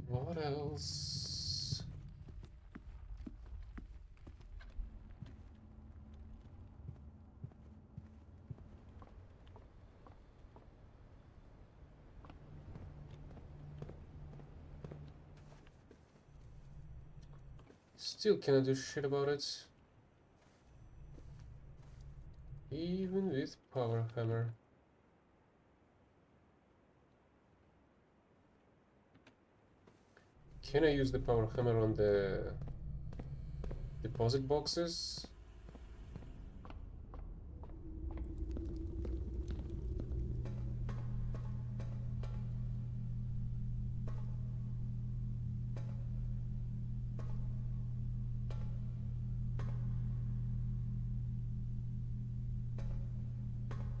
[SPEAKER 1] What else? Still cannot do shit about it. Even even with power hammer. Can I use the power hammer on the deposit boxes?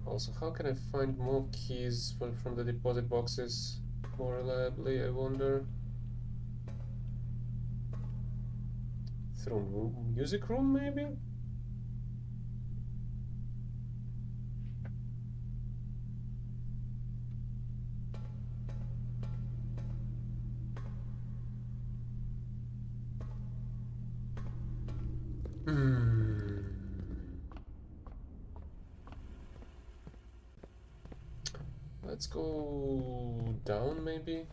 [SPEAKER 1] Also, how can I find more keys from the deposit boxes more reliably, I wonder? Through music room, maybe? Let's go down, maybe?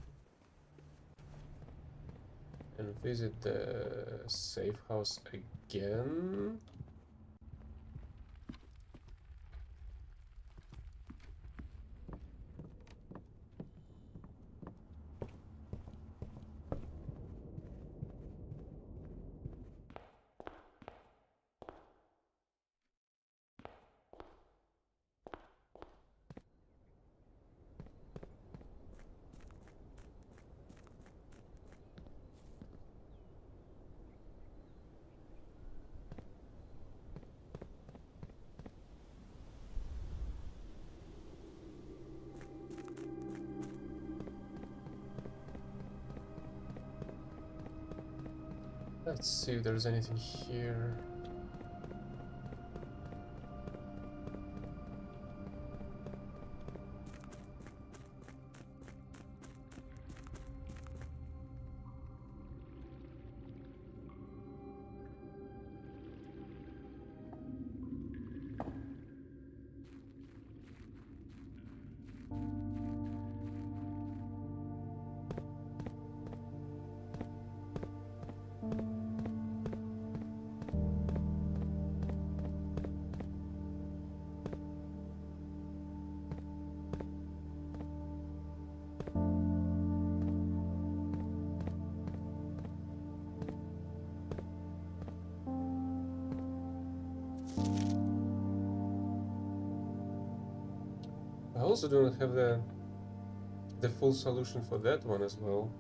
[SPEAKER 1] And visit the safe house again. Let's see if there's anything here. I also don't have the full solution for that one as well.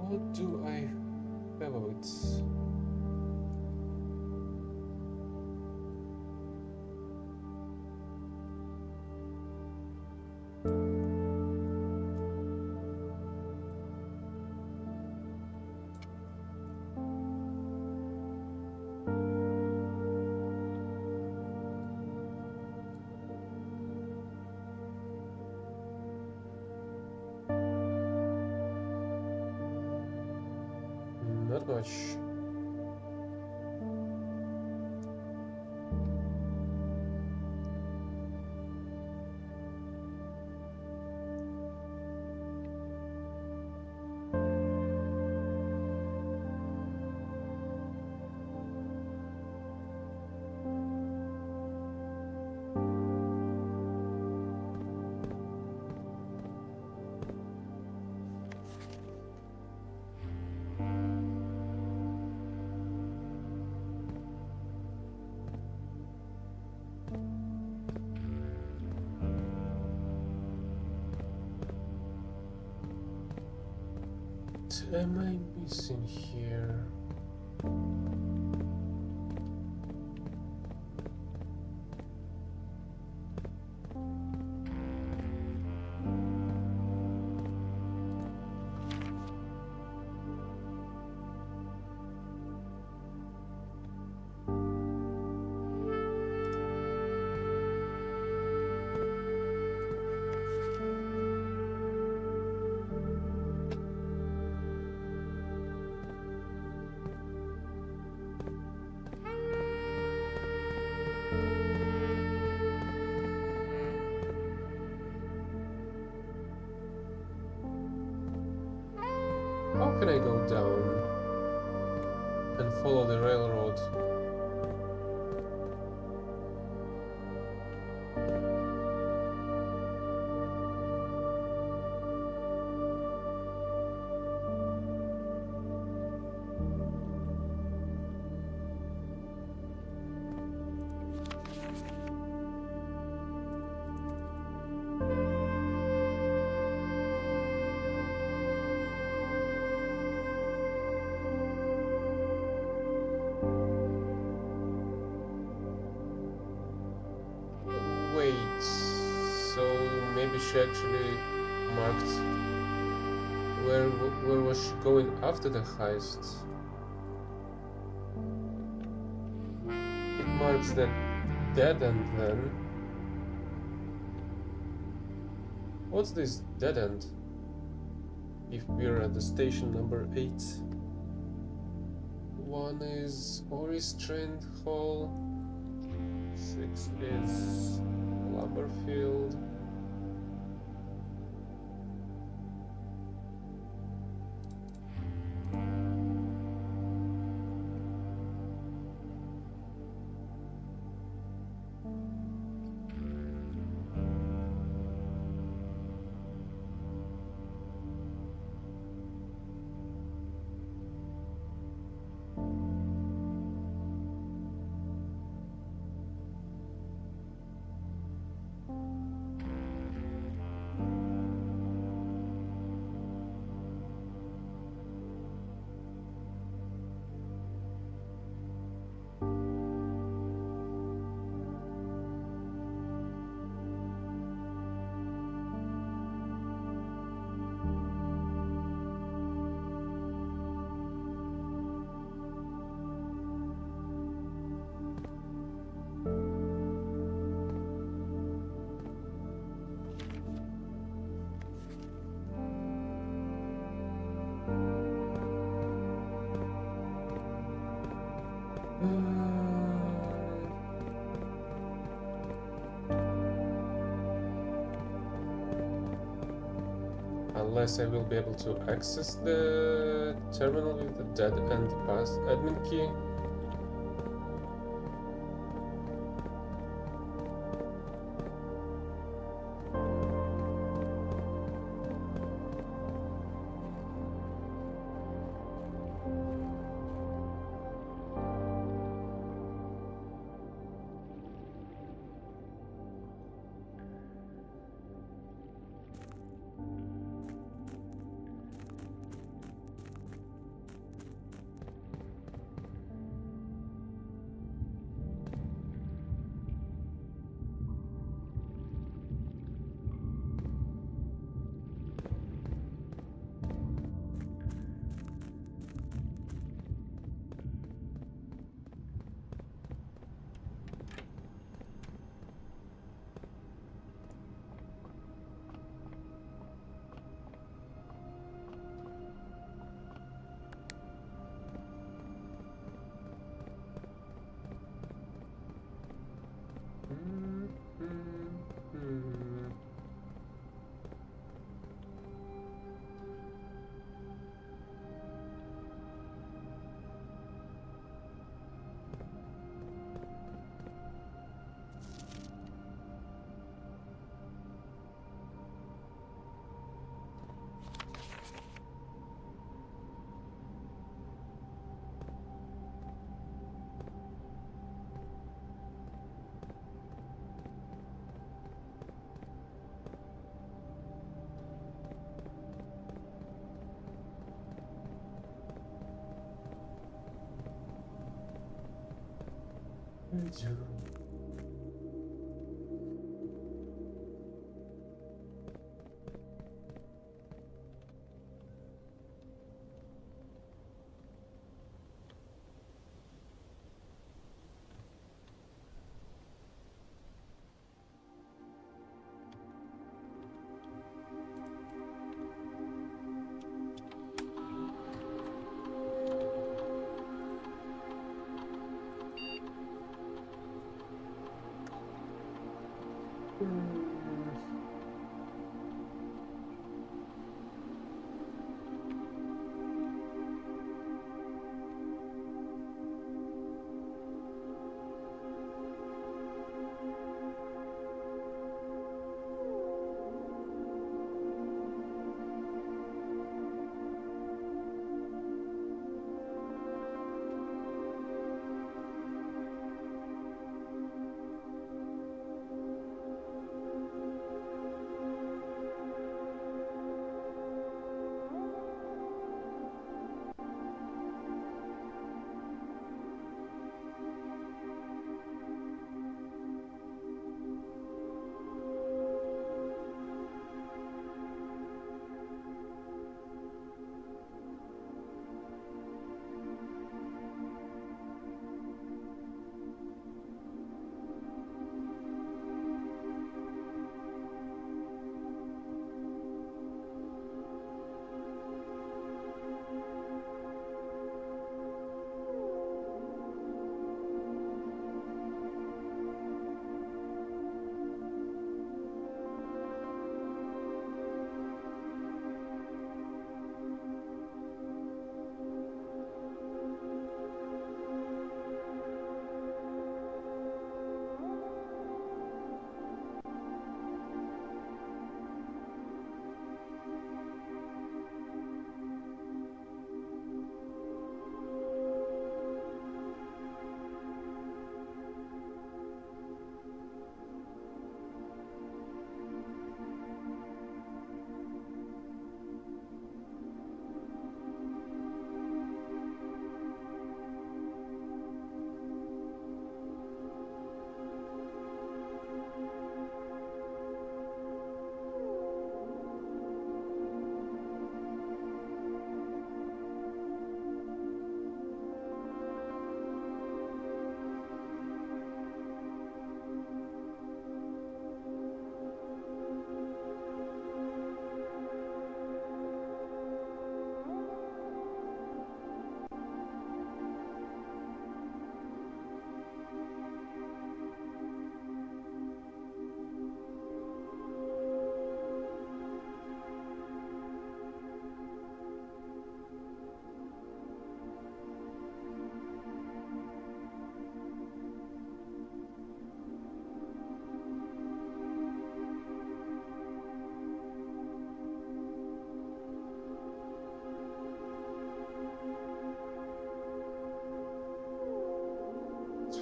[SPEAKER 1] What do I have of it? Not much. What am I missing here? can I go down and follow the railroad? Wait, so maybe she actually marked where was she going after the heist? It marks the dead end then. What's this dead end? If we're at the station number 8. One is Ori's Train Hall. 6 is Lumberfield. Unless I will be able to access the terminal with the dead end pass admin key.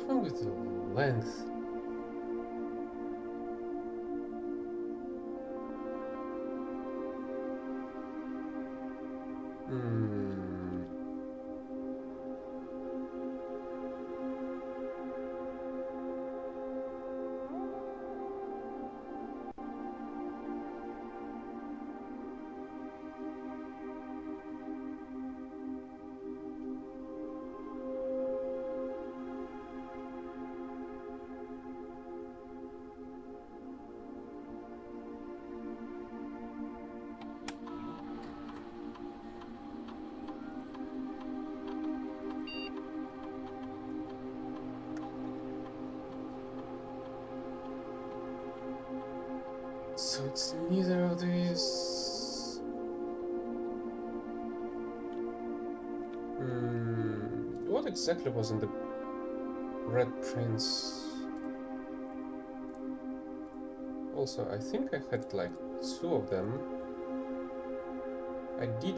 [SPEAKER 1] wrong with the length? So it's neither of these. What exactly was in the Red Prince? Also, I think I had like 2 of them. I did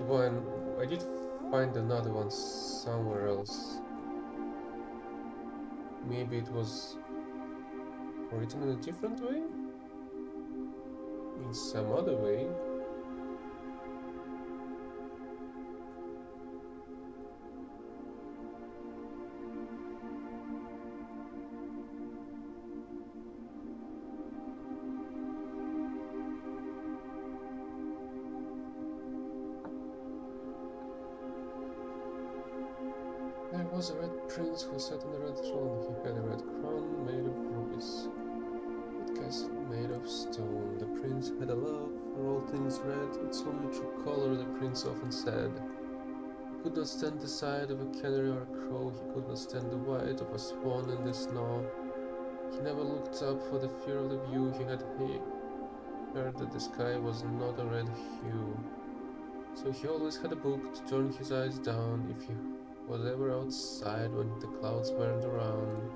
[SPEAKER 1] find another one somewhere else. Maybe it was written in a different way? In some other way? There was a red prince who sat on the red throne. He had a red crown made of rubies, a castle made of stone. The prince had a love for all things red. It's only true color, the prince often said. He could not stand the sight of a canary or a crow. He could not stand the white of a swan in the snow. He never looked up for the fear of the view. He heard that the sky was not a red hue. So he always had a book to turn his eyes down if he was ever outside when the clouds burned around.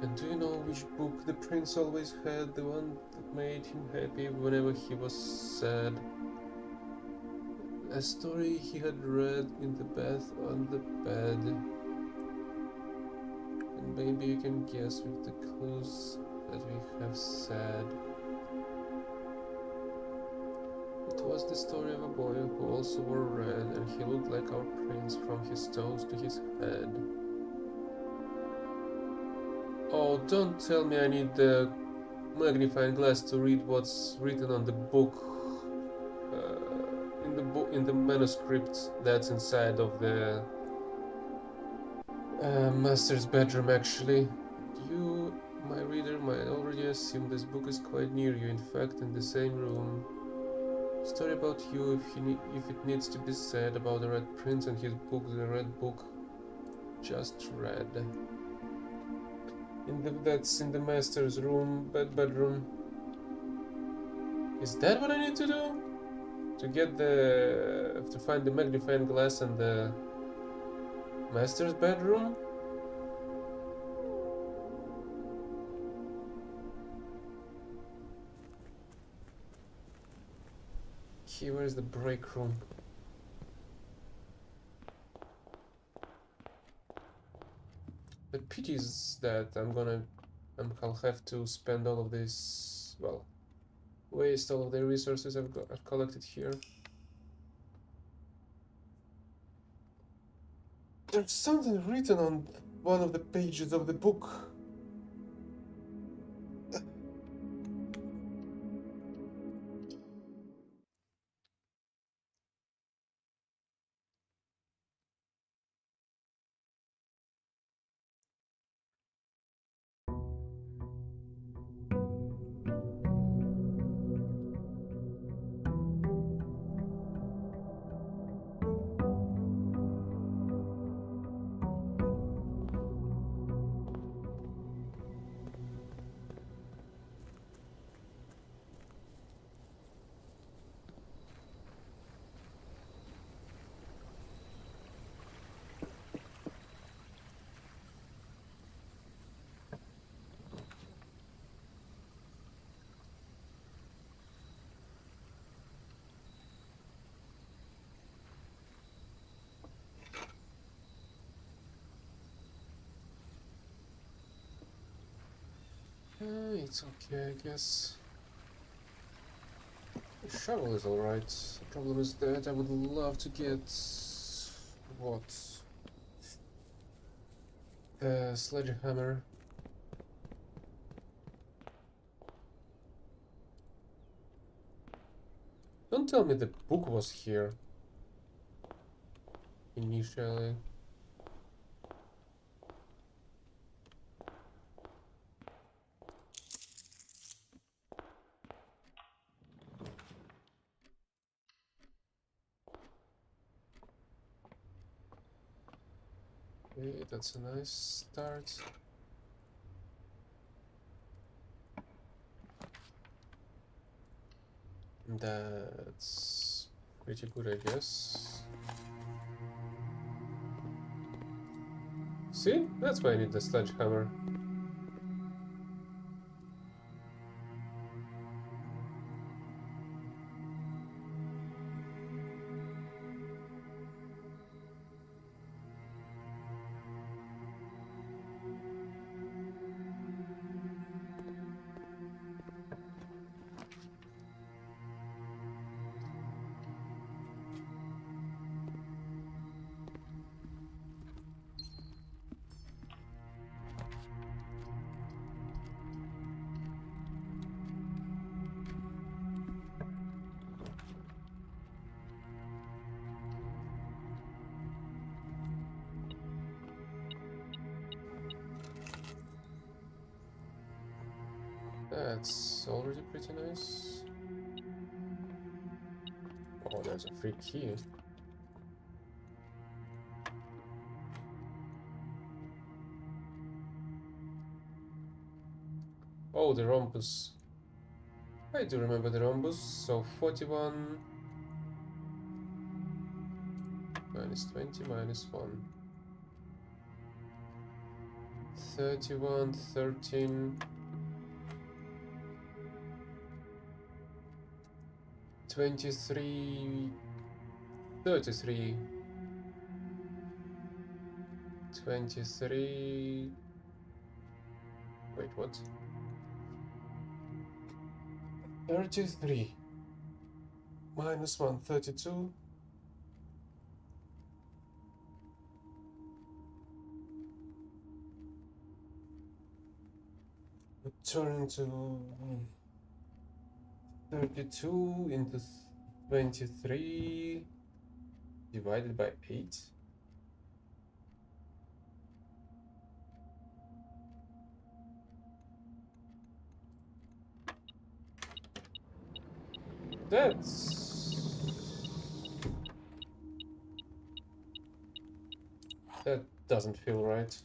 [SPEAKER 1] And do you know which book the prince always had? The one that made him happy whenever he was sad. A story he had read in the bath on the bed. And maybe you can guess with the clues that we have said. It was the story of a boy who also wore red, and he looked like our prince from his toes to his head. Oh, don't tell me I need the magnifying glass to read what's written on the book, in the manuscript that's inside of the master's bedroom. Actually, you, my reader, might already assume this book is quite near you. In fact, in the same room. Story about you, if it needs to be said, about the Red Prince and his book, the Red Book, just read. That's in the master's room, bedroom. Is that what I need to do? To find the magnifying glass in the master's bedroom? Here, where's the break room? The pity is that I'll have to spend all of this, well, waste all of the resources I've collected here. There's something written on one of the pages of the book. it's okay, I guess. The shovel is alright. The problem is that I would love to get... what? A sledgehammer. Don't tell me the book was here. Initially. Okay, that's a nice start. That's pretty good, I guess. See? That's why I need the sledgehammer. That's already pretty nice. Oh, there's a free key. Oh, the rhombus. I do remember the rhombus. So 41 minus 20 minus 1. 31, 13. 23, 33, 23, wait, what? 33, minus 1, 32, would turn into 32 into 23 divided by 8. That doesn't feel right.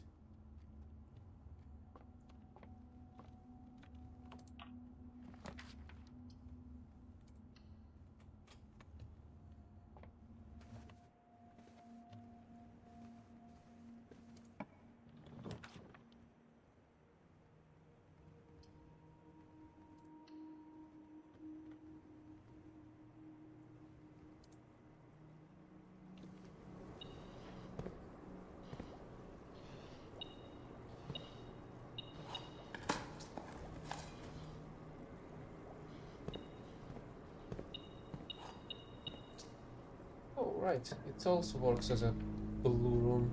[SPEAKER 1] Oh, right. It also works as a blue room.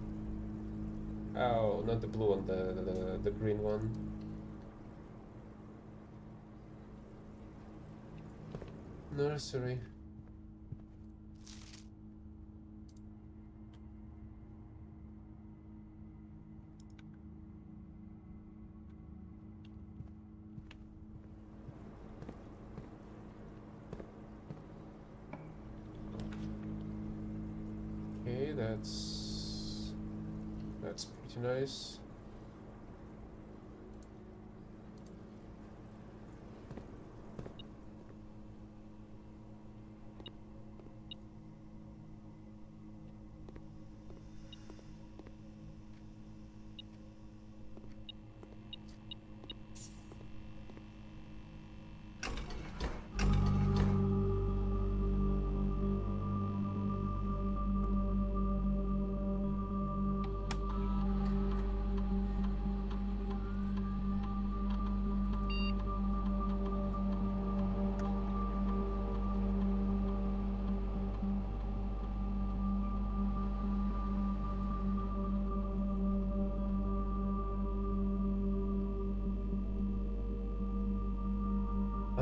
[SPEAKER 1] Oh, not the blue one, the green one. Nursery. Okay, that's pretty nice.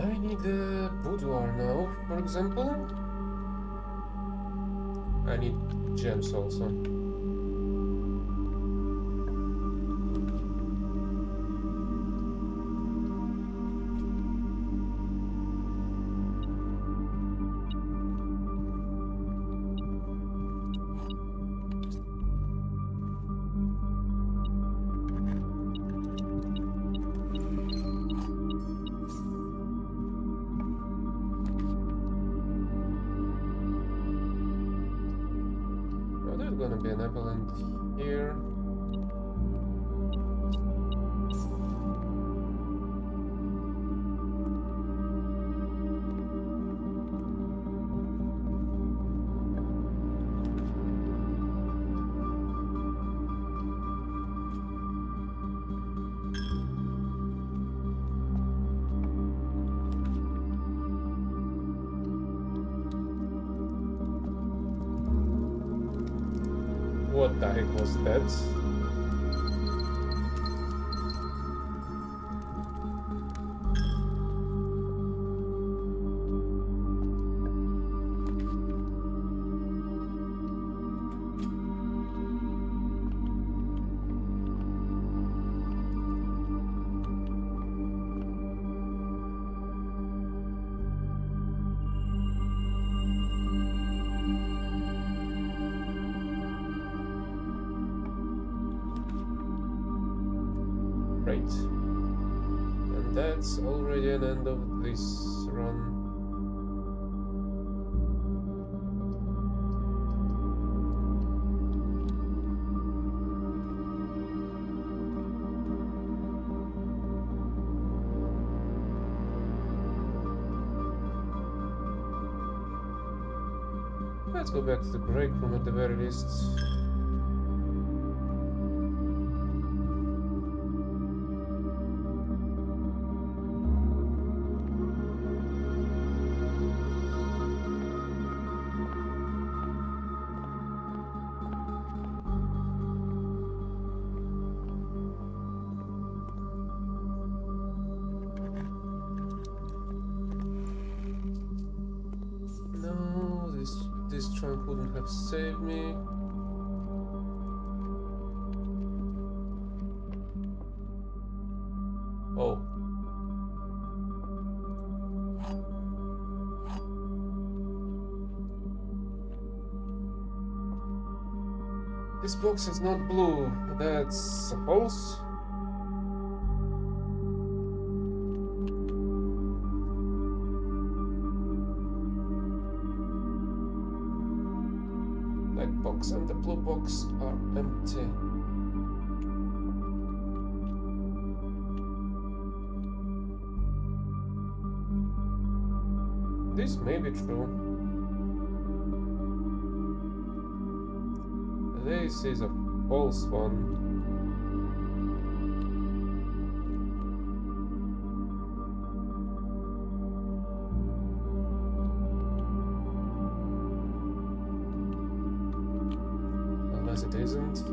[SPEAKER 1] I need a boudoir now, for example. I need gems also. Oh, there's gonna be an apple in here. What the heck was that? Great. And that's already an end of this run. Let's go back to the break room at the very least. No, this trunk wouldn't have saved me. Oh. This box is not blue. That's false. Black box and the blue box are empty. This may be true. This is a false one. Unless it isn't.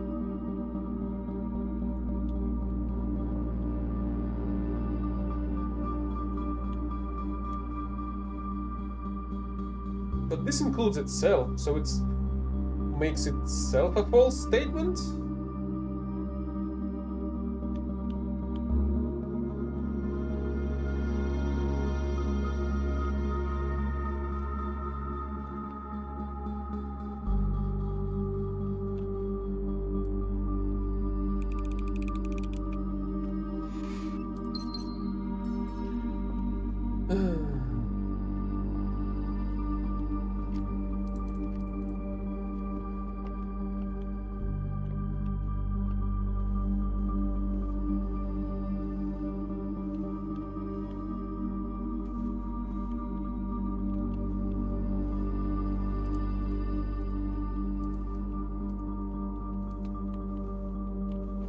[SPEAKER 1] But this includes itself, so it's makes itself a false statement?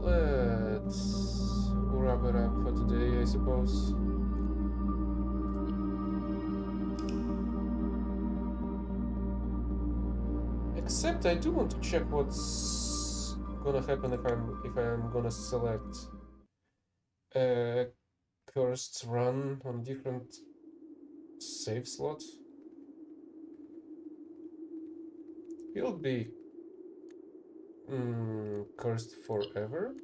[SPEAKER 1] Let's wrap it up for today, I suppose. Except I do want to check what's gonna happen if I'm gonna select a cursed run on different Save slot. He'll be cursed forever.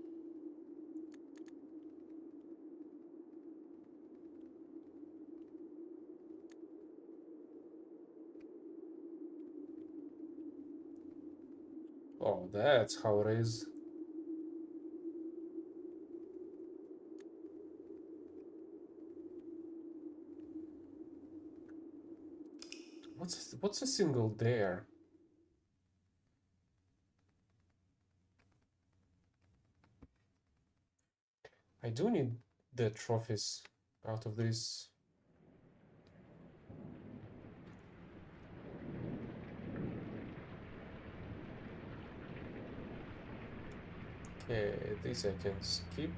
[SPEAKER 1] Oh, that's how it is. What's a single dare? I do need the trophies out of this. Okay, this I can skip.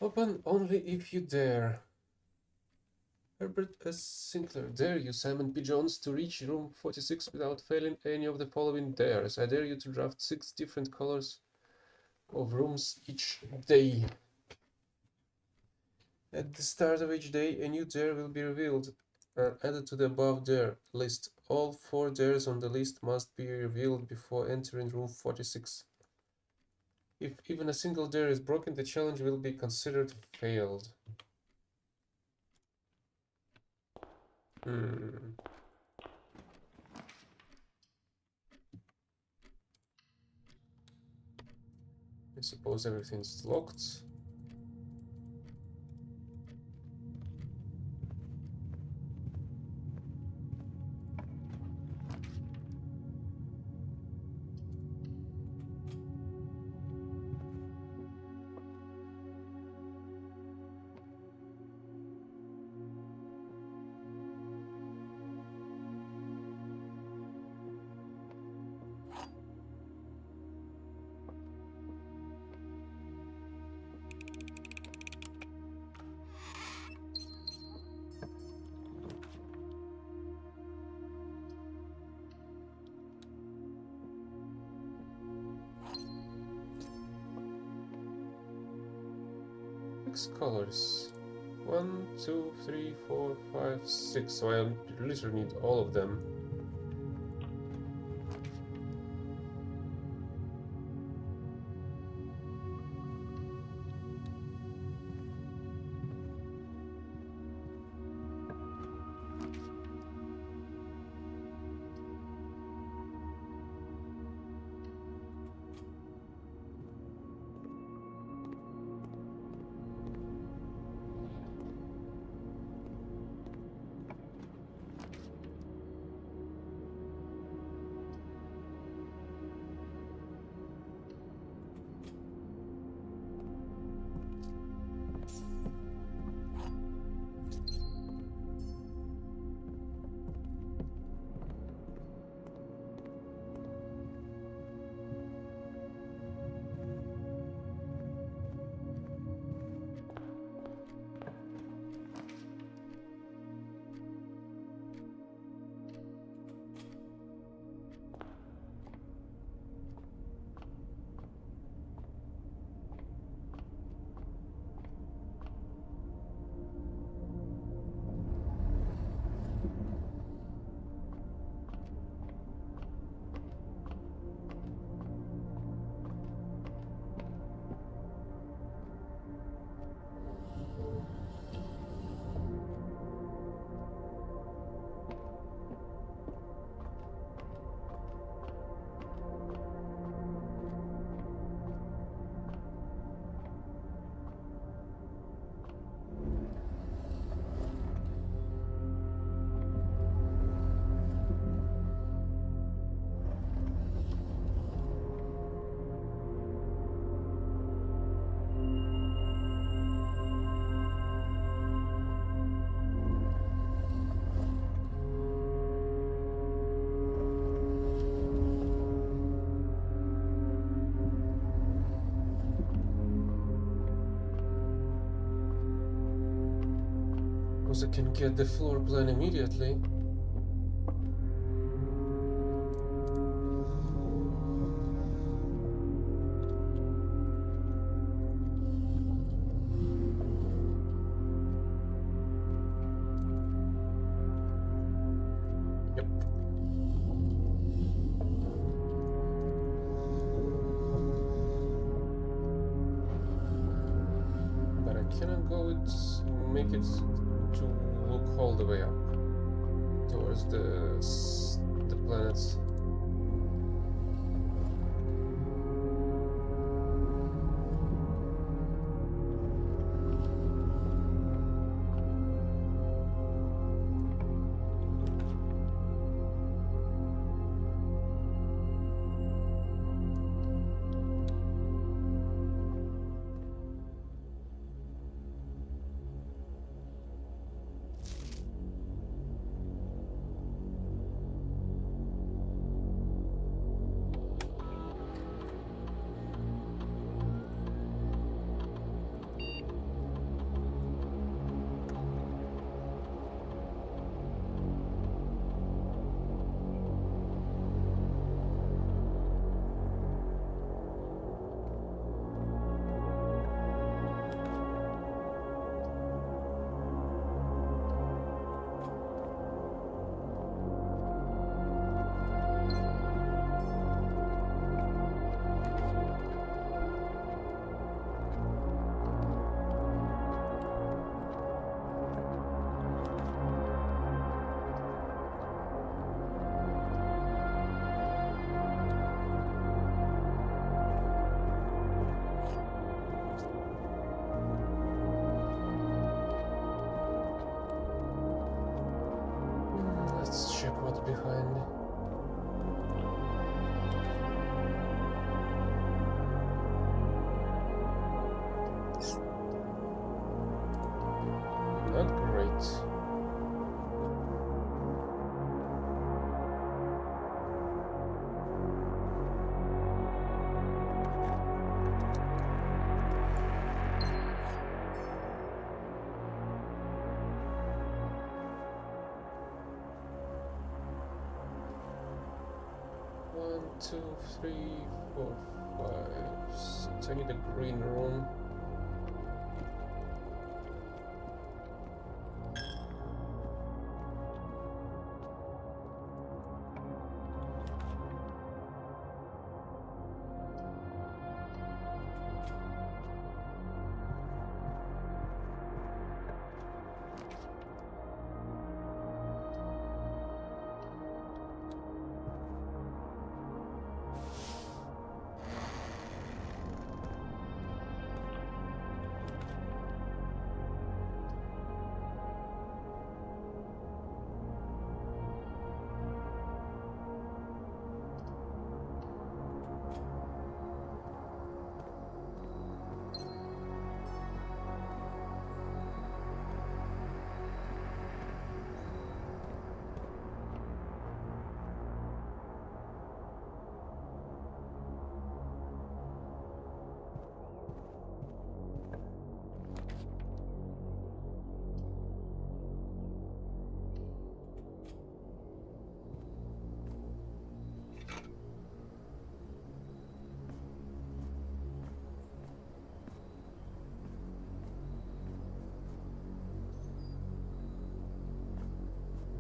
[SPEAKER 1] Open only if you dare. Herbert S. Sinclair, dare you, Simon P. Jones, to reach room 46 without failing any of the following dares. I dare you to draft 6 different colors of rooms each day. At the start of each day, a new dare will be revealed and added to the above dare list. All 4 dares on the list must be revealed before entering room 46. If even a single dare is broken, the challenge will be considered failed. I suppose everything's locked. Six colors. 1, 2, 3, 4, 5, 6. So I literally need all of them. suppose I can get the floor plan immediately. Yep. But I cannot go it, make it to look all the way up towards the planets. Let's check what's behind me. Not great. One, two, three, four, five, six. I need a green room.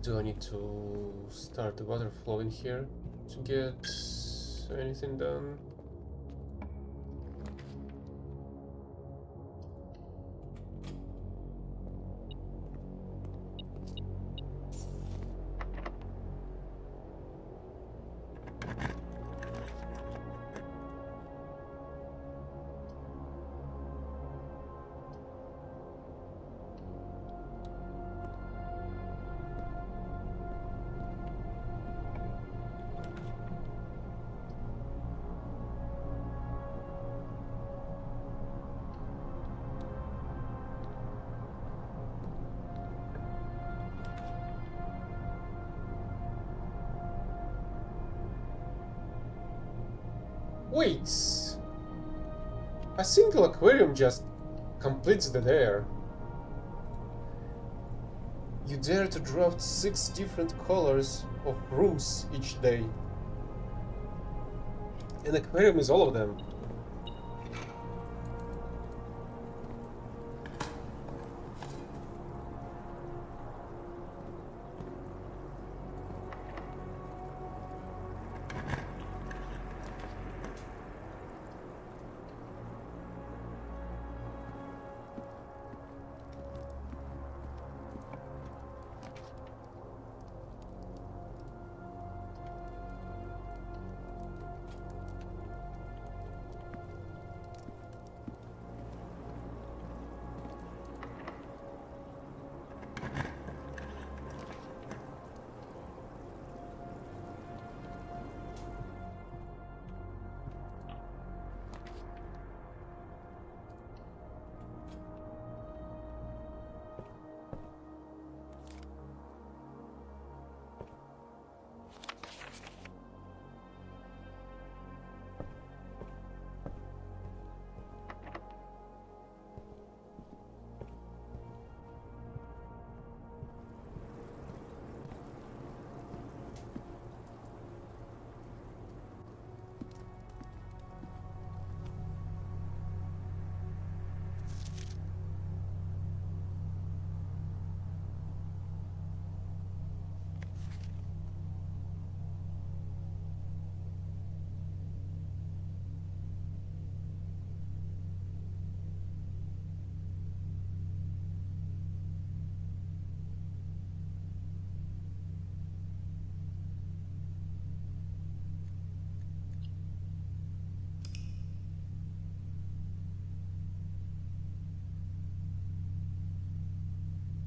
[SPEAKER 1] Do I need to start the water flow in here to get anything done? Wait! A single aquarium just completes the dare. You dare to draft 6 different colors of rooms each day. An aquarium is all of them.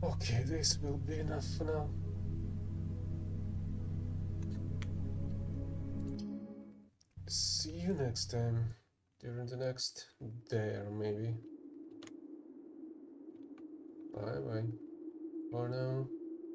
[SPEAKER 1] Okay, this will be enough for now. See you next time. During the next day, or maybe. Bye bye. For now.